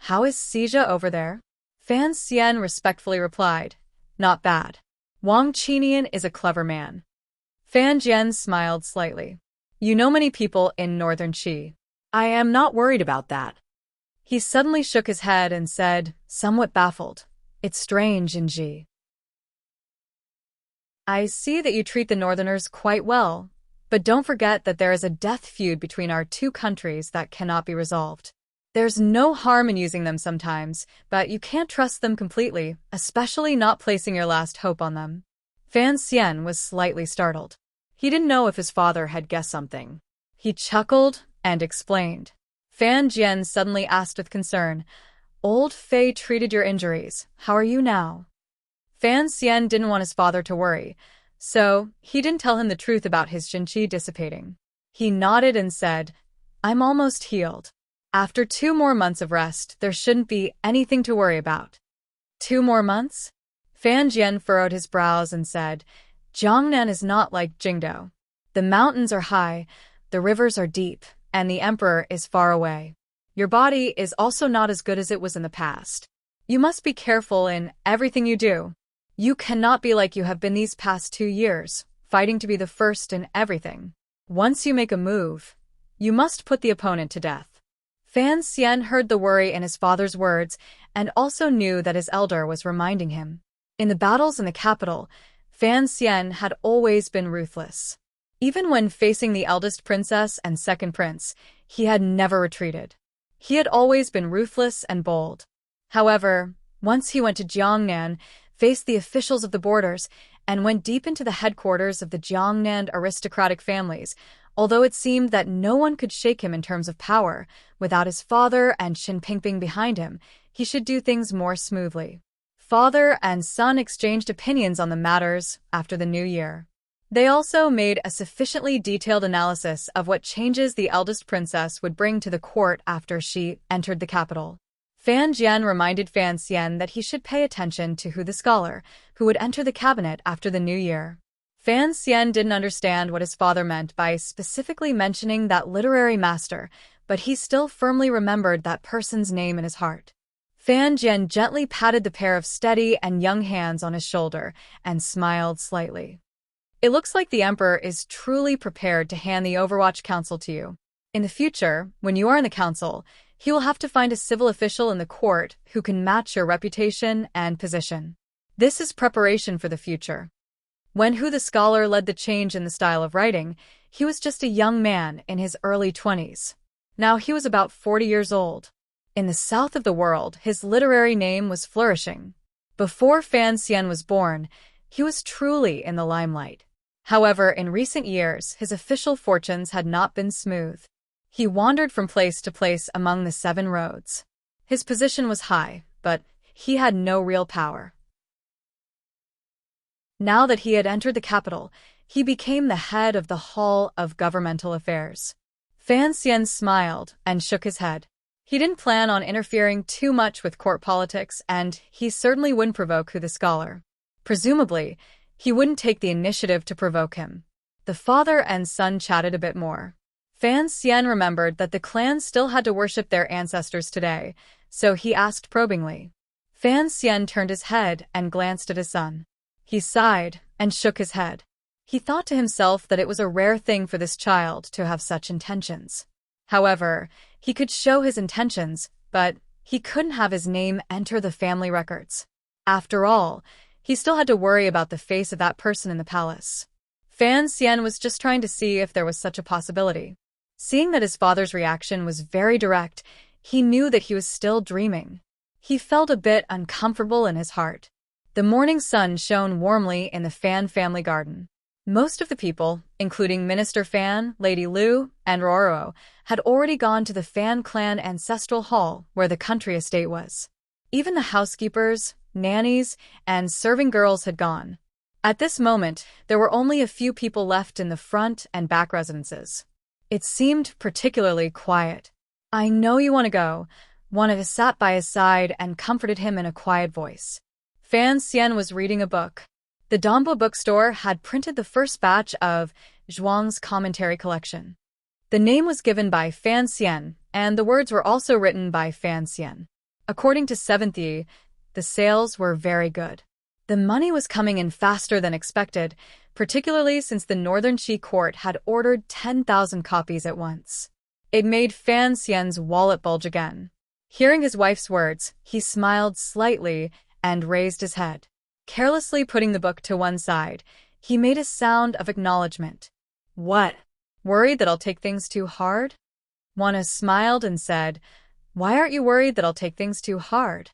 "How is Xia over there?" Fan Xian respectfully replied, "Not bad. Wang Qinian is a clever man." Fan Jian smiled slightly. "You know many people in northern Qi." I am not worried about that. He suddenly shook his head and said, somewhat baffled, "It's strange in Ji. I see that you treat the northerners quite well, but don't forget that there is a death feud between our two countries that cannot be resolved. There's no harm in using them sometimes, but you can't trust them completely, especially not placing your last hope on them." Fan Xian was slightly startled. He didn't know if his father had guessed something. He chuckled and explained. Fan Jian suddenly asked with concern, "Old Fei treated your injuries. How are you now?" Fan Xian didn't want his father to worry, so he didn't tell him the truth about his Jinqi dissipating. He nodded and said, "I'm almost healed. After 2 more months of rest, there shouldn't be anything to worry about." 2 more months? Fan Jian furrowed his brows and said, "Jiangnan is not like Jingdou. The mountains are high, the rivers are deep, and the emperor is far away. Your body is also not as good as it was in the past. You must be careful in everything you do. You cannot be like you have been these past 2 years, fighting to be the first in everything. Once you make a move, you must put the opponent to death." Fan Xian heard the worry in his father's words and also knew that his elder was reminding him. In the battles in the capital, Fan Xian had always been ruthless. Even when facing the eldest princess and second prince, he had never retreated. He had always been ruthless and bold. However, once he went to Jiangnan, faced the officials of the borders, and went deep into the headquarters of the Jiangnan aristocratic families, although it seemed that no one could shake him in terms of power, without his father and Qin Pingping behind him, he should do things more smoothly. Father and son exchanged opinions on the matters after the new year. They also made a sufficiently detailed analysis of what changes the eldest princess would bring to the court after she entered the capital. Fan Jian reminded Fan Xian that he should pay attention to who the scholar who would enter the cabinet after the new year. Fan Xian didn't understand what his father meant by specifically mentioning that literary master, but he still firmly remembered that person's name in his heart. Fan Jian gently patted the pair of steady and young hands on his shoulder and smiled slightly. It looks like the Emperor is truly prepared to hand the Overwatch Council to you. In the future, when you are in the council, he will have to find a civil official in the court who can match your reputation and position. This is preparation for the future. When Hu the scholar led the change in the style of writing, he was just a young man in his early 20s. Now he was about 40 years old. In the south of the world, his literary name was flourishing. Before Fan Xian was born, he was truly in the limelight. However, in recent years, his official fortunes had not been smooth. He wandered from place to place among the 7 roads. His position was high, but he had no real power. Now that he had entered the capital, he became the head of the Hall of Governmental Affairs. Fan Xian smiled and shook his head. He didn't plan on interfering too much with court politics, and he certainly wouldn't provoke Hu the scholar. Presumably, he wouldn't take the initiative to provoke him. The father and son chatted a bit more. Fan Xian remembered that the clan still had to worship their ancestors today, so he asked probingly. Fan Xian turned his head and glanced at his son. He sighed and shook his head. He thought to himself that it was a rare thing for this child to have such intentions. However, he could show his intentions, but he couldn't have his name enter the family records. After all, he still had to worry about the face of that person in the palace. Fan Xian was just trying to see if there was such a possibility. Seeing that his father's reaction was very direct, he knew that he was still dreaming. He felt a bit uncomfortable in his heart. The morning sun shone warmly in the Fan family garden. Most of the people, including Minister Fan, Lady Lu, and Roro, had already gone to the Fan clan ancestral hall where the country estate was. Even the housekeepers, nannies, and serving girls had gone. At this moment, there were only a few people left in the front and back residences. It seemed particularly quiet. "I know you want to go," Juana sat by his side and comforted him in a quiet voice. Fan Xian was reading a book. The Dongbao bookstore had printed the first batch of Zhuang's commentary collection. The name was given by Fan Xian, and the words were also written by Fan Xian. According to 7th Yi, the sales were very good. The money was coming in faster than expected, particularly since the Northern Qi court had ordered 10,000 copies at once. It made Fan Xian's wallet bulge again. Hearing his wife's words, he smiled slightly and raised his head. Carelessly putting the book to one side, he made a sound of acknowledgement. "What? Worried that I'll take things too hard?" Juana smiled and said, "Why aren't you worried that I'll take things too hard?"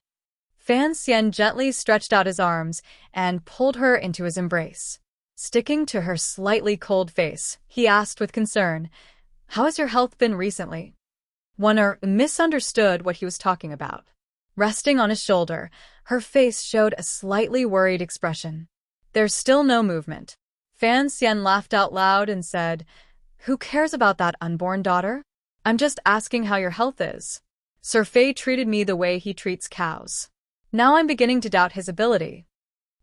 Fan Xian gently stretched out his arms and pulled her into his embrace. Sticking to her slightly cold face, he asked with concern, "How has your health been recently?" Juana misunderstood what he was talking about. Resting on his shoulder, her face showed a slightly worried expression. "There's still no movement." Fan Xian laughed out loud and said, "Who cares about that unborn daughter? I'm just asking how your health is. Sir Fei treated me the way he treats cows. Now I'm beginning to doubt his ability."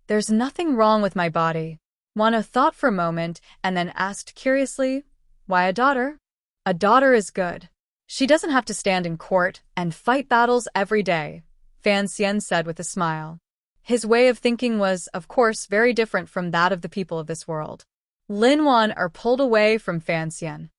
"There's nothing wrong with my body." Juana thought for a moment and then asked curiously, "Why a daughter?" "A daughter is good. She doesn't have to stand in court and fight battles every day," Fan Xian said with a smile. His way of thinking was, of course, very different from that of the people of this world. Lin Wan pulled away from Fan Xian.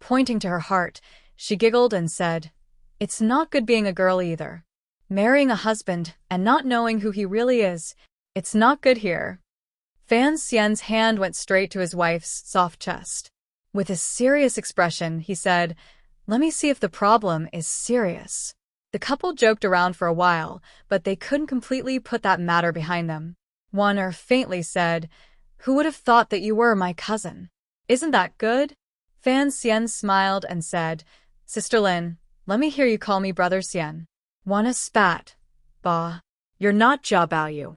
Pointing to her heart, she giggled and said, "It's not good being a girl either. Marrying a husband and not knowing who he really is, it's not good here." Fan Xian's hand went straight to his wife's soft chest. With a serious expression, he said, "Let me see if the problem is serious." The couple joked around for a while, but they couldn't completely put that matter behind them. Juana faintly said, "Who would have thought that you were my cousin? Isn't that good?" Fan Xian smiled and said, "Sister Lin, let me hear you call me Brother Xian." Juana spat. Bah. You're not Jia Baoyu.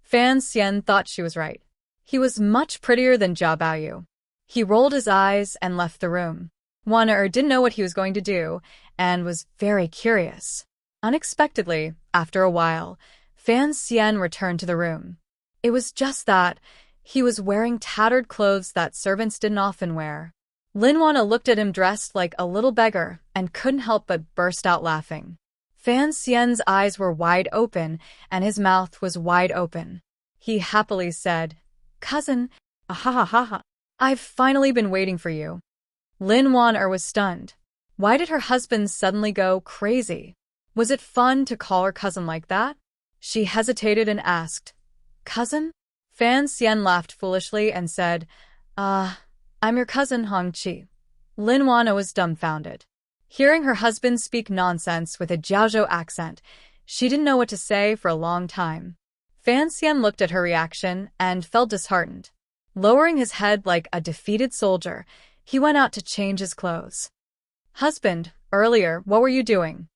Fan Xian thought she was right. He was much prettier than Jia Baoyu. He rolled his eyes and left the room. Wan didn't know what he was going to do and was very curious. Unexpectedly, after a while, Fan Xian returned to the room. It was just that he was wearing tattered clothes that servants didn't often wear. Lin Wana looked at him dressed like a little beggar and couldn't help but burst out laughing. Fan Xian's eyes were wide open and his mouth was wide open. He happily said, "Cousin, ha. I've finally been waiting for you." Lin Wan was stunned. Why did her husband suddenly go crazy? Was it fun to call her cousin like that? She hesitated and asked, "Cousin?" Fan Xian laughed foolishly and said, I'm your cousin Hong Qi." Lin Wana was dumbfounded. Hearing her husband speak nonsense with a Jiaozhou accent, she didn't know what to say for a long time. Fan Xian looked at her reaction and felt disheartened. Lowering his head like a defeated soldier, he went out to change his clothes. "Husband, earlier, what were you doing?"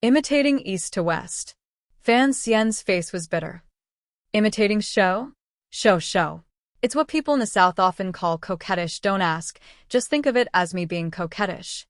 "Imitating east to west." Fan Xian's face was bitter. "Imitating show?" Show. It's what people in the South often call coquettish. Don't ask, just think of it as me being coquettish.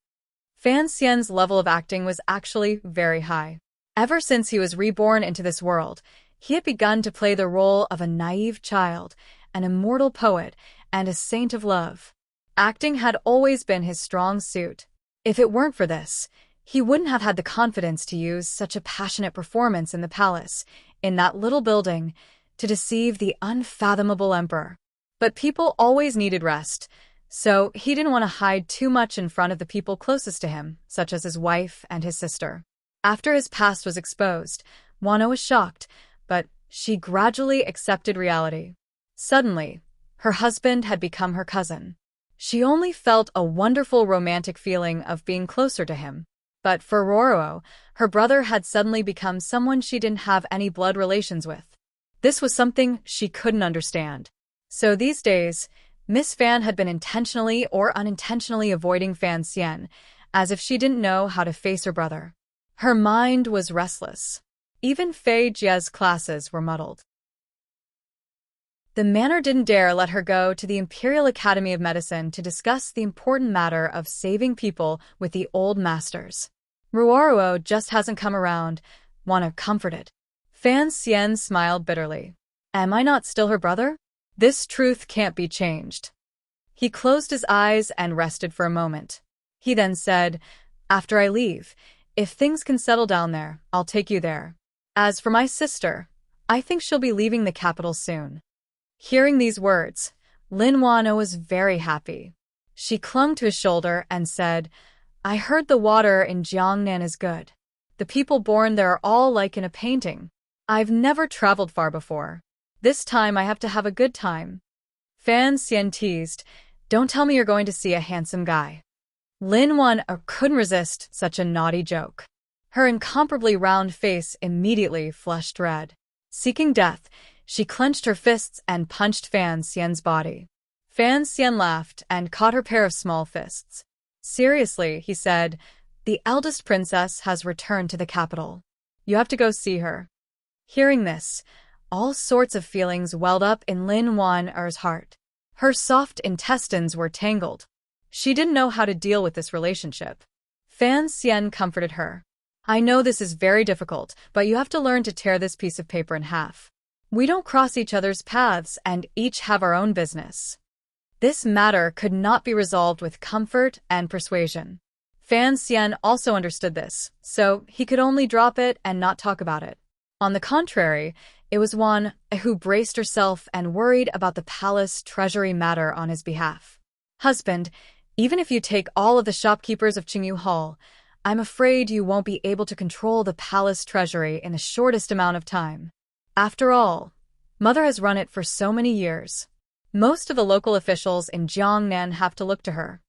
Fan Xian's level of acting was actually very high. Ever since he was reborn into this world, he had begun to play the role of a naive child, an immortal poet, and a saint of love. Acting had always been his strong suit. If it weren't for this, he wouldn't have had the confidence to use such a passionate performance in the palace, in that little building, to deceive the unfathomable emperor. But people always needed rest, so he didn't want to hide too much in front of the people closest to him, such as his wife and his sister. After his past was exposed, Wano was shocked, but she gradually accepted reality. Suddenly, her husband had become her cousin. She only felt a wonderful romantic feeling of being closer to him. But for Roro, her brother had suddenly become someone she didn't have any blood relations with. This was something she couldn't understand. So these days, Miss Fan had been intentionally or unintentionally avoiding Fan Xian, as if she didn't know how to face her brother. Her mind was restless. Even Fei Jia's classes were muddled. The manor didn't dare let her go to the Imperial Academy of Medicine to discuss the important matter of saving people with the old masters. Ruoruo just hasn't come around, Wana comforted. Fan Xian smiled bitterly. Am I not still her brother? This truth can't be changed. He closed his eyes and rested for a moment. He then said, After I leave, if things can settle down there, I'll take you there. As for my sister, I think she'll be leaving the capital soon. Hearing these words, Lin Wana was very happy. She clung to his shoulder and said, I heard the water in Jiangnan is good. The people born there are all like in a painting. I've never traveled far before. This time I have to have a good time. Fan Xian teased, Don't tell me you're going to see a handsome guy. Lin Wan couldn't resist such a naughty joke. Her incomparably round face immediately flushed red. Seeking death, she clenched her fists and punched Fan Xian's body. Fan Xian laughed and caught her pair of small fists. Seriously, he said, the eldest princess has returned to the capital. You have to go see her. Hearing this, all sorts of feelings welled up in Lin Wan's heart. Her soft intestines were tangled. She didn't know how to deal with this relationship. Fan Xian comforted her. I know this is very difficult, but you have to learn to tear this piece of paper in half. We don't cross each other's paths and each have our own business. This matter could not be resolved with comfort and persuasion. Fan Xian also understood this, so he could only drop it and not talk about it. On the contrary, it was Wan who braced herself and worried about the palace treasury matter on his behalf. Husband, even if you take all of the shopkeepers of Qingyu Hall, I'm afraid you won't be able to control the palace treasury in the shortest amount of time. After all, Mother has run it for so many years. Most of the local officials in Jiangnan have to look to her.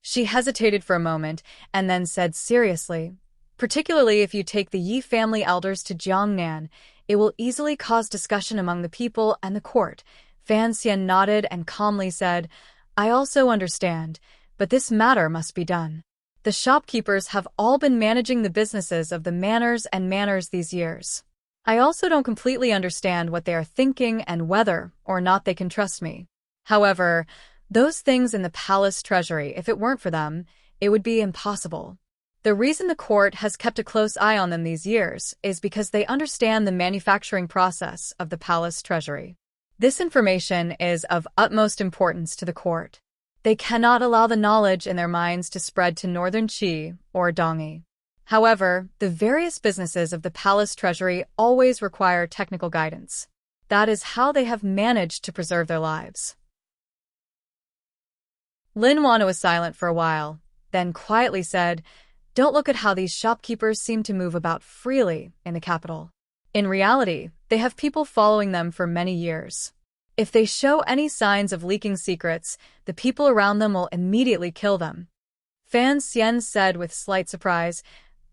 She hesitated for a moment and then said seriously, particularly if you take the Yi family elders to Jiangnan, it will easily cause discussion among the people and the court. Fan Xian nodded and calmly said, I also understand, but this matter must be done. The shopkeepers have all been managing the businesses of the manors these years. I also don't completely understand what they are thinking and whether or not they can trust me. However, those things in the palace treasury, if it weren't for them, it would be impossible. The reason the court has kept a close eye on them these years is because they understand the manufacturing process of the palace treasury. This information is of utmost importance to the court. They cannot allow the knowledge in their minds to spread to Northern Qi or Dongyi. However, the various businesses of the palace treasury always require technical guidance. That is how they have managed to preserve their lives. Lin Wana was silent for a while, then quietly said, "Don't look at how these shopkeepers seem to move about freely in the capital. In reality, they have people following them for many years. If they show any signs of leaking secrets, the people around them will immediately kill them." Fan Xian said with slight surprise,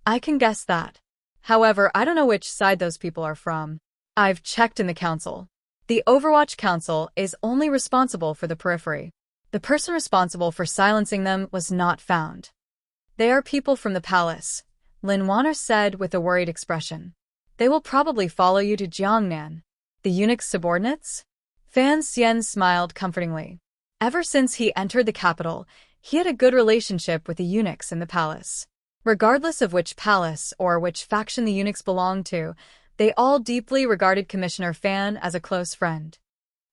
"I can guess that. However, I don't know which side those people are from. I've checked in the council. The Overwatch Council is only responsible for the periphery. The person responsible for silencing them was not found. They are people from the palace," Lin Wana said with a worried expression. "They will probably follow you to Jiangnan." "The eunuch's subordinates?" Fan Xian smiled comfortingly. Ever since he entered the capital, he had a good relationship with the eunuchs in the palace. Regardless of which palace or which faction the eunuchs belonged to, they all deeply regarded Commissioner Fan as a close friend.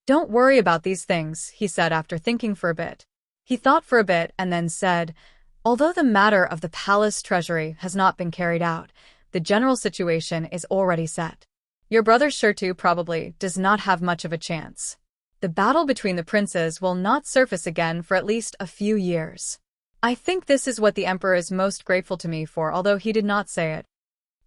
"Don't worry about these things," he said after thinking for a bit. He thought for a bit and then said, "Although the matter of the palace treasury has not been carried out, the general situation is already set. Your brother Shirtu probably does not have much of a chance. The battle between the princes will not surface again for at least a few years. I think this is what the emperor is most grateful to me for, although he did not say it."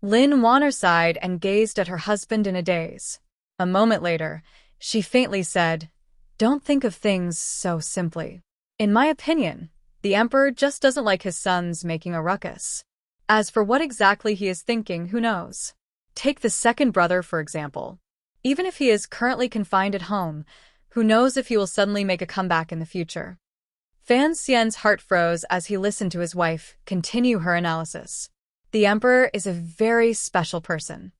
Lin Wana sighed and gazed at her husband in a daze. A moment later, she faintly said, "Don't think of things so simply. In my opinion, the emperor just doesn't like his sons making a ruckus. As for what exactly he is thinking, who knows? Take the second brother, for example. Even if he is currently confined at home, who knows if he will suddenly make a comeback in the future." Fan Xian's heart froze as he listened to his wife continue her analysis. The emperor is a very special person.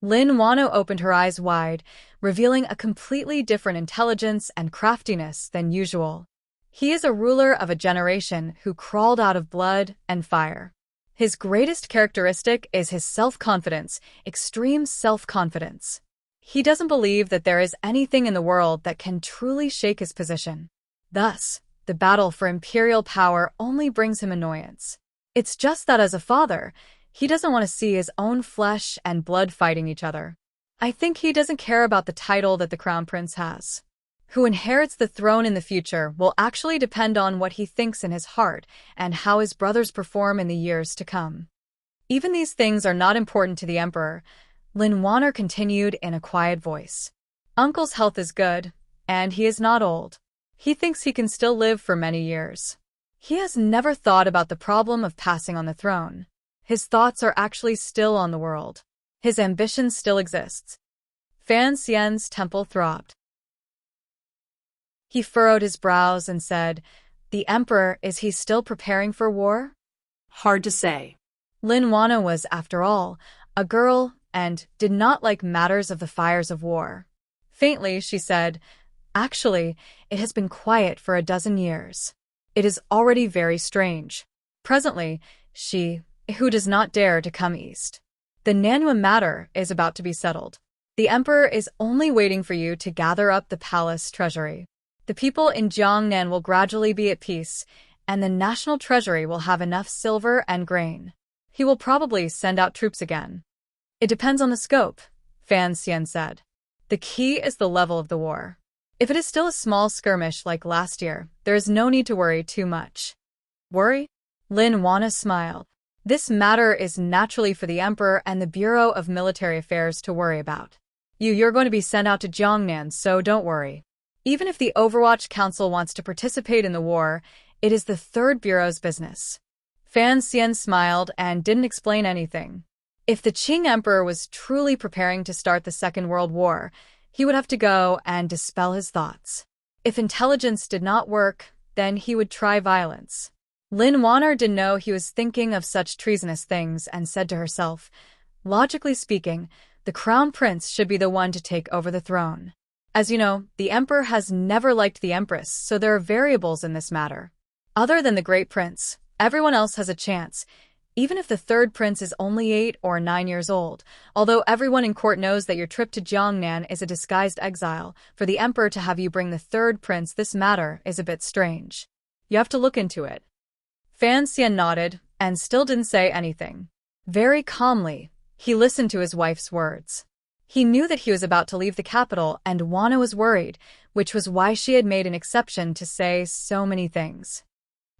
Lin Wana opened her eyes wide, revealing a completely different intelligence and craftiness than usual. He is a ruler of a generation who crawled out of blood and fire. His greatest characteristic is his self-confidence, extreme self-confidence. He doesn't believe that there is anything in the world that can truly shake his position. Thus, the battle for imperial power only brings him annoyance. It's just that as a father, he doesn't want to see his own flesh and blood fighting each other. I think he doesn't care about the title that the crown prince has. Who inherits the throne in the future will actually depend on what he thinks in his heart and how his brothers perform in the years to come. Even these things are not important to the emperor, Lin Wana continued in a quiet voice. Uncle's health is good, and he is not old. He thinks he can still live for many years. He has never thought about the problem of passing on the throne. His thoughts are actually still on the world. His ambition still exists. Fan Xian's temple throbbed. He furrowed his brows and said, "The emperor, is he still preparing for war?" Hard to say. Lin Wana was, after all, a girl and did not like matters of the fires of war. Faintly, she said, "Actually, it has been quiet for a dozen years. It is already very strange. Presently, who does not dare to come east. The Nanhua matter is about to be settled. The emperor is only waiting for you to gather up the palace treasury. The people in Jiangnan will gradually be at peace, and the national treasury will have enough silver and grain. He will probably send out troops again." "It depends on the scope," Fan Xian said. "The key is the level of the war. If it is still a small skirmish like last year, there is no need to worry too much." "Worry?" Lin Wana smiled. "This matter is naturally for the emperor and the Bureau of Military Affairs to worry about. You're going to be sent out to Jiangnan, so don't worry. Even if the Overwatch Council wants to participate in the war, it is the Third Bureau's business." Fan Xian smiled and didn't explain anything. If the Qing Emperor was truly preparing to start the Second World War, he would have to go and dispel his thoughts. If intelligence did not work, then he would try violence. Lin Wana didn't know he was thinking of such treasonous things and said to herself, "Logically speaking, The crown prince should be the one to take over the throne. As you know, the emperor has never liked the empress, so there are variables in this matter. Other than the great prince, everyone else has a chance, even if the third prince is only 8 or 9 years old. Although everyone in court knows that your trip to Jiangnan is a disguised exile, for the emperor to have you bring the third prince, this matter is a bit strange. You have to look into it. Fan Xian nodded and still didn't say anything. Very calmly, he listened to his wife's words. He knew that he was about to leave the capital, and Wana was worried, which was why she had made an exception to say so many things.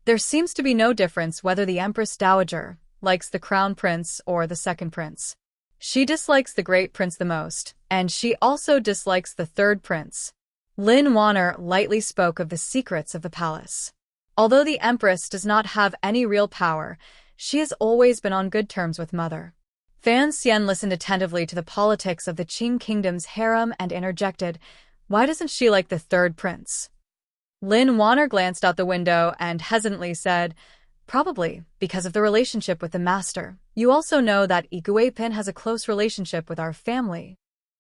There seems to be no difference whether the Empress Dowager likes the crown prince or the second prince. She dislikes the great prince the most, and she also dislikes the third prince. Lin Wanner lightly spoke of the secrets of the palace. Although the empress does not have any real power, she has always been on good terms with Mother. Fan Xian listened attentively to the politics of the Qing kingdom's harem and interjected, "Why doesn't she like the third prince?" Lin Wanner glanced out the window and hesitantly said, "Probably because of the relationship with the master. You also know that Iguipin has a close relationship with our family.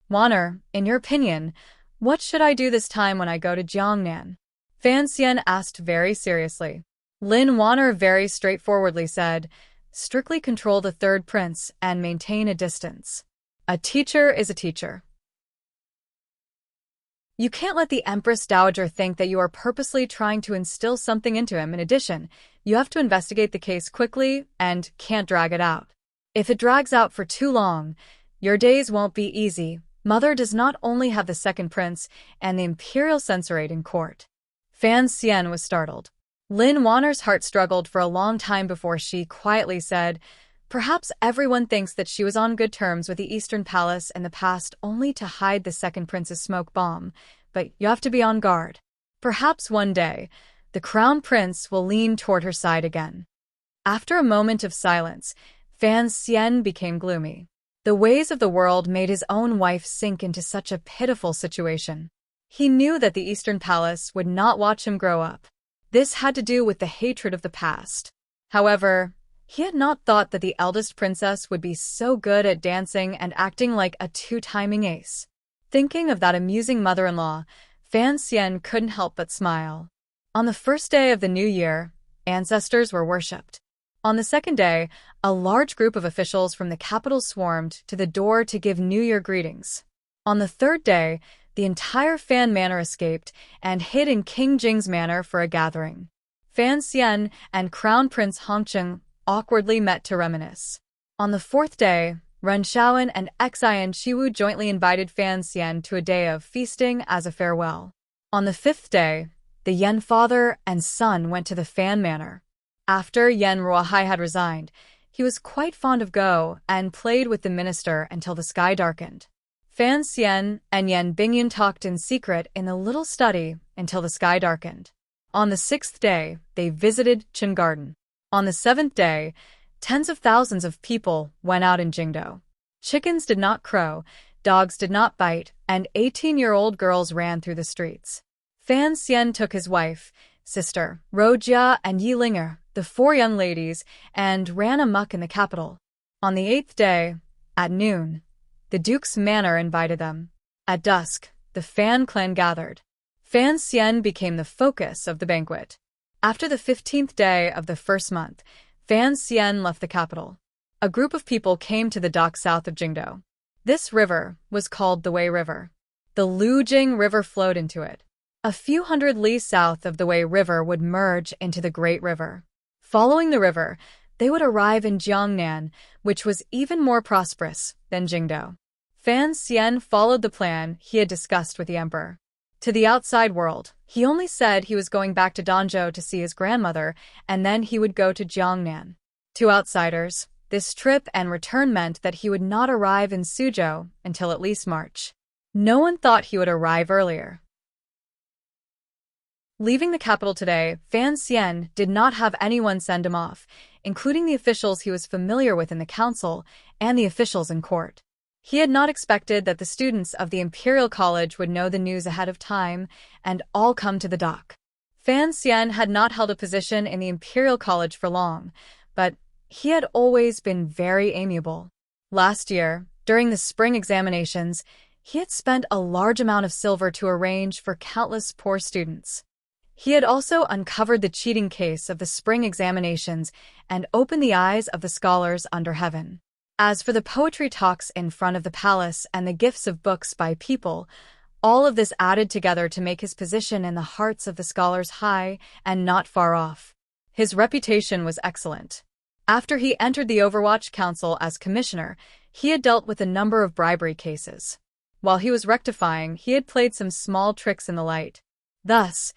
Wanner, in your opinion, what should I do this time when I go to Jiangnan?" Fan Xian asked very seriously. Lin Wanner very straightforwardly said, "Strictly control the third prince and maintain a distance. A teacher is a teacher. You can't let the Empress Dowager think that you are purposely trying to instill something into him. In addition, you have to investigate the case quickly and can't drag it out. If it drags out for too long, your days won't be easy. Mother does not only have the second prince and the imperial censorate in court." Fan Xian was startled. Lin Wanner's heart struggled for a long time before she quietly said, "Perhaps everyone thinks that she was on good terms with the Eastern Palace in the past only to hide the second prince's smoke bomb, but you have to be on guard. Perhaps one day, the crown prince will lean toward her side again." After a moment of silence, Fan Xian became gloomy. The ways of the world made his own wife sink into such a pitiful situation. He knew that the Eastern Palace would not watch him grow up. This had to do with the hatred of the past. However, he had not thought that the eldest princess would be so good at dancing and acting like a two-timing ace. Thinking of that amusing mother-in-law, Fan Xian couldn't help but smile. On the first day of the new year, ancestors were worshipped. On the second day, a large group of officials from the capital swarmed to the door to give New Year greetings. On the third day, the entire Fan Manor escaped and hid in King Jing's manor for a gathering. Fan Xian and Crown Prince Hongcheng awkwardly met to reminisce. On the fourth day, Ren Shaoan and Xian Shiwu jointly invited Fan Xian to a day of feasting as a farewell. On the fifth day, the Yan father and son went to the Fan Manor. After Yan Ruohai had resigned, he was quite fond of Go and played with the minister until the sky darkened. Fan Xian and Yan Bingyun talked in secret in the little study until the sky darkened. On the sixth day, they visited Qin Garden. On the seventh day, tens of thousands of people went out in Jingdo. Chickens did not crow, dogs did not bite, and 18-year-old girls ran through the streets. Fan Xian took his wife, sister, Rojia, and Yilinger, the 4 young ladies, and ran amuck in the capital. On the 8th day, at noon, the Duke's manor invited them. At dusk, the Fan clan gathered. Fan Xian became the focus of the banquet. After the 15th day of the first month, Fan Xian left the capital. A group of people came to the dock south of Jingdo. This river was called the Wei River. The Lujing River flowed into it. A few hundred li south of the Wei River would merge into the Great River. Following the river, they would arrive in Jiangnan, which was even more prosperous than Jingdo. Fan Xian followed the plan he had discussed with the emperor. To the outside world, he only said he was going back to Danzhou to see his grandmother, and then he would go to Jiangnan. To outsiders, this trip and return meant that he would not arrive in Suzhou until at least March. No one thought he would arrive earlier. Leaving the capital today, Fan Xian did not have anyone send him off, including the officials he was familiar with in the council and the officials in court. He had not expected that the students of the Imperial College would know the news ahead of time and all come to the dock. Fan Xian had not held a position in the Imperial College for long, but he had always been very amiable. Last year, During the spring examinations, he had spent a large amount of silver to arrange for countless poor students. He had also uncovered the cheating case of the spring examinations and opened the eyes of the scholars under heaven. As for the poetry talks in front of the palace and the gifts of books by people, all of this added together to make his position in the hearts of the scholars high and not far off. His reputation was excellent. After he entered the Overwatch Council as commissioner, he had dealt with a number of bribery cases. While he was rectifying, he had played some small tricks in the light. Thus,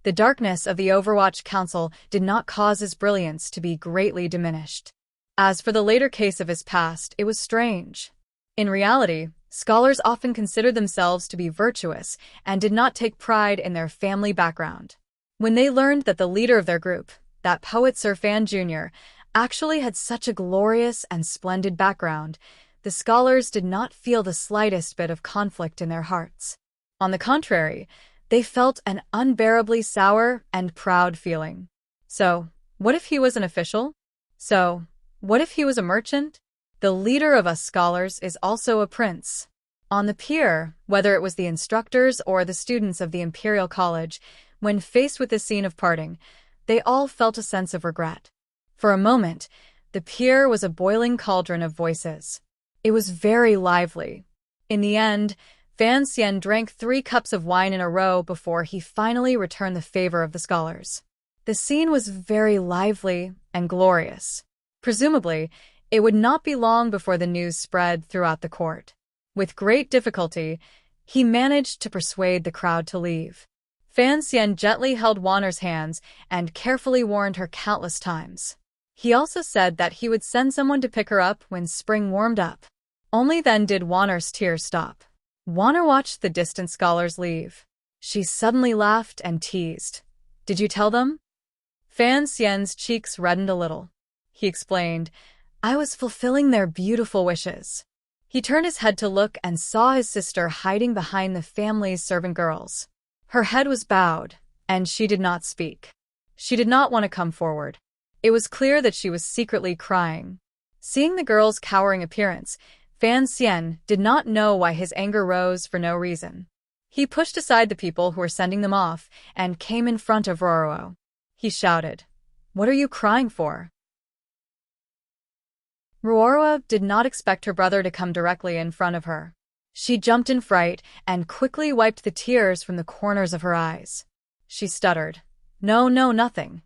the darkness of the Overwatch Council did not cause his brilliance to be greatly diminished. As for the later case of his past, it was strange. In reality, scholars often considered themselves to be virtuous and did not take pride in their family background. When they learned that the leader of their group, that poet Sir Fan Jr., actually had such a glorious and splendid background, the scholars did not feel the slightest bit of conflict in their hearts. On the contrary, they felt an unbearably sour and proud feeling. So, what if he was an official? So, what if he was a merchant? The leader of us scholars is also a prince. On the pier, whether it was the instructors or the students of the Imperial College, when faced with this scene of parting, they all felt a sense of regret. For a moment, the pier was a boiling cauldron of voices. It was very lively. In the end, Fan Xian drank 3 cups of wine in a row before he finally returned the favor of the scholars. The scene was very lively and glorious. Presumably, it would not be long before the news spread throughout the court. With great difficulty, he managed to persuade the crowd to leave. Fan Xian gently held Wanner's hands and carefully warned her countless times. He also said that he would send someone to pick her up when spring warmed up. Only then did Wanner's tears stop. Wanner watched the distant scholars leave. She suddenly laughed and teased. "Did you tell them?" Fan Xian's cheeks reddened a little. He explained, "I was fulfilling their beautiful wishes." He turned his head to look and saw his sister hiding behind the family's servant girls. Her head was bowed, and she did not speak. She did not want to come forward. It was clear that she was secretly crying. Seeing the girl's cowering appearance, Fan Xian did not know why his anger rose for no reason. He pushed aside the people who were sending them off and came in front of Ruoro. He shouted, "What are you crying for?" Ruoro did not expect her brother to come directly in front of her. She jumped in fright and quickly wiped the tears from the corners of her eyes. She stuttered, "No, nothing."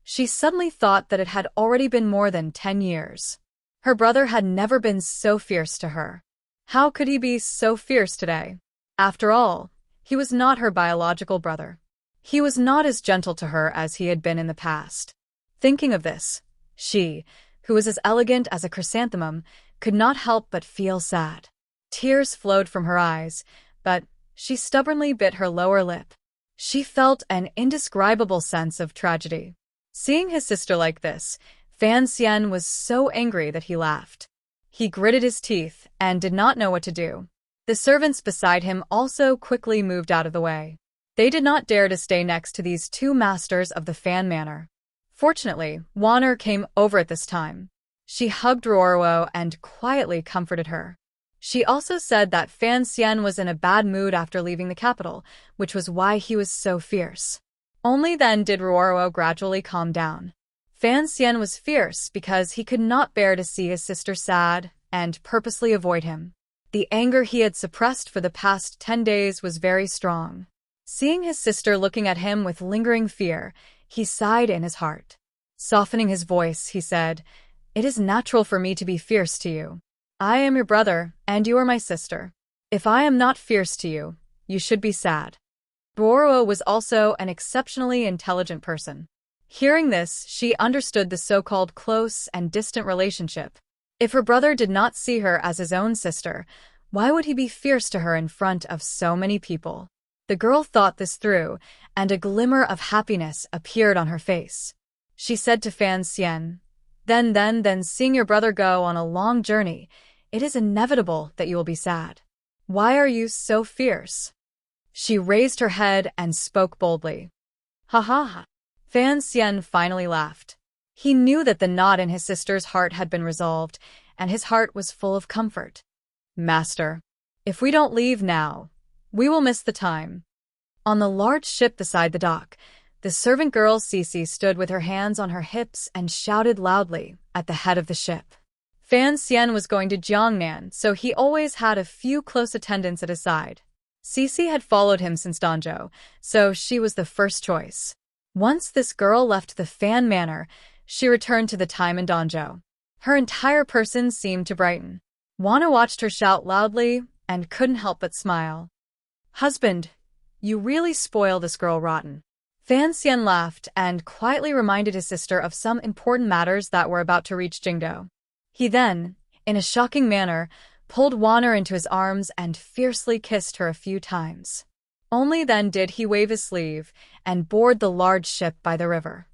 She suddenly thought that it had already been more than 10 years. Her brother had never been so fierce to her. How could he be so fierce today? After all, he was not her biological brother. He was not as gentle to her as he had been in the past. Thinking of this, she, who was as elegant as a chrysanthemum, could not help but feel sad. Tears flowed from her eyes, but she stubbornly bit her lower lip. She felt an indescribable sense of tragedy. Seeing his sister like this, Fan Xian was so angry that he laughed. He gritted his teeth and did not know what to do. The servants beside him also quickly moved out of the way. They did not dare to stay next to these 2 masters of the Fan Manor. Fortunately, Wanner came over at this time. She hugged Ruoro and quietly comforted her. She also said that Fan Xian was in a bad mood after leaving the capital, which was why he was so fierce. Only then did Ruoro gradually calm down. Fan Xian was fierce because he could not bear to see his sister sad and purposely avoid him. The anger he had suppressed for the past 10 days was very strong. Seeing his sister looking at him with lingering fear, he sighed in his heart. Softening his voice, he said, "It is natural for me to be fierce to you. I am your brother, and you are my sister. If I am not fierce to you, you should be sad." Ruoro was also an exceptionally intelligent person. Hearing this, she understood the so-called close and distant relationship. If her brother did not see her as his own sister, why would he be fierce to her in front of so many people? The girl thought this through, and a glimmer of happiness appeared on her face. She said to Fan Xian, Then seeing your brother go on a long journey, it is inevitable that you will be sad. Why are you so fierce?" She raised her head and spoke boldly. "Ha ha ha." Fan Xian finally laughed. He knew that the knot in his sister's heart had been resolved, and his heart was full of comfort. Master, if we don't leave now, we will miss the time. On the large ship beside the dock, the servant girl Cece stood with her hands on her hips and shouted loudly at the head of the ship. Fan Xian was going to Jiangnan, so he always had a few close attendants at his side. Cece had followed him since Danzhou, so she was the first choice. Once this girl left the Fan Manor, she returned to the time in Danzhou. Her entire person seemed to brighten. Wana watched her shout loudly and couldn't help but smile. Husband, you really spoil this girl rotten. Fan Xian laughed and quietly reminded his sister of some important matters that were about to reach Jingdou. He then, in a shocking manner, pulled Wana into his arms and fiercely kissed her a few times. Only then did he wave his sleeve and board the large ship by the river.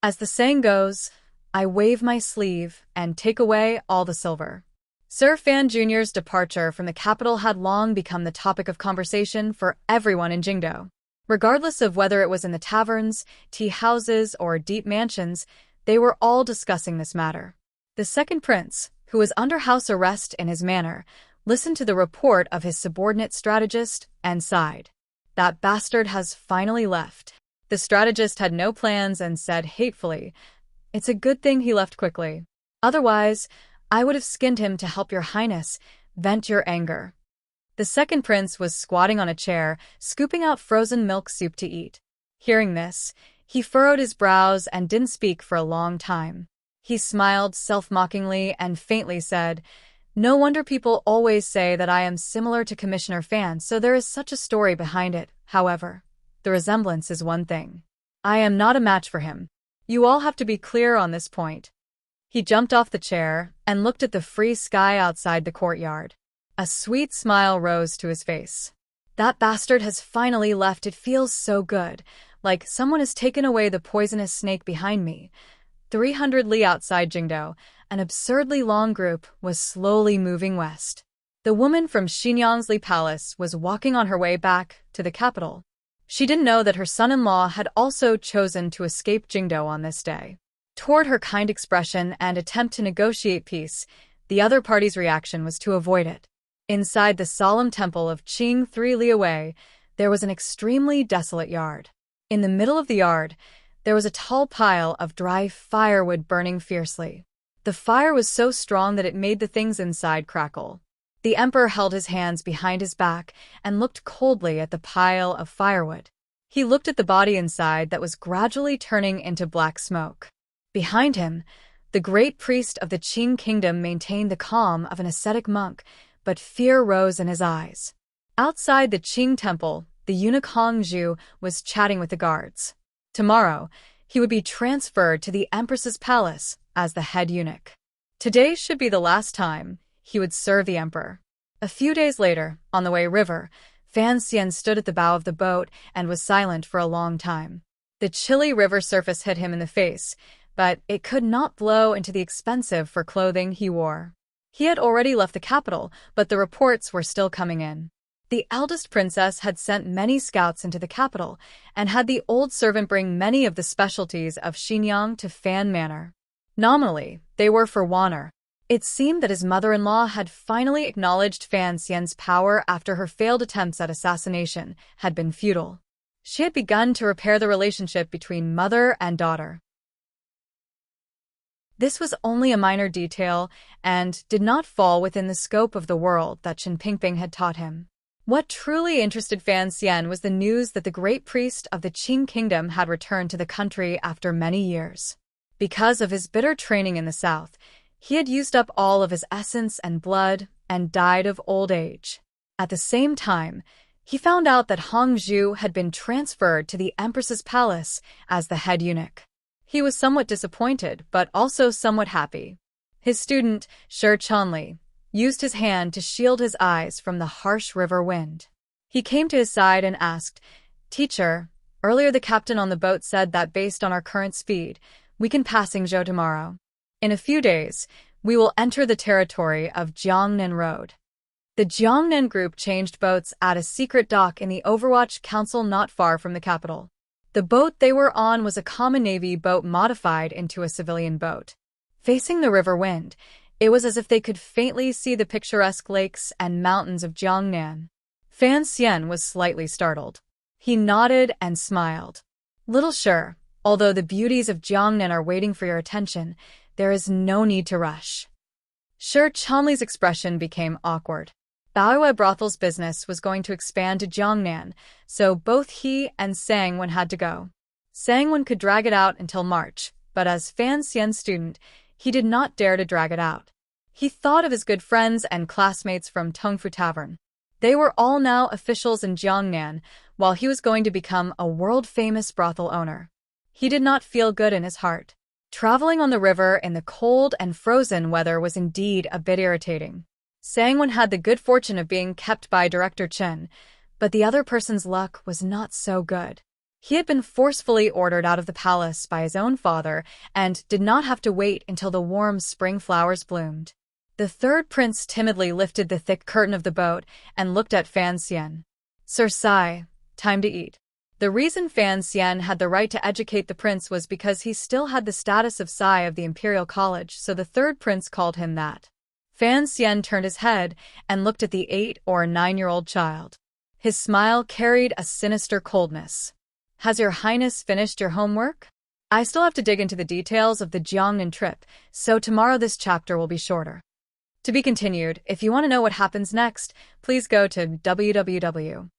As the saying goes, I wave my sleeve and take away all the silver. Sir Fan Jr.'s departure from the capital had long become the topic of conversation for everyone in Jingdou. Regardless of whether it was in the taverns, tea houses, or deep mansions, they were all discussing this matter. The second prince, who was under house arrest in his manor, listened to the report of his subordinate strategist and sighed. That bastard has finally left. The strategist had no plans and said hatefully, "It's a good thing he left quickly. Otherwise, I would have skinned him to help your highness vent your anger." The second prince was squatting on a chair, scooping out frozen milk soup to eat. Hearing this, he furrowed his brows and didn't speak for a long time. He smiled self-mockingly and faintly said, "No wonder people always say that I am similar to Commissioner Fan, so there is such a story behind it. However, the resemblance is one thing. I am not a match for him. You all have to be clear on this point." He jumped off the chair and looked at the free sky outside the courtyard. A sweet smile rose to his face. That bastard has finally left. It feels so good, like someone has taken away the poisonous snake behind me. 300 li outside Jingdou, an absurdly long group was slowly moving west. The woman from Xinyang's Li Palace was walking on her way back to the capital. She didn't know that her son-in-law had also chosen to escape Jingdou on this day. Toward her kind expression and attempt to negotiate peace, the other party's reaction was to avoid it. Inside the solemn temple of Qing 3 li away, there was an extremely desolate yard. In the middle of the yard, there was a tall pile of dry firewood burning fiercely. The fire was so strong that it made the things inside crackle. The emperor held his hands behind his back and looked coldly at the pile of firewood. He looked at the body inside that was gradually turning into black smoke. Behind him, the great priest of the Qing kingdom maintained the calm of an ascetic monk, but fear rose in his eyes. Outside the Qing temple, the eunuch Hong Zhu was chatting with the guards. Tomorrow, he would be transferred to the empress's palace as the head eunuch. Today should be the last time he would serve the emperor. A few days later, on the Wei River, Fan Xian stood at the bow of the boat and was silent for a long time. The chilly river surface hit him in the face, but it could not blow into the expensive fur clothing he wore. He had already left the capital, but the reports were still coming in. The eldest princess had sent many scouts into the capital and had the old servant bring many of the specialties of Xinyang to Fan Manor. Nominally, they were for Wanner. It seemed that his mother-in-law had finally acknowledged Fan Xian's power after her failed attempts at assassination had been futile. She had begun to repair the relationship between mother and daughter. This was only a minor detail and did not fall within the scope of the world that Chen Pingping had taught him. What truly interested Fan Xian was the news that the great priest of the Qing kingdom had returned to the country after many years. Because of his bitter training in the south, he had used up all of his essence and blood and died of old age. At the same time, he found out that Hong Zhu had been transferred to the empress's palace as the head eunuch. He was somewhat disappointed, but also somewhat happy. His student, Shi Chanli, used his hand to shield his eyes from the harsh river wind. He came to his side and asked, "Teacher, earlier the captain on the boat said that based on our current speed, we can pass Yingzhou tomorrow. In a few days, we will enter the territory of Jiangnan Road." The Jiangnan group changed boats at a secret dock in the Overwatch Council not far from the capital. The boat they were on was a common navy boat modified into a civilian boat. Facing the river wind, It was as if they could faintly see the picturesque lakes and mountains of Jiangnan. Fan Xian was slightly startled. He nodded and smiled. Little sure, although the beauties of Jiangnan are waiting for your attention, there is no need to rush. Sure, Chonli's expression became awkward. Baoyue Brothel's business was going to expand to Jiangnan, so both he and Sangwon had to go. Sangwon could drag it out until March, but as Fan Xian's student, he did not dare to drag it out. He thought of his good friends and classmates from Tongfu Tavern. They were all now officials in Jiangnan, while he was going to become a world-famous brothel owner. He did not feel good in his heart. Traveling on the river in the cold and frozen weather was indeed a bit irritating. Sangwon had the good fortune of being kept by Director Chen, but the other person's luck was not so good. He had been forcefully ordered out of the palace by his own father and did not have to wait until the warm spring flowers bloomed. The third prince timidly lifted the thick curtain of the boat and looked at Fan Xian. Sir Sai, time to eat. The reason Fan Xian had the right to educate the prince was because he still had the status of Sai of the Imperial College, so the third prince called him that. Fan Xian turned his head and looked at the 8 or 9-year-old child. His smile carried a sinister coldness. Has Your Highness finished your homework? I still have to dig into the details of the Jiangnan trip, so tomorrow this chapter will be shorter. To be continued. If you want to know what happens next, please go to www.cmfu.com.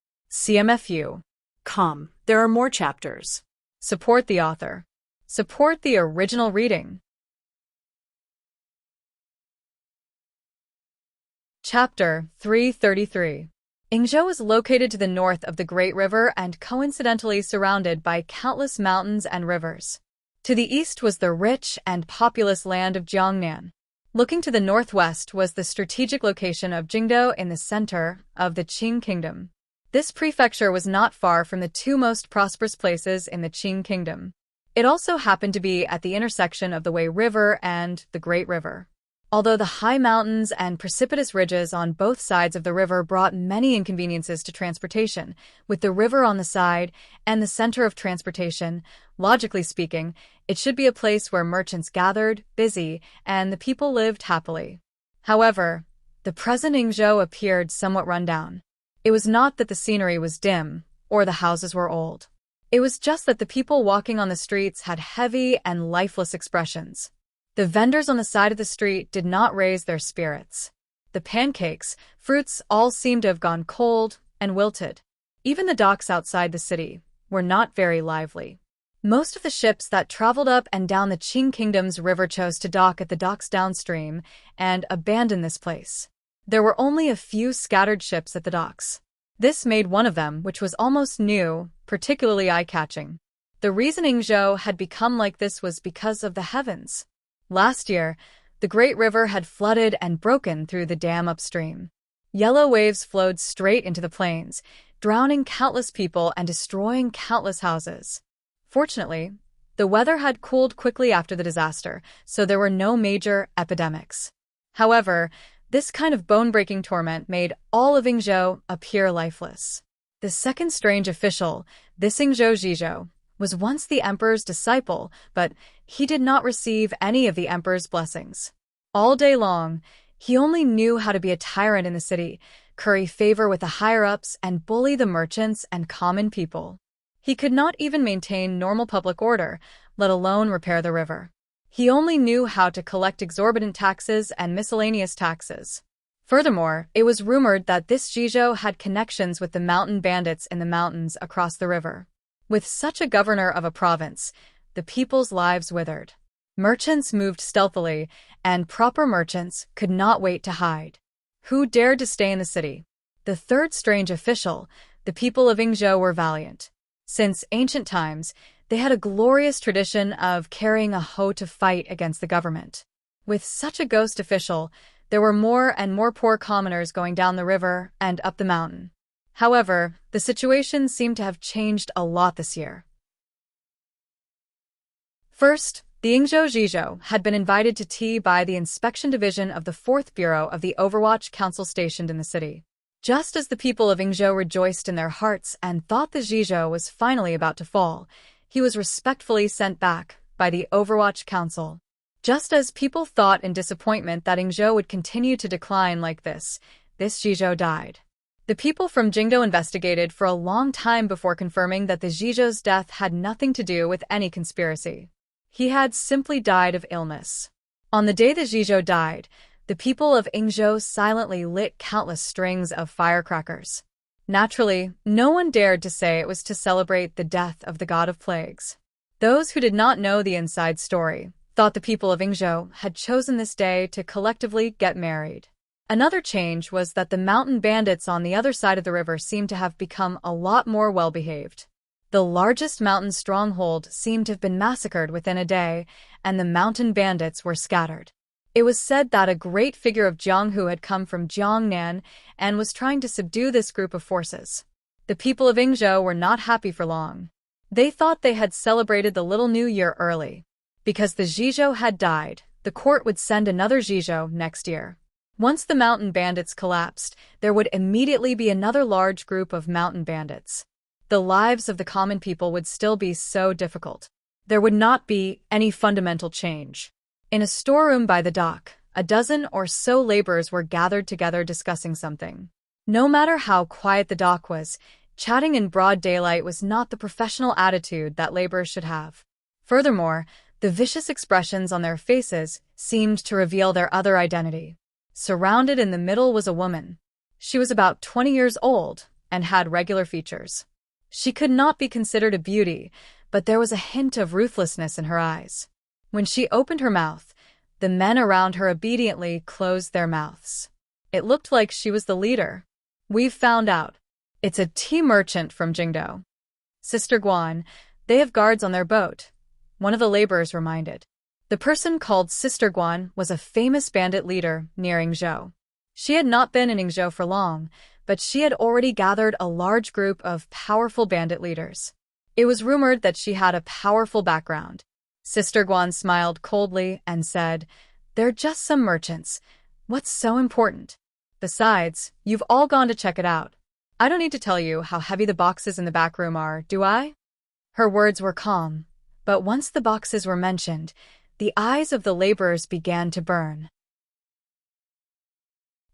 There are more chapters. Support the author. Support the original reading. Chapter 333. Yingzhou is located to the north of the Great River and coincidentally surrounded by countless mountains and rivers. To the east was the rich and populous land of Jiangnan. Looking to the northwest was the strategic location of Jingdou in the center of the Qing Kingdom. This prefecture was not far from the two most prosperous places in the Qing Kingdom. It also happened to be at the intersection of the Wei River and the Great River. Although the high mountains and precipitous ridges on both sides of the river brought many inconveniences to transportation, with the river on the side and the center of transportation, logically speaking, it should be a place where merchants gathered, busy, and the people lived happily. However, the present Yingzhou appeared somewhat run down. It was not that the scenery was dim or the houses were old. It was just that the people walking on the streets had heavy and lifeless expressions. The vendors on the side of the street did not raise their spirits. The pancakes, fruits all seemed to have gone cold and wilted. Even the docks outside the city were not very lively. Most of the ships that traveled up and down the Qing Kingdom's river chose to dock at the docks downstream and abandon this place. There were only a few scattered ships at the docks. This made one of them, which was almost new, particularly eye-catching. The reason Yingzhou had become like this was because of the heavens. Last year, the Great River had flooded and broken through the dam upstream. Yellow waves flowed straight into the plains, drowning countless people and destroying countless houses. Fortunately, the weather had cooled quickly after the disaster, so there were no major epidemics. However, this kind of bone-breaking torment made all of Yingzhou appear lifeless. The second strange official, this Yingzhou Zhizhou, was once the emperor's disciple, but he did not receive any of the emperor's blessings. All day long, he only knew how to be a tyrant in the city, curry favor with the higher-ups, and bully the merchants and common people. He could not even maintain normal public order, let alone repair the river. He only knew how to collect exorbitant taxes and miscellaneous taxes. Furthermore, it was rumored that this Zhizhou had connections with the mountain bandits in the mountains across the river. With such a governor of a province, the people's lives withered. Merchants moved stealthily, and proper merchants could not wait to hide. Who dared to stay in the city? The third strange official, the people of Yingzhou were valiant. Since ancient times, they had a glorious tradition of carrying a hoe to fight against the government. With such a ghost official, there were more and more poor commoners going down the river and up the mountain. However, the situation seemed to have changed a lot this year. First, the Yingzhou Zhizhou had been invited to tea by the Inspection Division of the 4th Bureau of the Overwatch Council stationed in the city. Just as the people of Yingzhou rejoiced in their hearts and thought the Zhizhou was finally about to fall, he was respectfully sent back by the Overwatch Council. Just as people thought in disappointment that Yingzhou would continue to decline like this Zhizhou died. The people from Jingdou investigated for a long time before confirming that the Zhizhou's death had nothing to do with any conspiracy. He had simply died of illness. On the day the Zhizhou died, the people of Yingzhou silently lit countless strings of firecrackers. Naturally, no one dared to say it was to celebrate the death of the god of plagues. Those who did not know the inside story thought the people of Yingzhou had chosen this day to collectively get married. Another change was that the mountain bandits on the other side of the river seemed to have become a lot more well-behaved. The largest mountain stronghold seemed to have been massacred within a day, and the mountain bandits were scattered. It was said that a great figure of Jianghu had come from Jiangnan and was trying to subdue this group of forces. The people of Yingzhou were not happy for long. They thought they had celebrated the Little New Year early. Because the Zhizhou had died, the court would send another Zhizhou next year. Once the mountain bandits collapsed, there would immediately be another large group of mountain bandits. The lives of the common people would still be so difficult. There would not be any fundamental change. In a storeroom by the dock, a dozen or so laborers were gathered together discussing something. No matter how quiet the dock was, chatting in broad daylight was not the professional attitude that laborers should have. Furthermore, the vicious expressions on their faces seemed to reveal their other identity. Surrounded in the middle was a woman. She was about 20 years old and had regular features. She could not be considered a beauty, but there was a hint of ruthlessness in her eyes. When she opened her mouth, the men around her obediently closed their mouths. It looked like she was the leader. "We've found out. It's a tea merchant from Jingdou. Sister Guan, they have guards on their boat," one of the laborers reminded. The person called Sister Guan was a famous bandit leader near Yingzhou. She had not been in Yingzhou for long, but she had already gathered a large group of powerful bandit leaders. It was rumored that she had a powerful background. Sister Guan smiled coldly and said, "They're just some merchants. What's so important? Besides, you've all gone to check it out. I don't need to tell you how heavy the boxes in the back room are, do I?" Her words were calm, but once the boxes were mentioned, the eyes of the laborers began to burn.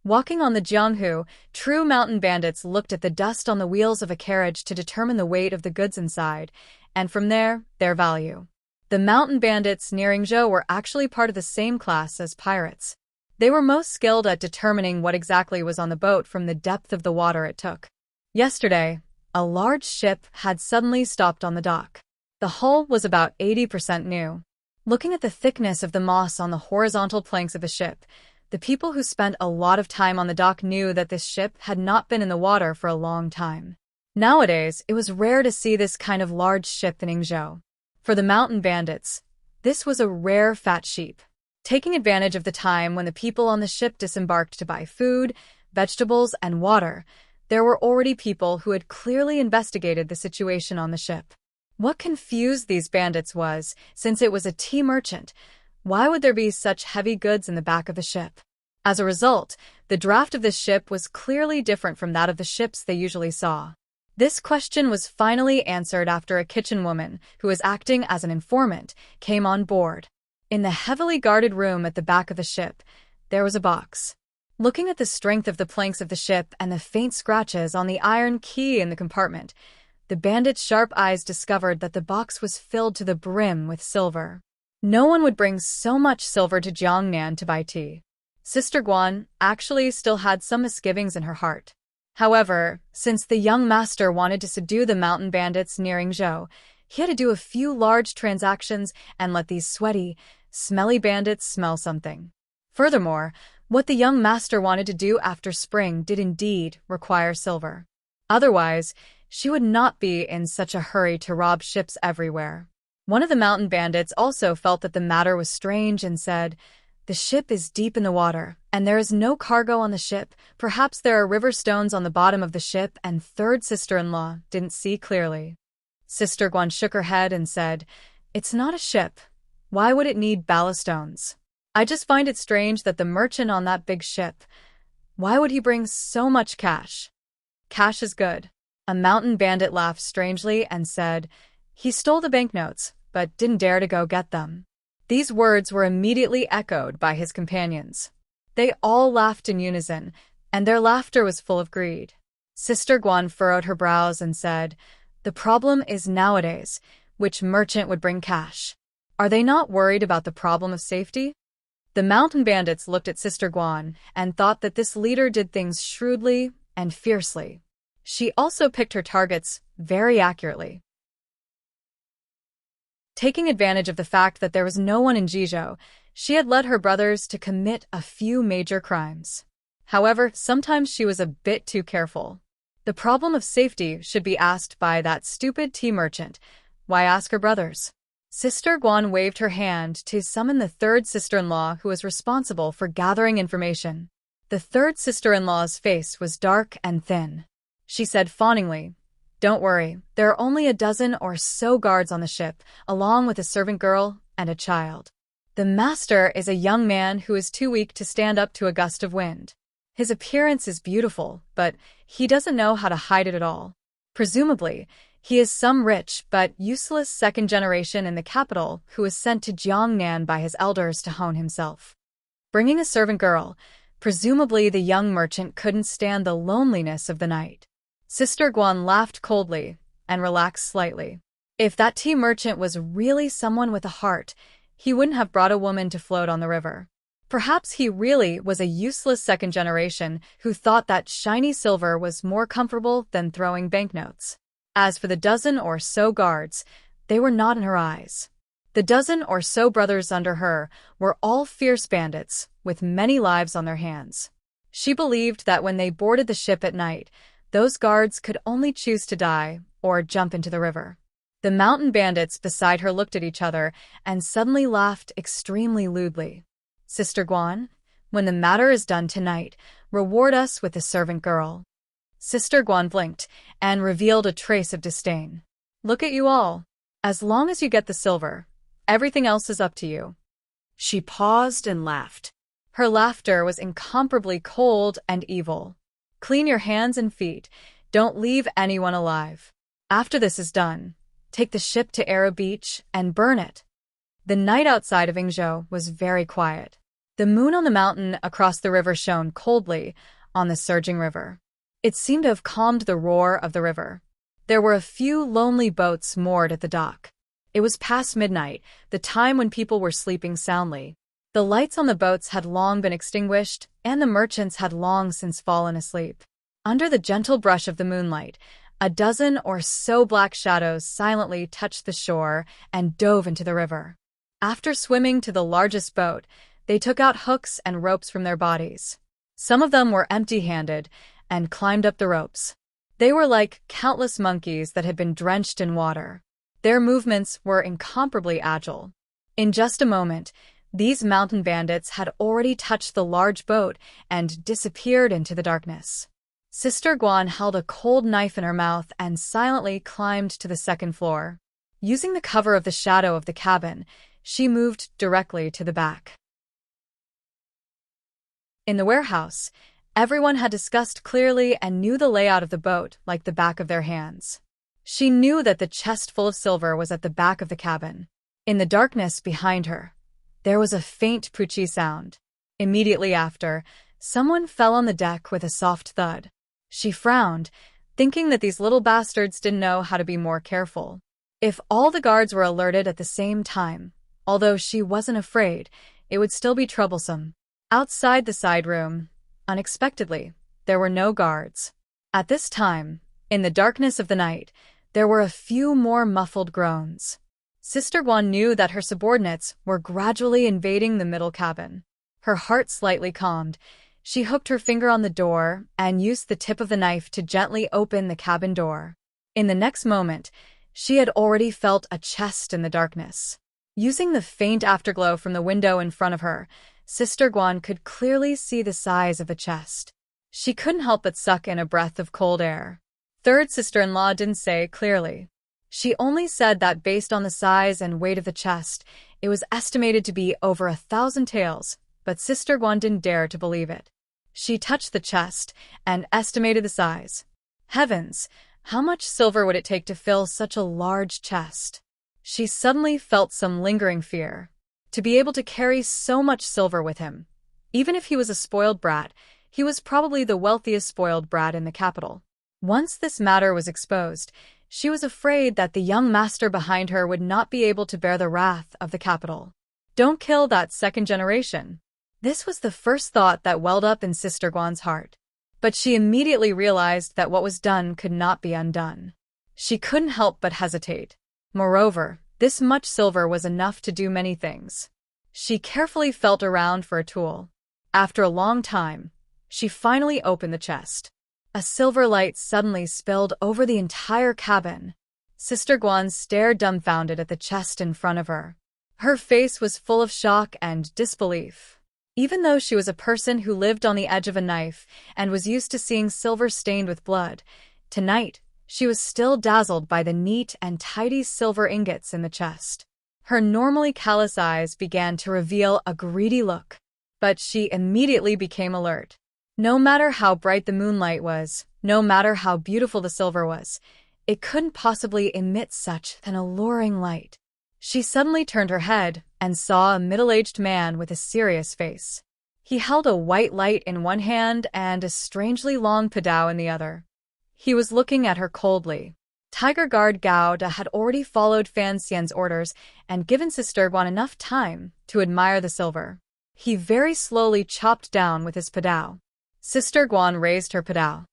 Walking on the Jianghu, true mountain bandits looked at the dust on the wheels of a carriage to determine the weight of the goods inside, and from there, their value. The mountain bandits near Yingzhou were actually part of the same class as pirates. They were most skilled at determining what exactly was on the boat from the depth of the water it took. Yesterday, a large ship had suddenly stopped on the dock. The hull was about 80% new. Looking at the thickness of the moss on the horizontal planks of the ship, the people who spent a lot of time on the dock knew that this ship had not been in the water for a long time. Nowadays, it was rare to see this kind of large ship in Yingzhou. For the mountain bandits, this was a rare fat sheep. Taking advantage of the time when the people on the ship disembarked to buy food, vegetables, and water, there were already people who had clearly investigated the situation on the ship. What confused these bandits was, since it was a tea merchant, why would there be such heavy goods in the back of the ship? As a result, the draft of this ship was clearly different from that of the ships they usually saw. This question was finally answered after a kitchen woman, who was acting as an informant, came on board. In the heavily guarded room at the back of the ship, there was a box. Looking at the strength of the planks of the ship and the faint scratches on the iron key in the compartment, the bandit's sharp eyes discovered that the box was filled to the brim with silver. No one would bring so much silver to Jiangnan to buy tea. Sister Guan actually still had some misgivings in her heart. However, since the young master wanted to subdue the mountain bandits near Yingzhou, he had to do a few large transactions and let these sweaty, smelly bandits smell something. Furthermore, what the young master wanted to do after spring did indeed require silver. Otherwise, she would not be in such a hurry to rob ships everywhere. One of the mountain bandits also felt that the matter was strange and said, "The ship is deep in the water, and there is no cargo on the ship. Perhaps there are river stones on the bottom of the ship," and third sister-in-law didn't see clearly. Sister Guan shook her head and said, "It's not a ship. Why would it need ballast stones? I just find it strange that the merchant on that big ship, why would he bring so much cash? Cash is good." A mountain bandit laughed strangely and said, "He stole the banknotes, but didn't dare to go get them." These words were immediately echoed by his companions. They all laughed in unison, and their laughter was full of greed. Sister Guan furrowed her brows and said, "The problem is nowadays, which merchant would bring cash? Are they not worried about the problem of safety?" The mountain bandits looked at Sister Guan and thought that this leader did things shrewdly and fiercely. She also picked her targets very accurately. Taking advantage of the fact that there was no one in Jizhou, she had led her brothers to commit a few major crimes. However, sometimes she was a bit too careful. The problem of safety should be asked by that stupid tea merchant. Why ask her brothers? Sister Guan waved her hand to summon the third sister-in-law who was responsible for gathering information. The third sister-in-law's face was dark and thin. She said fawningly, "Don't worry, there are only a dozen or so guards on the ship, along with a servant girl and a child. The master is a young man who is too weak to stand up to a gust of wind. His appearance is beautiful, but he doesn't know how to hide it at all. Presumably, he is some rich but useless second generation in the capital who was sent to Jiangnan by his elders to hone himself." Bringing a servant girl, presumably the young merchant couldn't stand the loneliness of the night. Sister Guan laughed coldly and relaxed slightly. If that tea merchant was really someone with a heart, he wouldn't have brought a woman to float on the river. Perhaps he really was a useless second generation who thought that shiny silver was more comfortable than throwing banknotes. As for the dozen or so guards, they were not in her eyes. The dozen or so brothers under her were all fierce bandits, with many lives on their hands. She believed that when they boarded the ship at night, those guards could only choose to die or jump into the river. The mountain bandits beside her looked at each other and suddenly laughed extremely lewdly. "Sister Guan, when the matter is done tonight, reward us with the servant girl." Sister Guan blinked and revealed a trace of disdain. "Look at you all. As long as you get the silver, everything else is up to you." She paused and laughed. Her laughter was incomparably cold and evil. "Clean your hands and feet. Don't leave anyone alive. After this is done, take the ship to Arrow Beach and burn it." The night outside of Yingzhou was very quiet. The moon on the mountain across the river shone coldly on the surging river. It seemed to have calmed the roar of the river. There were a few lonely boats moored at the dock. It was past midnight, the time when people were sleeping soundly. The lights on the boats had long been extinguished, and the merchants had long since fallen asleep. Under the gentle brush of the moonlight, a dozen or so black shadows silently touched the shore and dove into the river. After swimming to the largest boat, they took out hooks and ropes from their bodies. Some of them were empty-handed and climbed up the ropes. They were like countless monkeys that had been drenched in water. Their movements were incomparably agile. In just a moment, these mountain bandits had already touched the large boat and disappeared into the darkness. Sister Guan held a cold knife in her mouth and silently climbed to the second floor. Using the cover of the shadow of the cabin, she moved directly to the back. In the warehouse, everyone had discussed clearly and knew the layout of the boat like the back of their hands. She knew that the chest full of silver was at the back of the cabin. In the darkness behind her, there was a faint poochie sound. Immediately after, someone fell on the deck with a soft thud. She frowned, thinking that these little bastards didn't know how to be more careful. If all the guards were alerted at the same time, although she wasn't afraid, it would still be troublesome. Outside the side room, unexpectedly, there were no guards. At this time, in the darkness of the night, there were a few more muffled groans. Sister Guan knew that her subordinates were gradually invading the middle cabin. Her heart slightly calmed. She hooked her finger on the door and used the tip of the knife to gently open the cabin door. In the next moment, she had already felt a chest in the darkness. Using the faint afterglow from the window in front of her, Sister Guan could clearly see the size of the chest. She couldn't help but suck in a breath of cold air. Third sister-in-law didn't say clearly. She only said that based on the size and weight of the chest, it was estimated to be over 1,000 taels, but Sister Guan didn't dare to believe it. She touched the chest and estimated the size. Heavens, how much silver would it take to fill such a large chest? She suddenly felt some lingering fear. To be able to carry so much silver with him. Even if he was a spoiled brat, he was probably the wealthiest spoiled brat in the capital. Once this matter was exposed, she was afraid that the young master behind her would not be able to bear the wrath of the capital. Don't kill that second generation. This was the first thought that welled up in Sister Guan's heart. But she immediately realized that what was done could not be undone. She couldn't help but hesitate. Moreover, this much silver was enough to do many things. She carefully felt around for a tool. After a long time, she finally opened the chest. A silver light suddenly spilled over the entire cabin. Sister Guan stared dumbfounded at the chest in front of her. Her face was full of shock and disbelief. Even though she was a person who lived on the edge of a knife and was used to seeing silver stained with blood, tonight she was still dazzled by the neat and tidy silver ingots in the chest. Her normally callous eyes began to reveal a greedy look, but she immediately became alert. No matter how bright the moonlight was, no matter how beautiful the silver was, it couldn't possibly emit such an alluring light. She suddenly turned her head and saw a middle-aged man with a serious face. He held a white light in one hand and a strangely long padao in the other. He was looking at her coldly. Tiger Guard Gao Da had already followed Fan Xian's orders and given Sister Guan enough time to admire the silver. He very slowly chopped down with his padao. Sister Guan raised her padao.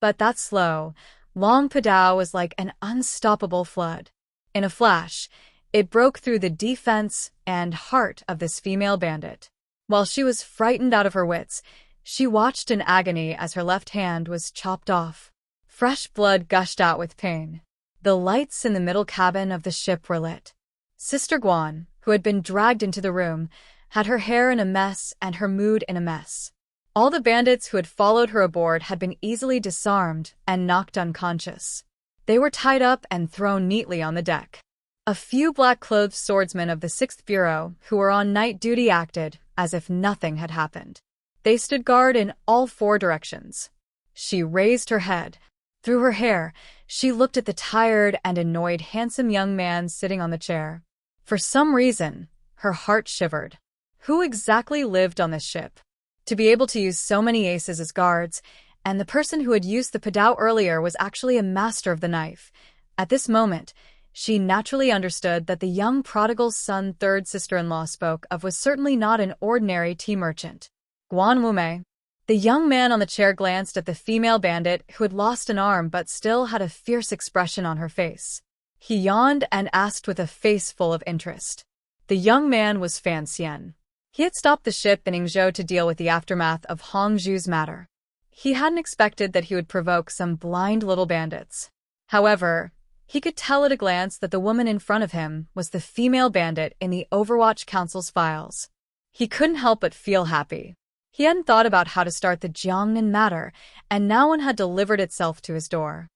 But that slow, long padao was like an unstoppable flood. In a flash, it broke through the defense and heart of this female bandit. While she was frightened out of her wits, she watched in agony as her left hand was chopped off. Fresh blood gushed out with pain. The lights in the middle cabin of the ship were lit. Sister Guan, who had been dragged into the room, had her hair in a mess and her mood in a mess. All the bandits who had followed her aboard had been easily disarmed and knocked unconscious. They were tied up and thrown neatly on the deck. A few black-clothed swordsmen of the 6th Bureau who were on night duty acted as if nothing had happened. They stood guard in all 4 directions. She raised her head. Through her hair, she looked at the tired and annoyed handsome young man sitting on the chair. For some reason, her heart shivered. Who exactly lived on this ship? To be able to use so many aces as guards, and the person who had used the padao earlier was actually a master of the knife. At this moment, she naturally understood that the young prodigal son third sister-in-law spoke of was certainly not an ordinary tea merchant. Guan Wumei. The young man on the chair glanced at the female bandit who had lost an arm but still had a fierce expression on her face. He yawned and asked with a face full of interest. The young man was Fan Xian. He had stopped the ship in Yingzhou to deal with the aftermath of Hongzhu's matter. He hadn't expected that he would provoke some blind little bandits. However, he could tell at a glance that the woman in front of him was the female bandit in the Overwatch Council's files. He couldn't help but feel happy. He hadn't thought about how to start the Jiangnan matter, and now one had delivered itself to his door.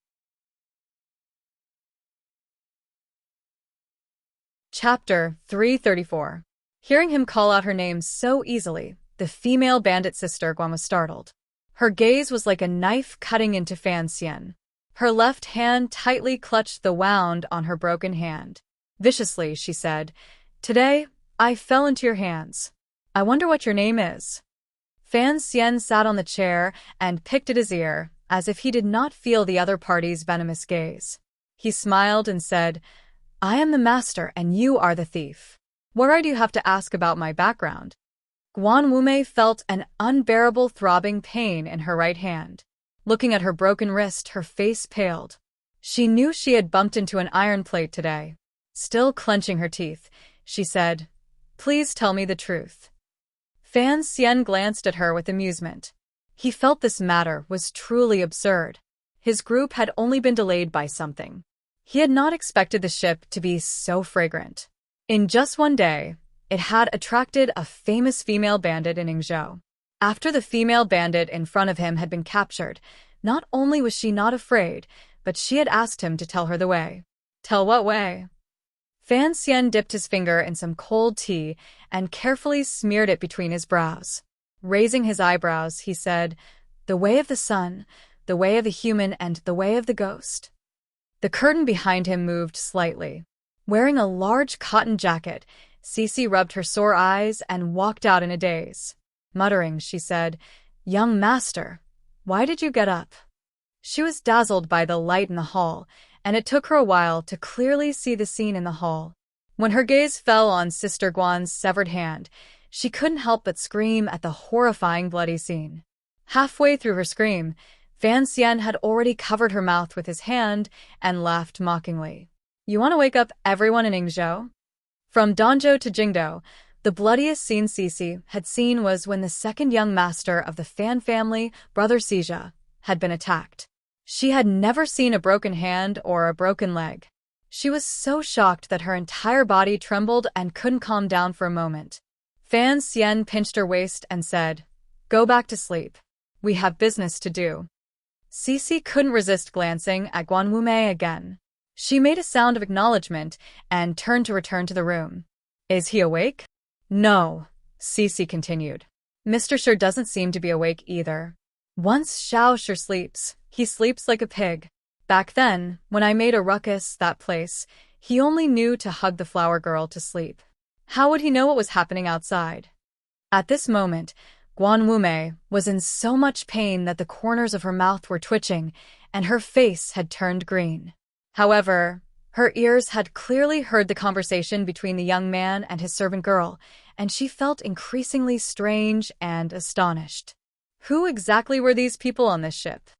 Chapter 334. Hearing him call out her name so easily, the female bandit Sister Guan was startled. Her gaze was like a knife cutting into Fan Xian. Her left hand tightly clutched the wound on her broken hand. Viciously, she said, "Today, I fell into your hands. I wonder what your name is." Fan Xian sat on the chair and picked at his ear, as if he did not feel the other party's venomous gaze. He smiled and said, "I am the master and you are the thief. What right do you have to ask about my background?" Guan Wumei felt an unbearable throbbing pain in her right hand. Looking at her broken wrist, her face paled. She knew she had bumped into an iron plate today. Still clenching her teeth, she said, "Please tell me the truth." Fan Xian glanced at her with amusement. He felt this matter was truly absurd. His group had only been delayed by something. He had not expected the ship to be so fragrant. In just one day, it had attracted a famous female bandit in Yingzhou. After the female bandit in front of him had been captured, not only was she not afraid, but she had asked him to tell her the way. Tell what way? Fan Xian dipped his finger in some cold tea and carefully smeared it between his brows. Raising his eyebrows, he said, "The way of the sun, the way of the human, and the way of the ghost." The curtain behind him moved slightly. Wearing a large cotton jacket, Cece rubbed her sore eyes and walked out in a daze. Muttering, she said, "Young master, why did you get up?" She was dazzled by the light in the hall, and it took her a while to clearly see the scene in the hall. When her gaze fell on Sister Guan's severed hand, she couldn't help but scream at the horrifying bloody scene. Halfway through her scream, Fan Xian had already covered her mouth with his hand and laughed mockingly. "You want to wake up everyone in Yingzhou?" From Danzhou to Jingdou, the bloodiest scene Cece had seen was when the second young master of the Fan family, Brother Xijia, had been attacked. She had never seen a broken hand or a broken leg. She was so shocked that her entire body trembled and couldn't calm down for a moment. Fan Xian pinched her waist and said, "Go back to sleep. We have business to do." Cece couldn't resist glancing at Guan Wumei again. She made a sound of acknowledgement and turned to return to the room. "Is he awake?" "No," Cece continued. "Mr. Shi doesn't seem to be awake either. Once Xiao Shi sleeps, he sleeps like a pig. Back then, when I made a ruckus that place, he only knew to hug the flower girl to sleep. How would he know what was happening outside?" At this moment, Guan Wumei was in so much pain that the corners of her mouth were twitching, and her face had turned green. However, her ears had clearly heard the conversation between the young man and his servant girl, and she felt increasingly strange and astonished. Who exactly were these people on this ship?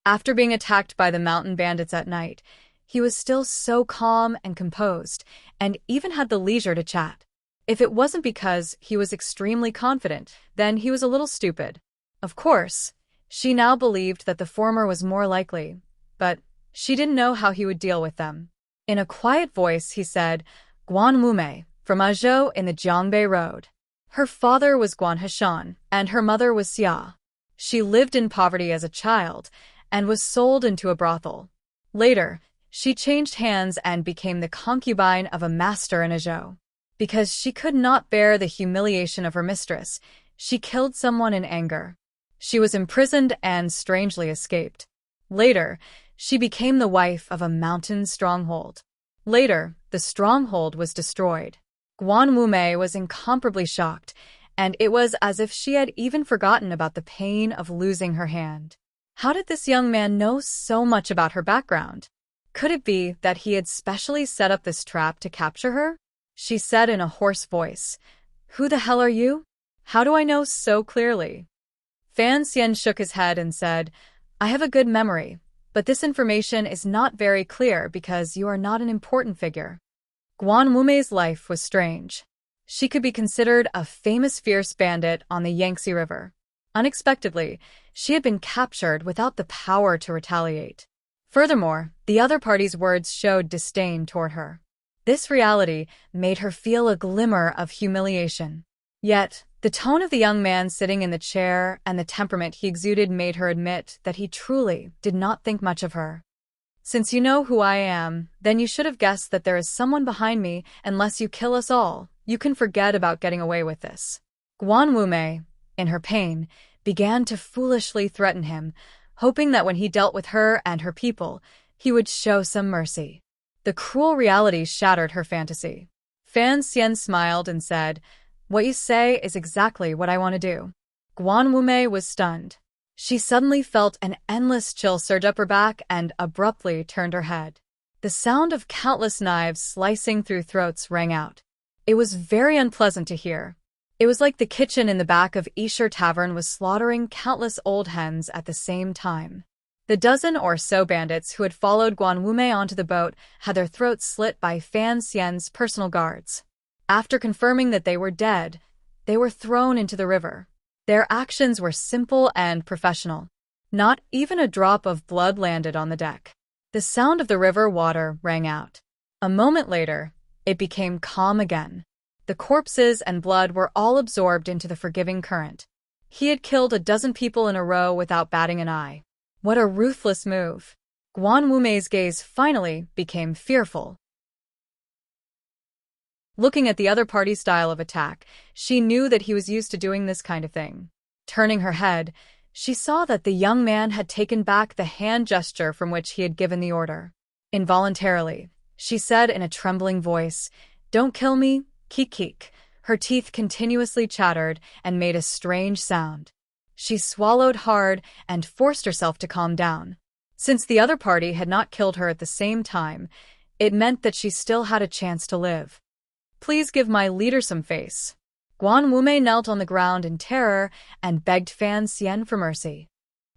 After being attacked by the mountain bandits at night, he was still so calm and composed, and even had the leisure to chat. If it wasn't because he was extremely confident, then he was a little stupid. Of course, she now believed that the former was more likely, but she didn't know how he would deal with them. In a quiet voice, he said, "Guan Wumei, from Azhou in the Jiangbei Road. Her father was Guan Hashan, and her mother was Xia. She lived in poverty as a child, and was sold into a brothel. Later, she changed hands and became the concubine of a master in Azhou. Because she could not bear the humiliation of her mistress, she killed someone in anger. She was imprisoned and strangely escaped. Later, she became the wife of a mountain stronghold. Later, the stronghold was destroyed." Guan Wumei was incomparably shocked, and it was as if she had even forgotten about the pain of losing her hand. How did this young man know so much about her background? Could it be that he had specially set up this trap to capture her? She said in a hoarse voice, "Who the hell are you? How do I know so clearly?" Fan Xian shook his head and said, "I have a good memory, but this information is not very clear because you are not an important figure." Guan Wumei's life was strange. She could be considered a famous fierce bandit on the Yangtze River. Unexpectedly, she had been captured without the power to retaliate. Furthermore, the other party's words showed disdain toward her. This reality made her feel a glimmer of humiliation. Yet, the tone of the young man sitting in the chair and the temperament he exuded made her admit that he truly did not think much of her. "Since you know who I am, then you should have guessed that there is someone behind me. Unless you kill us all, you can forget about getting away with this." Guan Wumei, in her pain, began to foolishly threaten him, hoping that when he dealt with her and her people, he would show some mercy. The cruel reality shattered her fantasy. Fan Xian smiled and said, "What you say is exactly what I want to do." Guan Wumei was stunned. She suddenly felt an endless chill surge up her back and abruptly turned her head. The sound of countless knives slicing through throats rang out. It was very unpleasant to hear. It was like the kitchen in the back of Esher Tavern was slaughtering countless old hens at the same time. The dozen or so bandits who had followed Guan Wumei onto the boat had their throats slit by Fan Xian's personal guards. After confirming that they were dead, they were thrown into the river. Their actions were simple and professional. Not even a drop of blood landed on the deck. The sound of the river water rang out. A moment later, it became calm again. The corpses and blood were all absorbed into the forgiving current. He had killed a dozen people in a row without batting an eye. What a ruthless move. Guan Wumei's gaze finally became fearful. Looking at the other party's style of attack, she knew that he was used to doing this kind of thing. Turning her head, she saw that the young man had taken back the hand gesture from which he had given the order. Involuntarily, she said in a trembling voice, "Don't kill me, keek." Her teeth continuously chattered and made a strange sound. She swallowed hard and forced herself to calm down. Since the other party had not killed her at the same time, it meant that she still had a chance to live. "Please give my leader some face." Guan Wume knelt on the ground in terror and begged Fan Xian for mercy.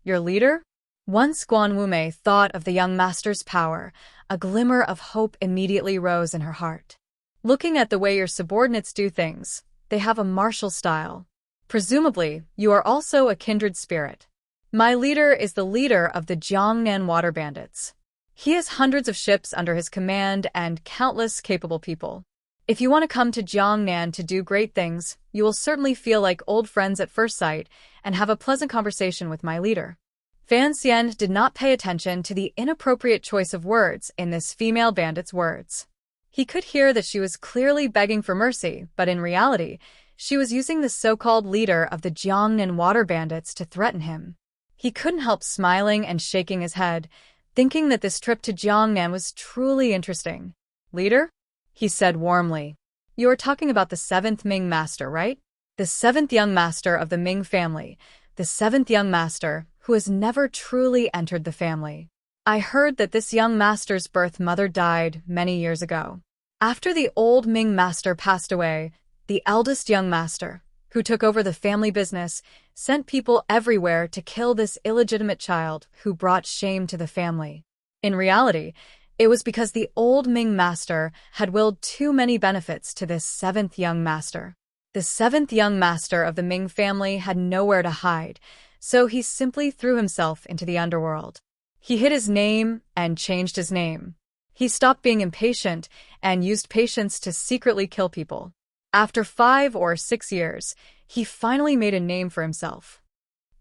"Your leader?" Once Guan Wume thought of the young master's power, a glimmer of hope immediately rose in her heart. "Looking at the way your subordinates do things, they have a martial style. Presumably, you are also a kindred spirit. My leader is the leader of the Jiangnan water bandits. He has hundreds of ships under his command and countless capable people. If you want to come to Jiangnan to do great things, you will certainly feel like old friends at first sight and have a pleasant conversation with my leader." Fan Xian did not pay attention to the inappropriate choice of words in this female bandit's words. He could hear that she was clearly begging for mercy, but in reality, she was using the so-called leader of the Jiangnan water bandits to threaten him. He couldn't help smiling and shaking his head, thinking that this trip to Jiangnan was truly interesting. "Leader?" he said warmly. "You are talking about the 7th Ming master, right? The 7th young master of the Ming family, the 7th young master who has never truly entered the family. I heard that this young master's birth mother died many years ago. After the old Ming master passed away, the eldest young master, who took over the family business, sent people everywhere to kill this illegitimate child who brought shame to the family. In reality, it was because the old Ming master had willed too many benefits to this 7th young master. The 7th young master of the Ming family had nowhere to hide, so he simply threw himself into the underworld. He hid his name and changed his name. He stopped being impatient and used patience to secretly kill people. After 5 or 6 years, he finally made a name for himself.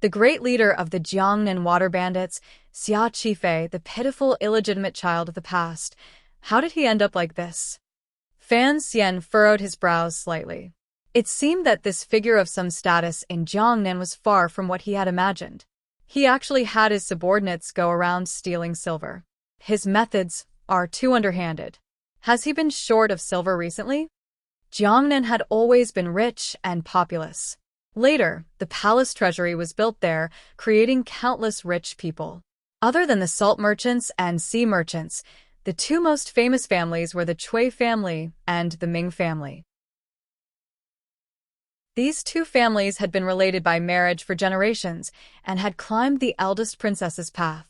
The great leader of the Jiangnan water bandits, Xia Qifei, the pitiful illegitimate child of the past. How did he end up like this?" Fan Xian furrowed his brows slightly. It seemed that this figure of some status in Jiangnan was far from what he had imagined. He actually had his subordinates go around stealing silver. His methods are too underhanded. Has he been short of silver recently? Jiangnan had always been rich and populous. Later, the palace treasury was built there, creating countless rich people. Other than the salt merchants and sea merchants, the two most famous families were the Cui family and the Ming family. These two families had been related by marriage for generations and had climbed the eldest princess's path.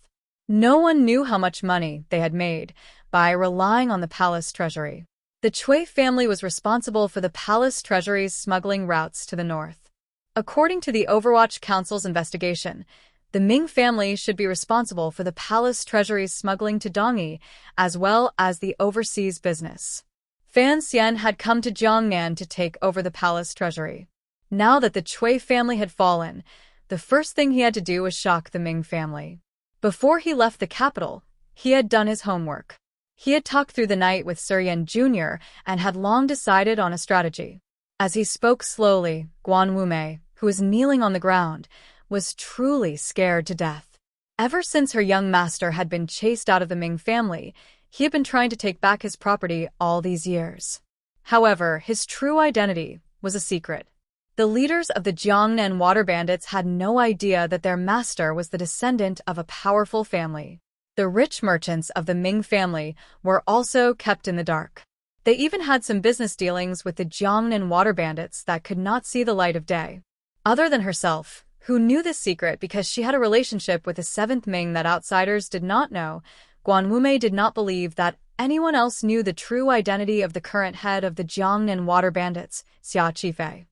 No one knew how much money they had made by relying on the palace treasury. The Cui family was responsible for the palace treasury's smuggling routes to the north. According to the Overwatch Council's investigation, the Ming family should be responsible for the palace treasury's smuggling to Dongyi, as well as the overseas business. Fan Xian had come to Jiangnan to take over the palace treasury. Now that the Cui family had fallen, the first thing he had to do was shock the Ming family. Before he left the capital, he had done his homework. He had talked through the night with Sir Yan Jr. and had long decided on a strategy. As he spoke slowly, Guan Wume, who was kneeling on the ground, was truly scared to death. Ever since her young master had been chased out of the Ming family, he had been trying to take back his property all these years. However, his true identity was a secret. The leaders of the Jiangnan water bandits had no idea that their master was the descendant of a powerful family. The rich merchants of the Ming family were also kept in the dark. They even had some business dealings with the Jiangnan water bandits that could not see the light of day. Other than herself, who knew this secret because she had a relationship with the 7th Ming that outsiders did not know, Guan Wume did not believe that anyone else knew the true identity of the current head of the Jiangnan water bandits, Xia Qifei.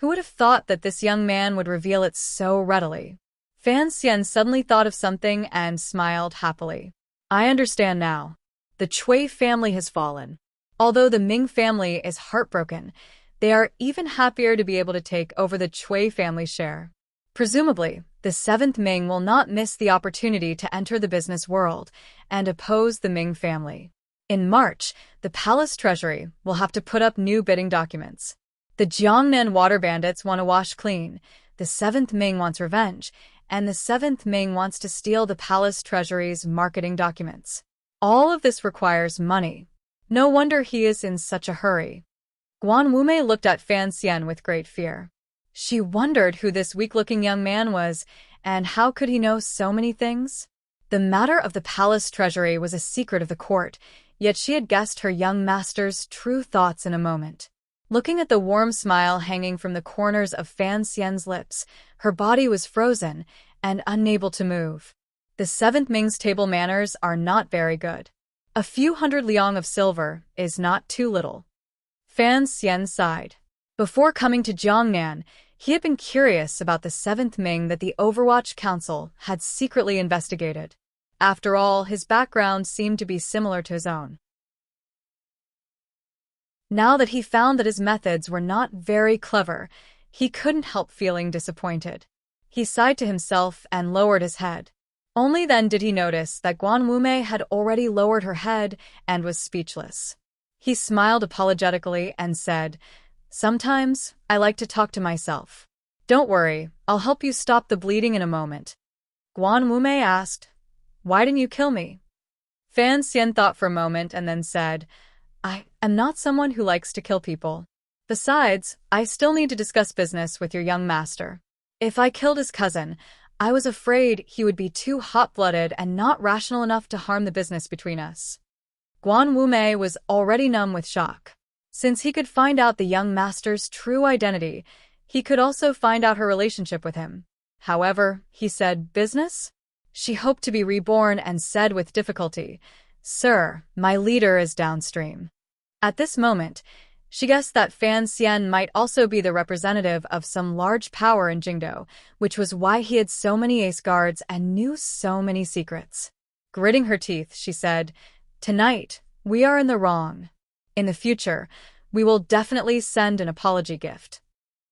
Who would have thought that this young man would reveal it so readily? Fan Xian suddenly thought of something and smiled happily. I understand now. The Cui family has fallen. Although the Ming family is heartbroken, they are even happier to be able to take over the Cui family's share. Presumably, the 7th Ming will not miss the opportunity to enter the business world and oppose the Ming family. In March, the palace treasury will have to put up new bidding documents. The Jiangnan water bandits want to wash clean, the 7th Ming wants revenge, and the 7th Ming wants to steal the palace treasury's marketing documents. All of this requires money. No wonder he is in such a hurry. Guan Wumei looked at Fan Xian with great fear. She wondered who this weak-looking young man was, and how could he know so many things? The matter of the palace treasury was a secret of the court, yet she had guessed her young master's true thoughts in a moment. Looking at the warm smile hanging from the corners of Fan Xian's lips, her body was frozen and unable to move. The seventh Ming's table manners are not very good. A few hundred liang of silver is not too little. Fan Xian sighed. Before coming to Jiangnan, he had been curious about the seventh Ming that the Overwatch Council had secretly investigated. After all, his background seemed to be similar to his own. Now that he found that his methods were not very clever, he couldn't help feeling disappointed. He sighed to himself and lowered his head. Only then did he notice that Guan Wumei had already lowered her head and was speechless. He smiled apologetically and said, "Sometimes I like to talk to myself. Don't worry, I'll help you stop the bleeding in a moment." Guan Wumei asked, "Why didn't you kill me?" Fan Xian thought for a moment and then said, "I am not someone who likes to kill people. Besides, I still need to discuss business with your young master. If I killed his cousin, I was afraid he would be too hot-blooded and not rational enough to harm the business between us." Guan Wumei was already numb with shock. Since he could find out the young master's true identity, he could also find out her relationship with him. However, he said, "Business?" She hoped to be reborn and said with difficulty, "Sir, my leader is downstream." At this moment, she guessed that Fan Xian might also be the representative of some large power in Jingdo, which was why he had so many ace guards and knew so many secrets. Gritting her teeth, she said, "Tonight, we are in the wrong. In the future, we will definitely send an apology gift."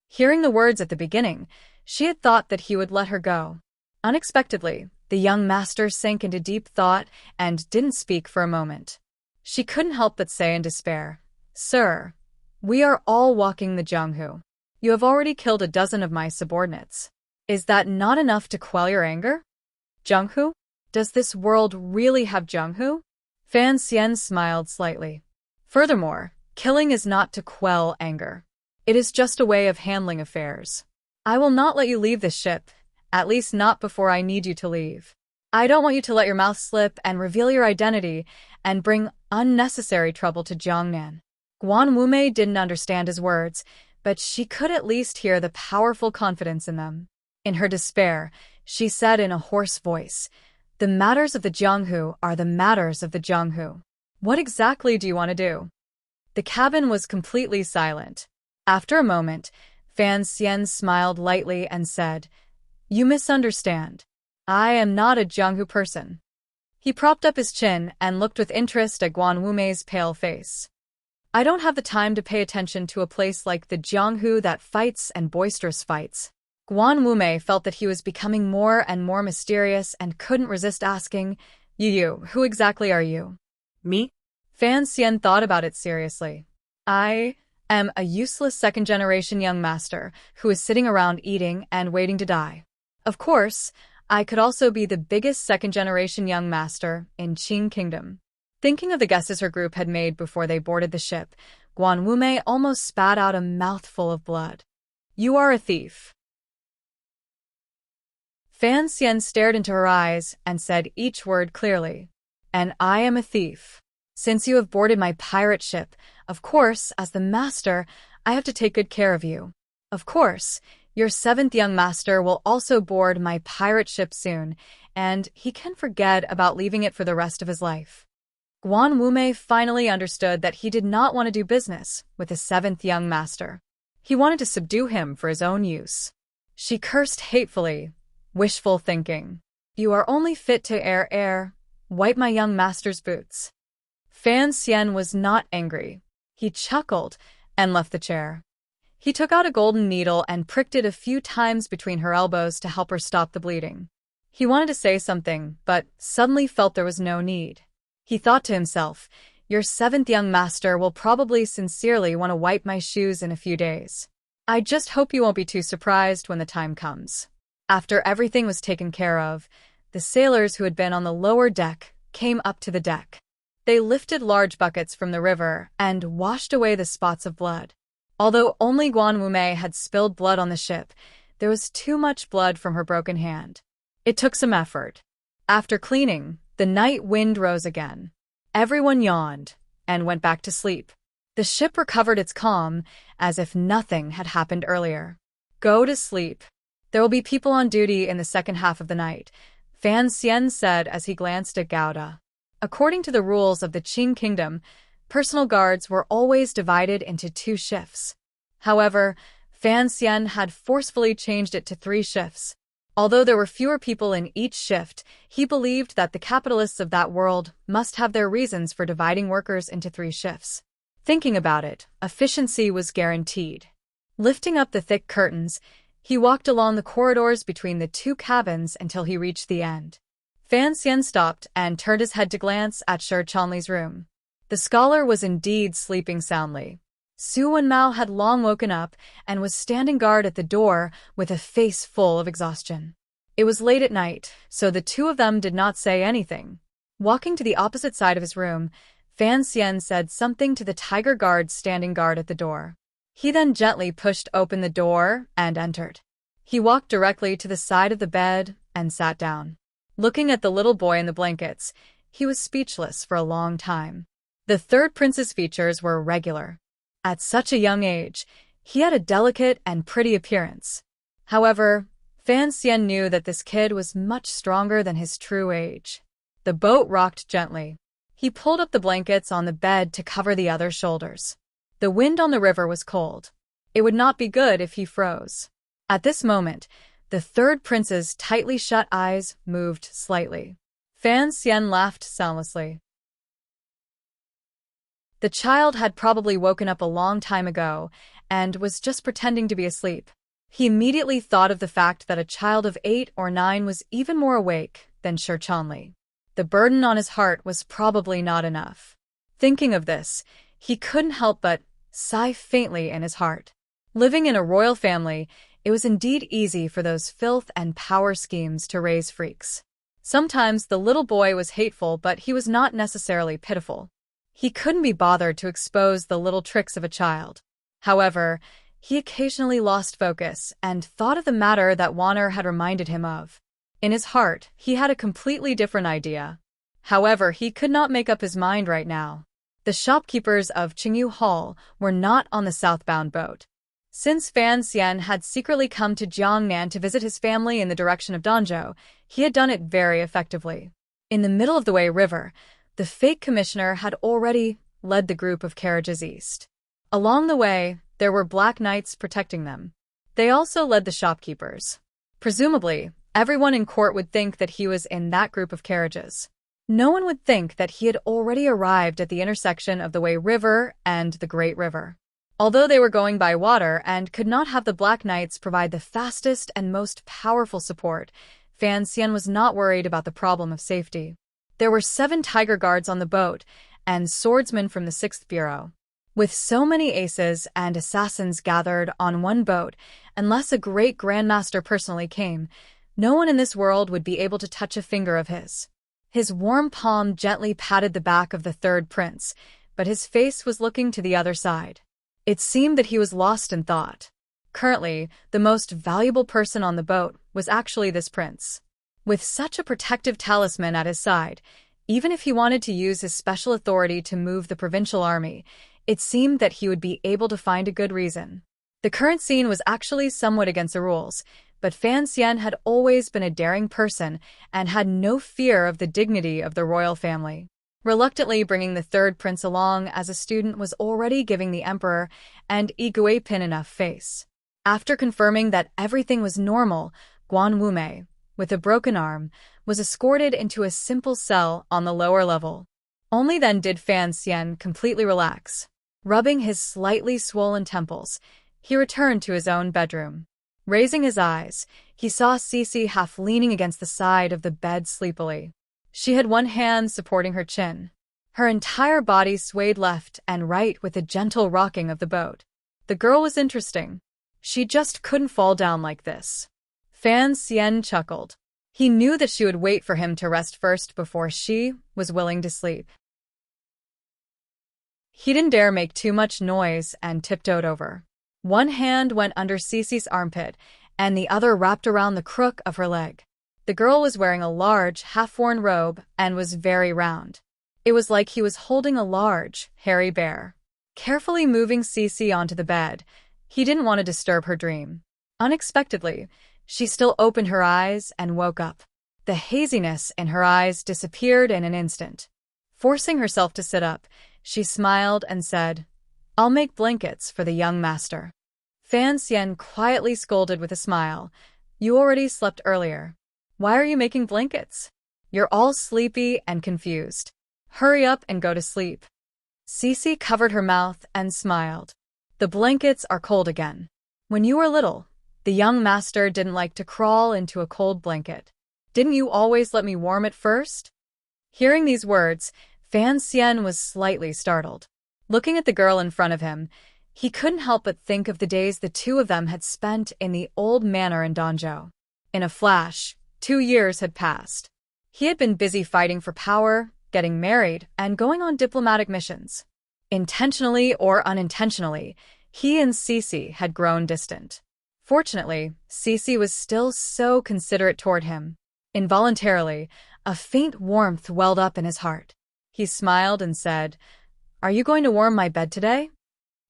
Hearing the words at the beginning, she had thought that he would let her go. Unexpectedly, the young master sank into deep thought and didn't speak for a moment. She couldn't help but say in despair, "Sir, we are all walking the Jianghu. You have already killed a dozen of my subordinates. Is that not enough to quell your anger?" "Jianghu? Does this world really have Jianghu?" Fan Xian smiled slightly. "Furthermore, killing is not to quell anger. It is just a way of handling affairs. I will not let you leave this ship, at least not before I need you to leave. I don't want you to let your mouth slip and reveal your identity and bring unnecessary trouble to Jiangnan." Guan Wumei didn't understand his words, but she could at least hear the powerful confidence in them. In her despair, she said in a hoarse voice, "The matters of the Jianghu are the matters of the Jianghu. What exactly do you want to do?" The cabin was completely silent. After a moment, Fan Xian smiled lightly and said, "You misunderstand. I am not a Jianghu person." He propped up his chin and looked with interest at Guan Wumei's pale face. "I don't have the time to pay attention to a place like the Jianghu that fights and boisterous fights." Guan Wumei felt that he was becoming more and more mysterious and couldn't resist asking, "You, who exactly are you?" Me? Fan Xian thought about it seriously. "I am a useless second-generation young master who is sitting around eating and waiting to die. Of course, I could also be the biggest second-generation young master in Qing Kingdom." Thinking of the guesses her group had made before they boarded the ship, Guan Wumei almost spat out a mouthful of blood. "You are a thief." Fan Xian stared into her eyes and said each word clearly. "And I am a thief. Since you have boarded my pirate ship, of course, as the master, I have to take good care of you. Of course, your seventh young master will also board my pirate ship soon, and he can forget about leaving it for the rest of his life." Guan Wumei finally understood that he did not want to do business with the seventh young master. He wanted to subdue him for his own use. She cursed hatefully. Wishful thinking. "You are only fit to air. Wipe my young master's boots." Fan Xian was not angry. He chuckled and left the chair. He took out a golden needle and pricked it a few times between her elbows to help her stop the bleeding. He wanted to say something, but suddenly felt there was no need. He thought to himself, "Your seventh young master will probably sincerely want to wipe my shoes in a few days. I just hope you won't be too surprised when the time comes." After everything was taken care of, the sailors who had been on the lower deck came up to the deck. They lifted large buckets from the river and washed away the spots of blood. Although only Guan Wumei had spilled blood on the ship, there was too much blood from her broken hand. It took some effort. After cleaning, the night wind rose again. Everyone yawned and went back to sleep. The ship recovered its calm as if nothing had happened earlier. Go to sleep. There will be people on duty in the second half of the night, Fan Xian said as he glanced at Gouda. According to the rules of the Qing Kingdom, personal guards were always divided into 2 shifts. However, Fan Xian had forcefully changed it to 3 shifts. Although there were fewer people in each shift, he believed that the capitalists of that world must have their reasons for dividing workers into 3 shifts. Thinking about it, efficiency was guaranteed. Lifting up the thick curtains, he walked along the corridors between the 2 cabins until he reached the end. Fan Xian stopped and turned his head to glance at Shi Chanli's room. The scholar was indeed sleeping soundly. Su Wenmao had long woken up and was standing guard at the door with a face full of exhaustion. It was late at night, so the 2 of them did not say anything. Walking to the opposite side of his room, Fan Xian said something to the tiger guard standing guard at the door. He then gently pushed open the door and entered. He walked directly to the side of the bed and sat down. Looking at the little boy in the blankets, he was speechless for a long time. The 3rd prince's features were regular. At such a young age, he had a delicate and pretty appearance. However, Fan Xian knew that this kid was much stronger than his true age. The boat rocked gently. He pulled up the blankets on the bed to cover the other shoulders. The wind on the river was cold. It would not be good if he froze. At this moment, the 3rd prince's tightly shut eyes moved slightly. Fan Xian laughed soundlessly. The child had probably woken up a long time ago and was just pretending to be asleep. He immediately thought of the fact that a child of 8 or 9 was even more awake than Shi Chanli. The burden on his heart was probably not enough. Thinking of this, he couldn't help but sigh faintly in his heart. Living in a royal family, it was indeed easy for those filth and power schemes to raise freaks. Sometimes the little boy was hateful, but he was not necessarily pitiful. He couldn't be bothered to expose the little tricks of a child. However, he occasionally lost focus and thought of the matter that Wanner had reminded him of. In his heart, he had a completely different idea. However, he could not make up his mind right now. The shopkeepers of Qingyu Hall were not on the southbound boat. Since Fan Xian had secretly come to Jiangnan to visit his family in the direction of Danzhou, he had done it very effectively. In the middle of the Wei River, the fake commissioner had already led the group of carriages east. Along the way, there were black knights protecting them. They also led the shopkeepers. Presumably, everyone in court would think that he was in that group of carriages. No one would think that he had already arrived at the intersection of the Wei River and the Great River. Although they were going by water and could not have the Black Knights provide the fastest and most powerful support, Fan Xian was not worried about the problem of safety. There were 7 tiger guards on the boat and swordsmen from the 6th Bureau. With so many aces and assassins gathered on one boat, unless a great grandmaster personally came, no one in this world would be able to touch a finger of his. His warm palm gently patted the back of the 3rd prince, but his face was looking to the other side. It seemed that he was lost in thought. Currently, the most valuable person on the boat was actually this prince. With such a protective talisman at his side, even if he wanted to use his special authority to move the provincial army, it seemed that he would be able to find a good reason. The current scene was actually somewhat against the rules, but Fan Xian had always been a daring person and had no fear of the dignity of the royal family. Reluctantly bringing the 3rd prince along as a student was already giving the emperor and Yi Guipin enough face. After confirming that everything was normal, Guan Wumei, with a broken arm, was escorted into a simple cell on the lower level. Only then did Fan Xian completely relax. Rubbing his slightly swollen temples, he returned to his own bedroom. Raising his eyes, he saw Cece half leaning against the side of the bed sleepily. She had one hand supporting her chin. Her entire body swayed left and right with the gentle rocking of the boat. The girl was interesting. She just couldn't fall down like this. Fan Xian chuckled. He knew that she would wait for him to rest first before she was willing to sleep. He didn't dare make too much noise and tiptoed over. One hand went under Cece's armpit, and the other wrapped around the crook of her leg. The girl was wearing a large, half-worn robe and was very round. It was like he was holding a large, hairy bear. Carefully moving Cece onto the bed, he didn't want to disturb her dream. Unexpectedly, she still opened her eyes and woke up. The haziness in her eyes disappeared in an instant. Forcing herself to sit up, she smiled and said, "I'll make blankets for the young master." Fan Xian quietly scolded with a smile, "You already slept earlier. Why are you making blankets? You're all sleepy and confused. Hurry up and go to sleep." Cece covered her mouth and smiled. "The blankets are cold again. When you were little, the young master didn't like to crawl into a cold blanket. Didn't you always let me warm it first?" Hearing these words, Fan Xian was slightly startled. Looking at the girl in front of him, he couldn't help but think of the days the two of them had spent in the old manor in Danzhou. In a flash, 2 years had passed. He had been busy fighting for power, getting married, and going on diplomatic missions. Intentionally or unintentionally, he and Cece had grown distant. Fortunately, Cece was still so considerate toward him. Involuntarily, a faint warmth welled up in his heart. He smiled and said, "Are you going to warm my bed today?"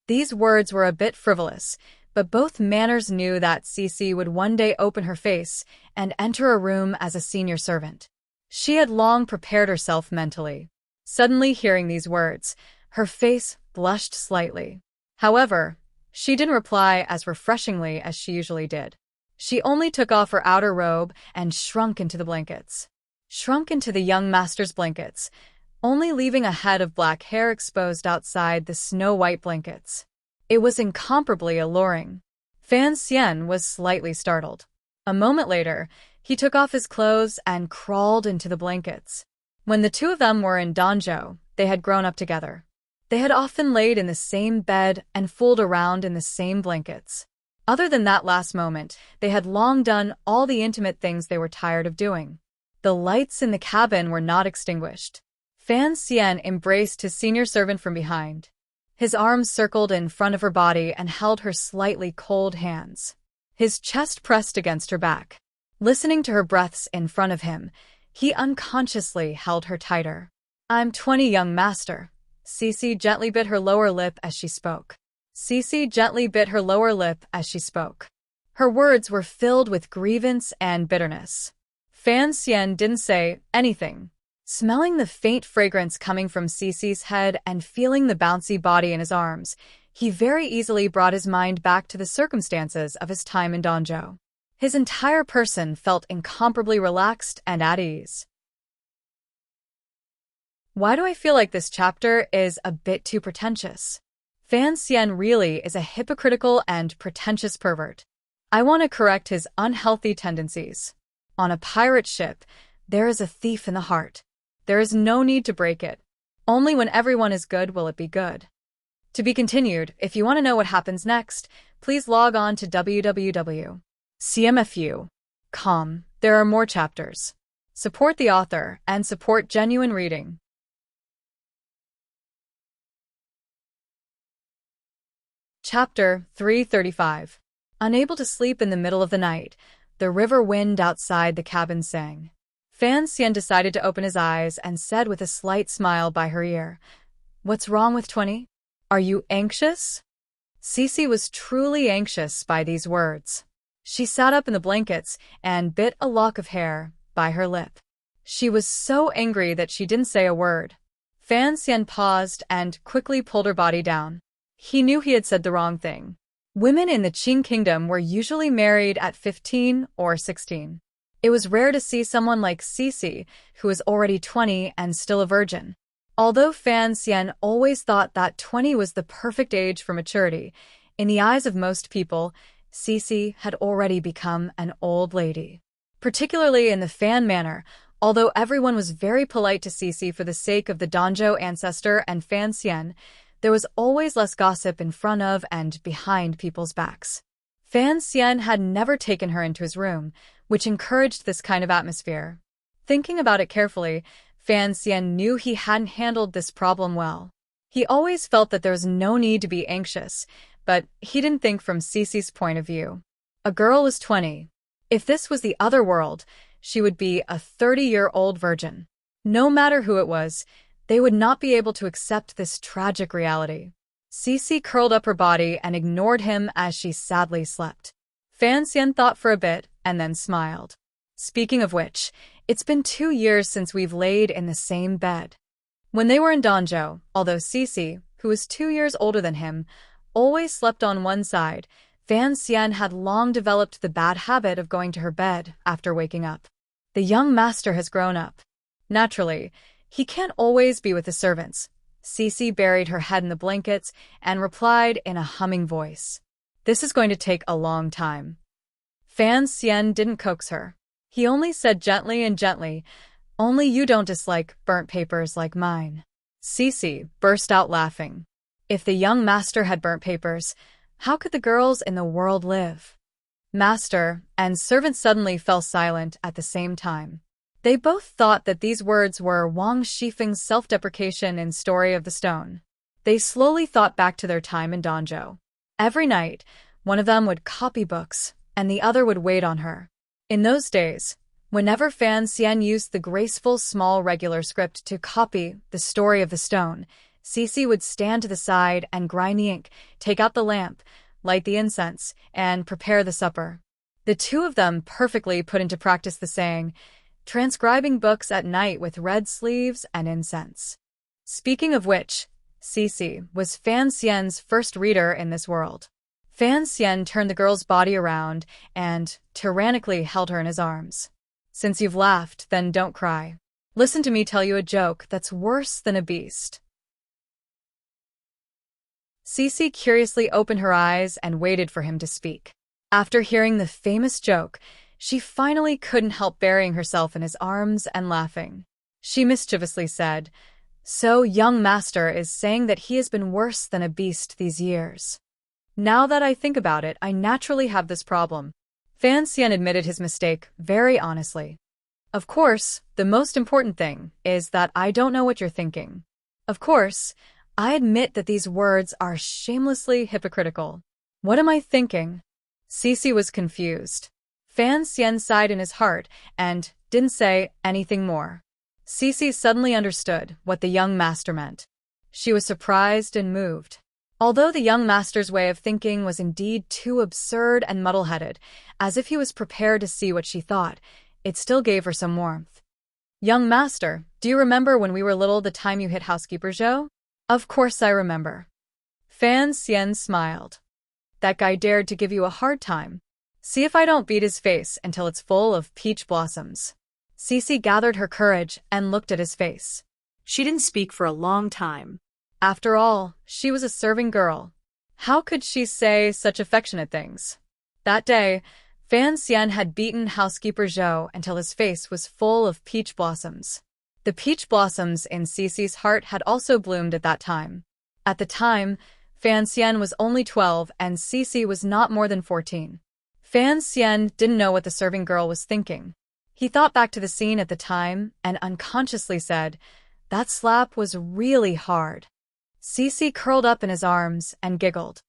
These words were a bit frivolous, but both manners knew that Cece would one day open her face and enter a room as a senior servant. She had long prepared herself mentally. Suddenly hearing these words, her face blushed slightly. However, she didn't reply as refreshingly as she usually did. She only took off her outer robe and shrunk into the blankets. Shrunk into the young master's blankets, only leaving a head of black hair exposed outside the snow-white blankets. It was incomparably alluring. Fan Xian was slightly startled. A moment later, he took off his clothes and crawled into the blankets. When the two of them were in Danzhou, they had grown up together. They had often laid in the same bed and fooled around in the same blankets. Other than that last moment, they had long done all the intimate things they were tired of doing. The lights in the cabin were not extinguished. Fan Xian embraced his senior servant from behind. His arms circled in front of her body and held her slightly cold hands. His chest pressed against her back. Listening to her breaths in front of him, he unconsciously held her tighter. "I'm 20, young master." Cece gently bit her lower lip as she spoke. Cece gently bit her lower lip as she spoke. Her words were filled with grievance and bitterness. Fan Xian didn't say anything. Smelling the faint fragrance coming from Cece's head and feeling the bouncy body in his arms, he very easily brought his mind back to the circumstances of his time in Danzhou. His entire person felt incomparably relaxed and at ease. Why do I feel like this chapter is a bit too pretentious? Fan Xian really is a hypocritical and pretentious pervert. I want to correct his unhealthy tendencies. On a pirate ship, there is a thief in the heart. There is no need to break it. Only when everyone is good will it be good. To be continued. If you want to know what happens next, please log on to www.cmfu.com. There are more chapters. Support the author and support genuine reading. Chapter 335. Unable to sleep in the middle of the night, the river wind outside the cabin sang. Fan Xian decided to open his eyes and said with a slight smile by her ear, "What's wrong with 20? Are you anxious?" Cece was truly anxious by these words. She sat up in the blankets and bit a lock of hair by her lip. She was so angry that she didn't say a word. Fan Xian paused and quickly pulled her body down. He knew he had said the wrong thing. Women in the Qing kingdom were usually married at 15 or 16. It was rare to see someone like Cece, who was already 20 and still a virgin. Although Fan Xian always thought that 20 was the perfect age for maturity, in the eyes of most people, Cece had already become an old lady. Particularly in the Fan manor, although everyone was very polite to Cece for the sake of the Danzhou ancestor and Fan Xian, there was always less gossip in front of and behind people's backs. Fan Xian had never taken her into his room, which encouraged this kind of atmosphere. Thinking about it carefully, Fan Xian knew he hadn't handled this problem well. He always felt that there was no need to be anxious, but he didn't think from Cece's point of view. A girl was 20. If this was the other world, she would be a 30-year-old virgin. No matter who it was, they would not be able to accept this tragic reality. Cece curled up her body and ignored him as she sadly slept. Fan Xian thought for a bit and then smiled. Speaking of which, it's been 2 years since we've laid in the same bed. When they were in Danzhou, although Cece, who was 2 years older than him, always slept on one side, Fan Xian had long developed the bad habit of going to her bed after waking up. The young master has grown up. Naturally, he can't always be with the servants. Cece buried her head in the blankets and replied in a humming voice. This is going to take a long time. Fan Xian didn't coax her. He only said gently, only you don't dislike burnt papers like mine. Cece burst out laughing. If the young master had burnt papers, how could the girls in the world live? Master and servant suddenly fell silent at the same time. They both thought that these words were Wang Shifeng's self-deprecation in Story of the Stone. They slowly thought back to their time in Danzhou. Every night, one of them would copy books, and the other would wait on her. In those days, whenever Fan Xian used the graceful small regular script to copy the Story of the Stone, Cece would stand to the side and grind the ink, take out the lamp, light the incense, and prepare the supper. The two of them perfectly put into practice the saying, transcribing books at night with red sleeves and incense. Speaking of which, Cece was Fan Xian's first reader in this world. Fan Xian turned the girl's body around and tyrannically held her in his arms. Since you've laughed, then don't cry. Listen to me tell you a joke that's worse than a beast. Cece curiously opened her eyes and waited for him to speak. After hearing the famous joke, she finally couldn't help burying herself in his arms and laughing. She mischievously said, "So young master is saying that he has been worse than a beast these years." Now that I think about it, I naturally have this problem. Fan Xian admitted his mistake very honestly. Of course, the most important thing is that I don't know what you're thinking. Of course, I admit that these words are shamelessly hypocritical. What am I thinking? Cece was confused. Fan Xian sighed in his heart and didn't say anything more. Cece suddenly understood what the young master meant. She was surprised and moved. Although the young master's way of thinking was indeed too absurd and muddle-headed, as if he was prepared to see what she thought, it still gave her some warmth. "Young master, do you remember when we were little the time you hit housekeeper Zhou?" "Of course I remember." Fan Xian smiled. "That guy dared to give you a hard time. See if I don't beat his face until it's full of peach blossoms." Cece gathered her courage and looked at his face. She didn't speak for a long time. After all, she was a serving girl. How could she say such affectionate things? That day, Fan Xian had beaten housekeeper Zhou until his face was full of peach blossoms. The peach blossoms in Cece's heart had also bloomed at that time. At the time, Fan Xian was only 12 and Cece was not more than 14. Fan Xian didn't know what the serving girl was thinking. He thought back to the scene at the time and unconsciously said, "That slap was really hard." Cece curled up in his arms and giggled.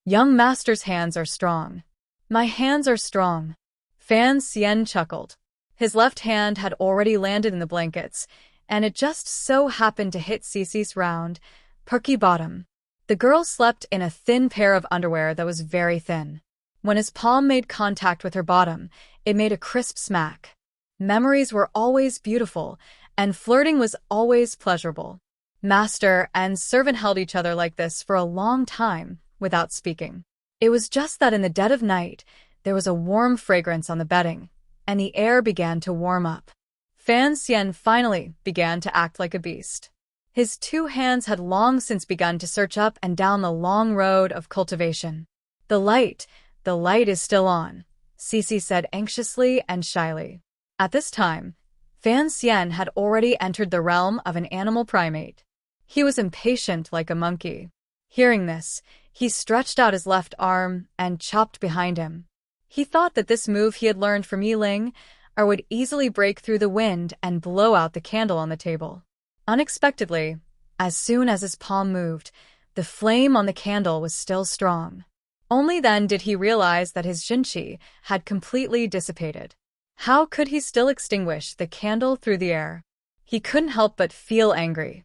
"Young master's hands are strong." "My hands are strong." Fan Xian chuckled. His left hand had already landed in the blankets, and it just so happened to hit Cece's round, perky bottom. The girl slept in a thin pair of underwear that was very thin. When his palm made contact with her bottom, it made a crisp smack. Memories were always beautiful, and flirting was always pleasurable. Master and servant held each other like this for a long time, without speaking. It was just that in the dead of night, there was a warm fragrance on the bedding, and the air began to warm up. Fan Xian finally began to act like a beast. His 2 hands had long since begun to search up and down the long road of cultivation. The light is still on," Cece said anxiously and shyly. At this time, Fan Xian had already entered the realm of an animal primate. He was impatient like a monkey. Hearing this, he stretched out his left arm and chopped behind him. He thought that this move he had learned from Yiling would easily break through the wind and blow out the candle on the table. Unexpectedly, as soon as his palm moved, the flame on the candle was still strong. Only then did he realize that his jinqi had completely dissipated. How could he still extinguish the candle through the air? He couldn't help but feel angry.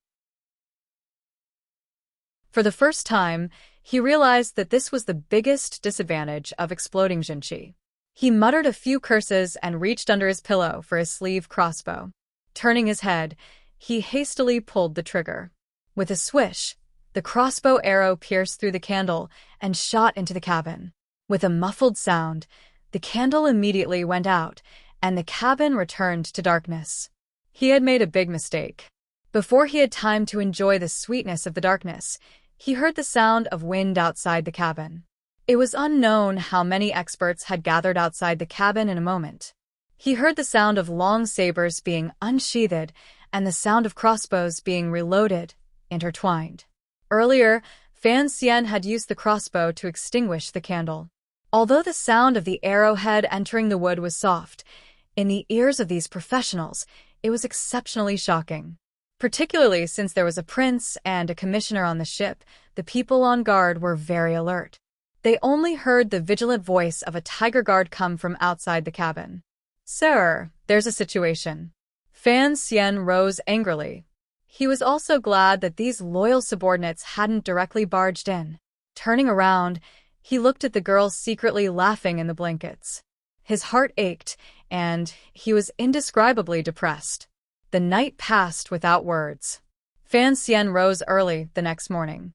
For the first time, he realized that this was the biggest disadvantage of exploding jinqi. He muttered a few curses and reached under his pillow for his sleeve crossbow. Turning his head, he hastily pulled the trigger. With a swish, the crossbow arrow pierced through the candle and shot into the cabin. With a muffled sound, the candle immediately went out, and the cabin returned to darkness. He had made a big mistake. Before he had time to enjoy the sweetness of the darkness, he heard the sound of wind outside the cabin. It was unknown how many experts had gathered outside the cabin in a moment. He heard the sound of long sabers being unsheathed and the sound of crossbows being reloaded, intertwined. Earlier, Fan Xian had used the crossbow to extinguish the candle. Although the sound of the arrowhead entering the wood was soft, in the ears of these professionals, it was exceptionally shocking. Particularly since there was a prince and a commissioner on the ship, the people on guard were very alert. They only heard the vigilant voice of a tiger guard come from outside the cabin. "Sir, there's a situation." Fan Xian rose angrily. He was also glad that these loyal subordinates hadn't directly barged in. Turning around, he looked at the girls secretly laughing in the blankets. His heart ached, and he was indescribably depressed. The night passed without words. Fan Xian rose early the next morning.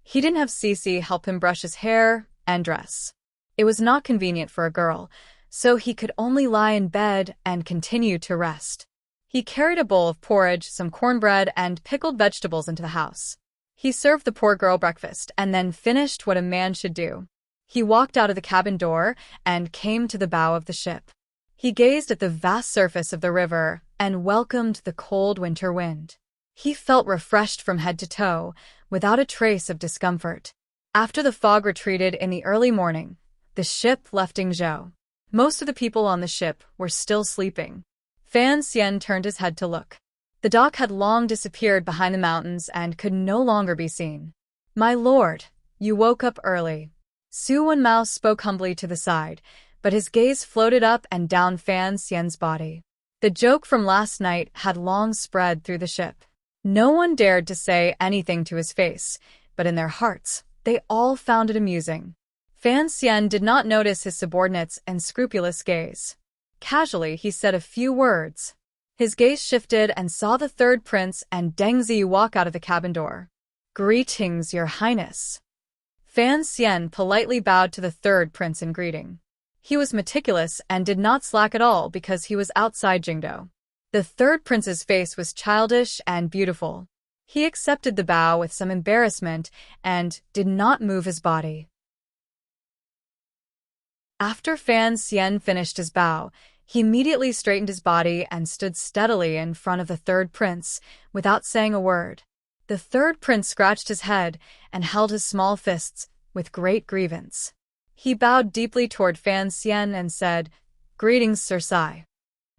He didn't have Cece help him brush his hair and dress. It was not convenient for a girl, so he could only lie in bed and continue to rest. He carried a bowl of porridge, some cornbread, and pickled vegetables into the house. He served the poor girl breakfast and then finished what a man should do. He walked out of the cabin door and came to the bow of the ship. He gazed at the vast surface of the river and welcomed the cold winter wind. He felt refreshed from head to toe, without a trace of discomfort. After the fog retreated in the early morning, the ship left Yingzhou. Most of the people on the ship were still sleeping. Fan Xian turned his head to look. The dock had long disappeared behind the mountains and could no longer be seen. "My lord, you woke up early." Su Wenmao spoke humbly to the side, but his gaze floated up and down Fan Xian's body. The joke from last night had long spread through the ship. No one dared to say anything to his face, but in their hearts, they all found it amusing. Fan Xian did not notice his subordinates' unscrupulous gaze. Casually, he said a few words. His gaze shifted and saw the third prince and Deng Zi walk out of the cabin door. "Greetings, your highness." Fan Xian politely bowed to the third prince in greeting. He was meticulous and did not slack at all because he was outside Jingdou. The third prince's face was childish and beautiful. He accepted the bow with some embarrassment and did not move his body. After Fan Xian finished his bow, he immediately straightened his body and stood steadily in front of the third prince, without saying a word. The third prince scratched his head and held his small fists with great grievance. He bowed deeply toward Fan Xian and said, "Greetings, Sir Sai."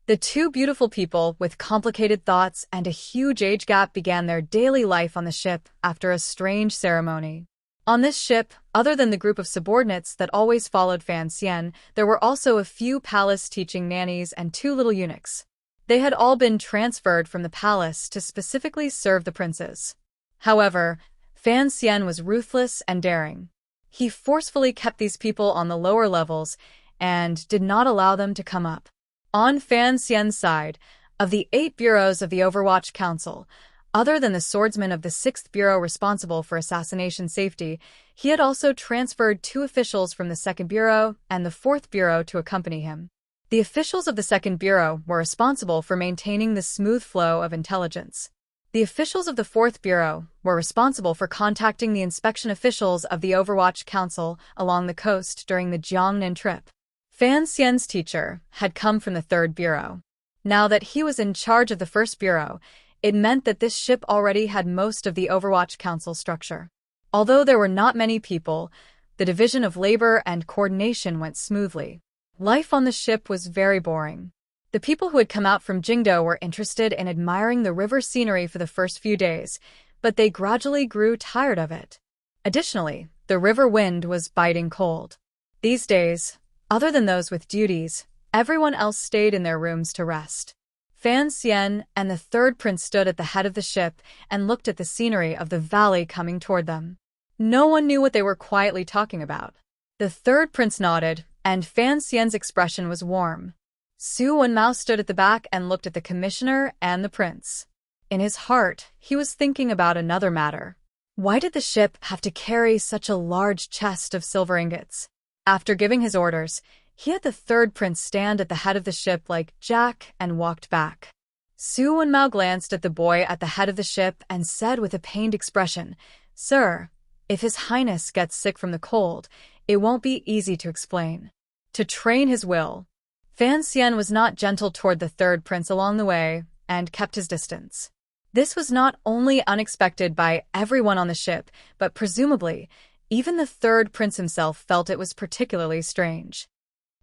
The two beautiful people with complicated thoughts and a huge age gap began their daily life on the ship after a strange ceremony. On this ship, other than the group of subordinates that always followed Fan Xian, there were also a few palace-teaching nannies and 2 little eunuchs. They had all been transferred from the palace to specifically serve the princes. However, Fan Xian was ruthless and daring. He forcefully kept these people on the lower levels and did not allow them to come up. On Fan Xian's side, of the 8 bureaus of the Overwatch Council, other than the swordsman of the 6th Bureau responsible for assassination safety, he had also transferred 2 officials from the 2nd Bureau and the 4th Bureau to accompany him. The officials of the 2nd Bureau were responsible for maintaining the smooth flow of intelligence. The officials of the 4th Bureau were responsible for contacting the inspection officials of the Overwatch Council along the coast during the Jiangnan trip. Fan Xian's teacher had come from the 3rd Bureau. Now that he was in charge of the 1st Bureau, it meant that this ship already had most of the Overwatch Council structure. Although there were not many people, the division of labor and coordination went smoothly. Life on the ship was very boring. The people who had come out from Jingdo were interested in admiring the river scenery for the first few days, but they gradually grew tired of it. Additionally, the river wind was biting cold. These days, other than those with duties, everyone else stayed in their rooms to rest. Fan Xian and the third prince stood at the head of the ship and looked at the scenery of the valley coming toward them. No one knew what they were quietly talking about. The third prince nodded, and Fan Xian's expression was warm. Su Wenmao stood at the back and looked at the commissioner and the prince. In his heart, he was thinking about another matter. Why did the ship have to carry such a large chest of silver ingots? After giving his orders, he had the third prince stand at the head of the ship like Jack and walked back. Su Wenmao glanced at the boy at the head of the ship and said with a pained expression, "Sir, if His Highness gets sick from the cold, it won't be easy to explain." To train his will, Fan Xian was not gentle toward the third prince along the way and kept his distance. This was not only unexpected by everyone on the ship, but presumably, even the third prince himself felt it was particularly strange.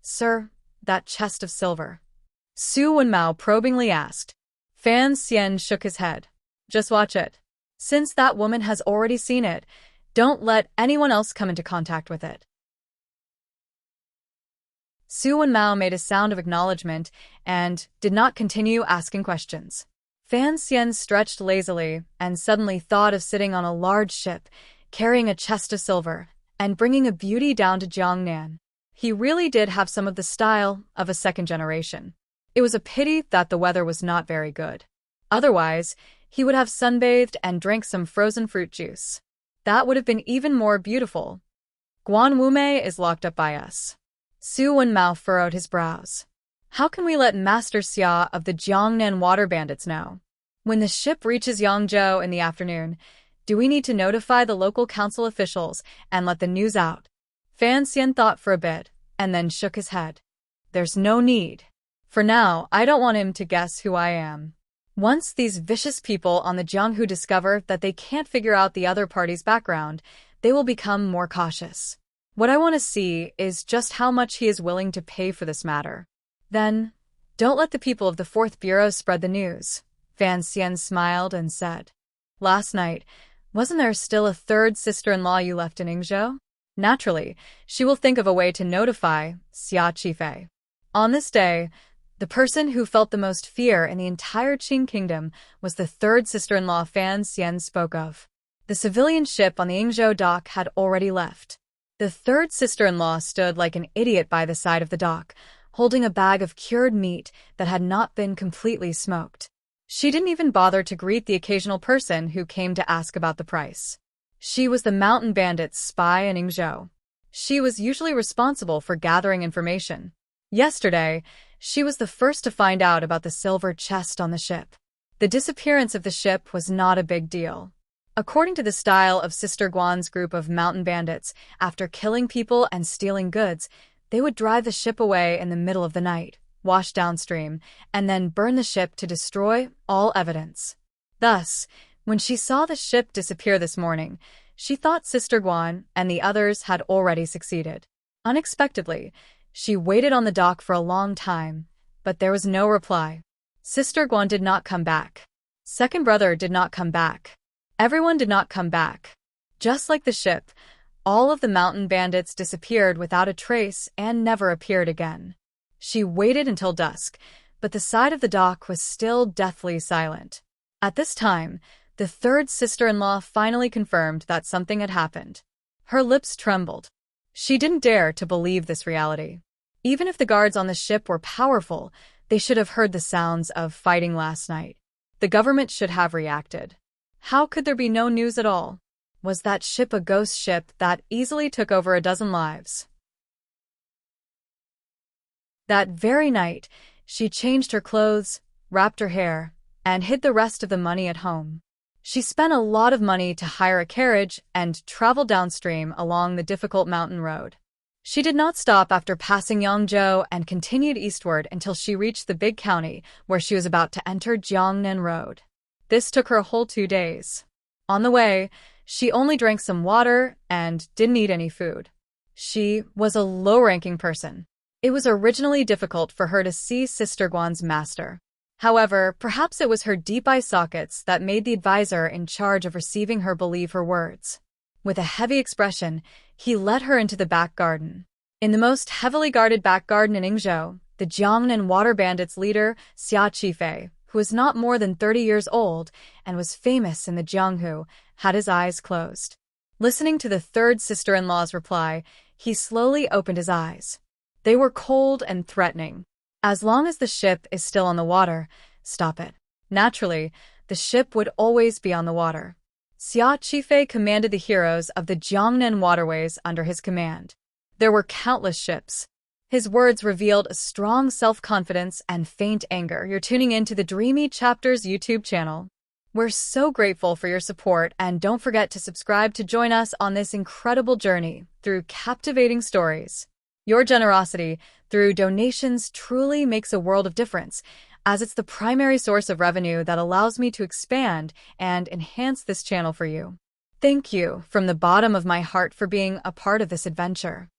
"Sir, that chest of silver?" Su Wenmao probingly asked. Fan Xian shook his head. "Just watch it. Since that woman has already seen it, don't let anyone else come into contact with it." Su Wenmao made a sound of acknowledgement and did not continue asking questions. Fan Xian stretched lazily and suddenly thought of sitting on a large ship, carrying a chest of silver, and bringing a beauty down to Jiangnan. He really did have some of the style of a second generation. It was a pity that the weather was not very good. Otherwise, he would have sunbathed and drank some frozen fruit juice. That would have been even more beautiful. "Guan Wumei is locked up by us." Su Wenmao furrowed his brows. "How can we let Master Xia of the Jiangnan water bandits know? When the ship reaches Yangzhou in the afternoon, do we need to notify the local council officials and let the news out?" Fan Xian thought for a bit, and then shook his head. "There's no need. For now, I don't want him to guess who I am. Once these vicious people on the Jianghu discover that they can't figure out the other party's background, they will become more cautious. What I want to see is just how much he is willing to pay for this matter. Then, don't let the people of the 4th Bureau spread the news." Fan Xian smiled and said, "Last night, wasn't there still a third sister-in-law you left in Yingzhou? Naturally, she will think of a way to notify Xia Qifei." On this day, the person who felt the most fear in the entire Qing kingdom was the third sister-in-law Fan Xian spoke of. The civilian ship on the Yingzhou dock had already left. The third sister-in-law stood like an idiot by the side of the dock, holding a bag of cured meat that had not been completely smoked. She didn't even bother to greet the occasional person who came to ask about the price. She was the mountain bandits' spy in Yingzhou. She was usually responsible for gathering information. Yesterday, she was the first to find out about the silver chest on the ship. The disappearance of the ship was not a big deal. According to the style of Sister Guan's group of mountain bandits, after killing people and stealing goods, they would drive the ship away in the middle of the night, wash downstream, and then burn the ship to destroy all evidence. Thus, when she saw the ship disappear this morning, she thought Sister Guan and the others had already succeeded. Unexpectedly, she waited on the dock for a long time, but there was no reply. Sister Guan did not come back. Second brother did not come back. Everyone did not come back. Just like the ship, all of the mountain bandits disappeared without a trace and never appeared again. She waited until dusk, but the side of the dock was still deathly silent. At this time, the third sister-in-law finally confirmed that something had happened. Her lips trembled. She didn't dare to believe this reality. Even if the guards on the ship were powerful, they should have heard the sounds of fighting last night. The government should have reacted. How could there be no news at all? Was that ship a ghost ship that easily took over a dozen lives? That very night, she changed her clothes, wrapped her hair, and hid the rest of the money at home. She spent a lot of money to hire a carriage and travel downstream along the difficult mountain road. She did not stop after passing Yangzhou and continued eastward until she reached the big county where she was about to enter Jiangnan Road. This took her a whole 2 days. On the way, she only drank some water and didn't eat any food. She was a low-ranking person. It was originally difficult for her to see Sister Guan's master. However, perhaps it was her deep eye sockets that made the advisor in charge of receiving her believe her words. With a heavy expression, he led her into the back garden. In the most heavily guarded back garden in Yingzhou, the Jiangnan water bandits leader, Xia Qifei, who was not more than 30 years old and was famous in the Jianghu, had his eyes closed. Listening to the third sister-in-law's reply, he slowly opened his eyes. They were cold and threatening. As long as the ship is still on the water, stop it. Naturally, the ship would always be on the water. Xia Qifei commanded the heroes of the Jiangnan waterways under his command. There were countless ships. His words revealed a strong self-confidence and faint anger. You're tuning in to the Dreamy Chapters YouTube channel. We're so grateful for your support, and don't forget to subscribe to join us on this incredible journey through captivating stories. Your generosity through donations truly makes a world of difference, as it's the primary source of revenue that allows me to expand and enhance this channel for you. Thank you from the bottom of my heart for being a part of this adventure.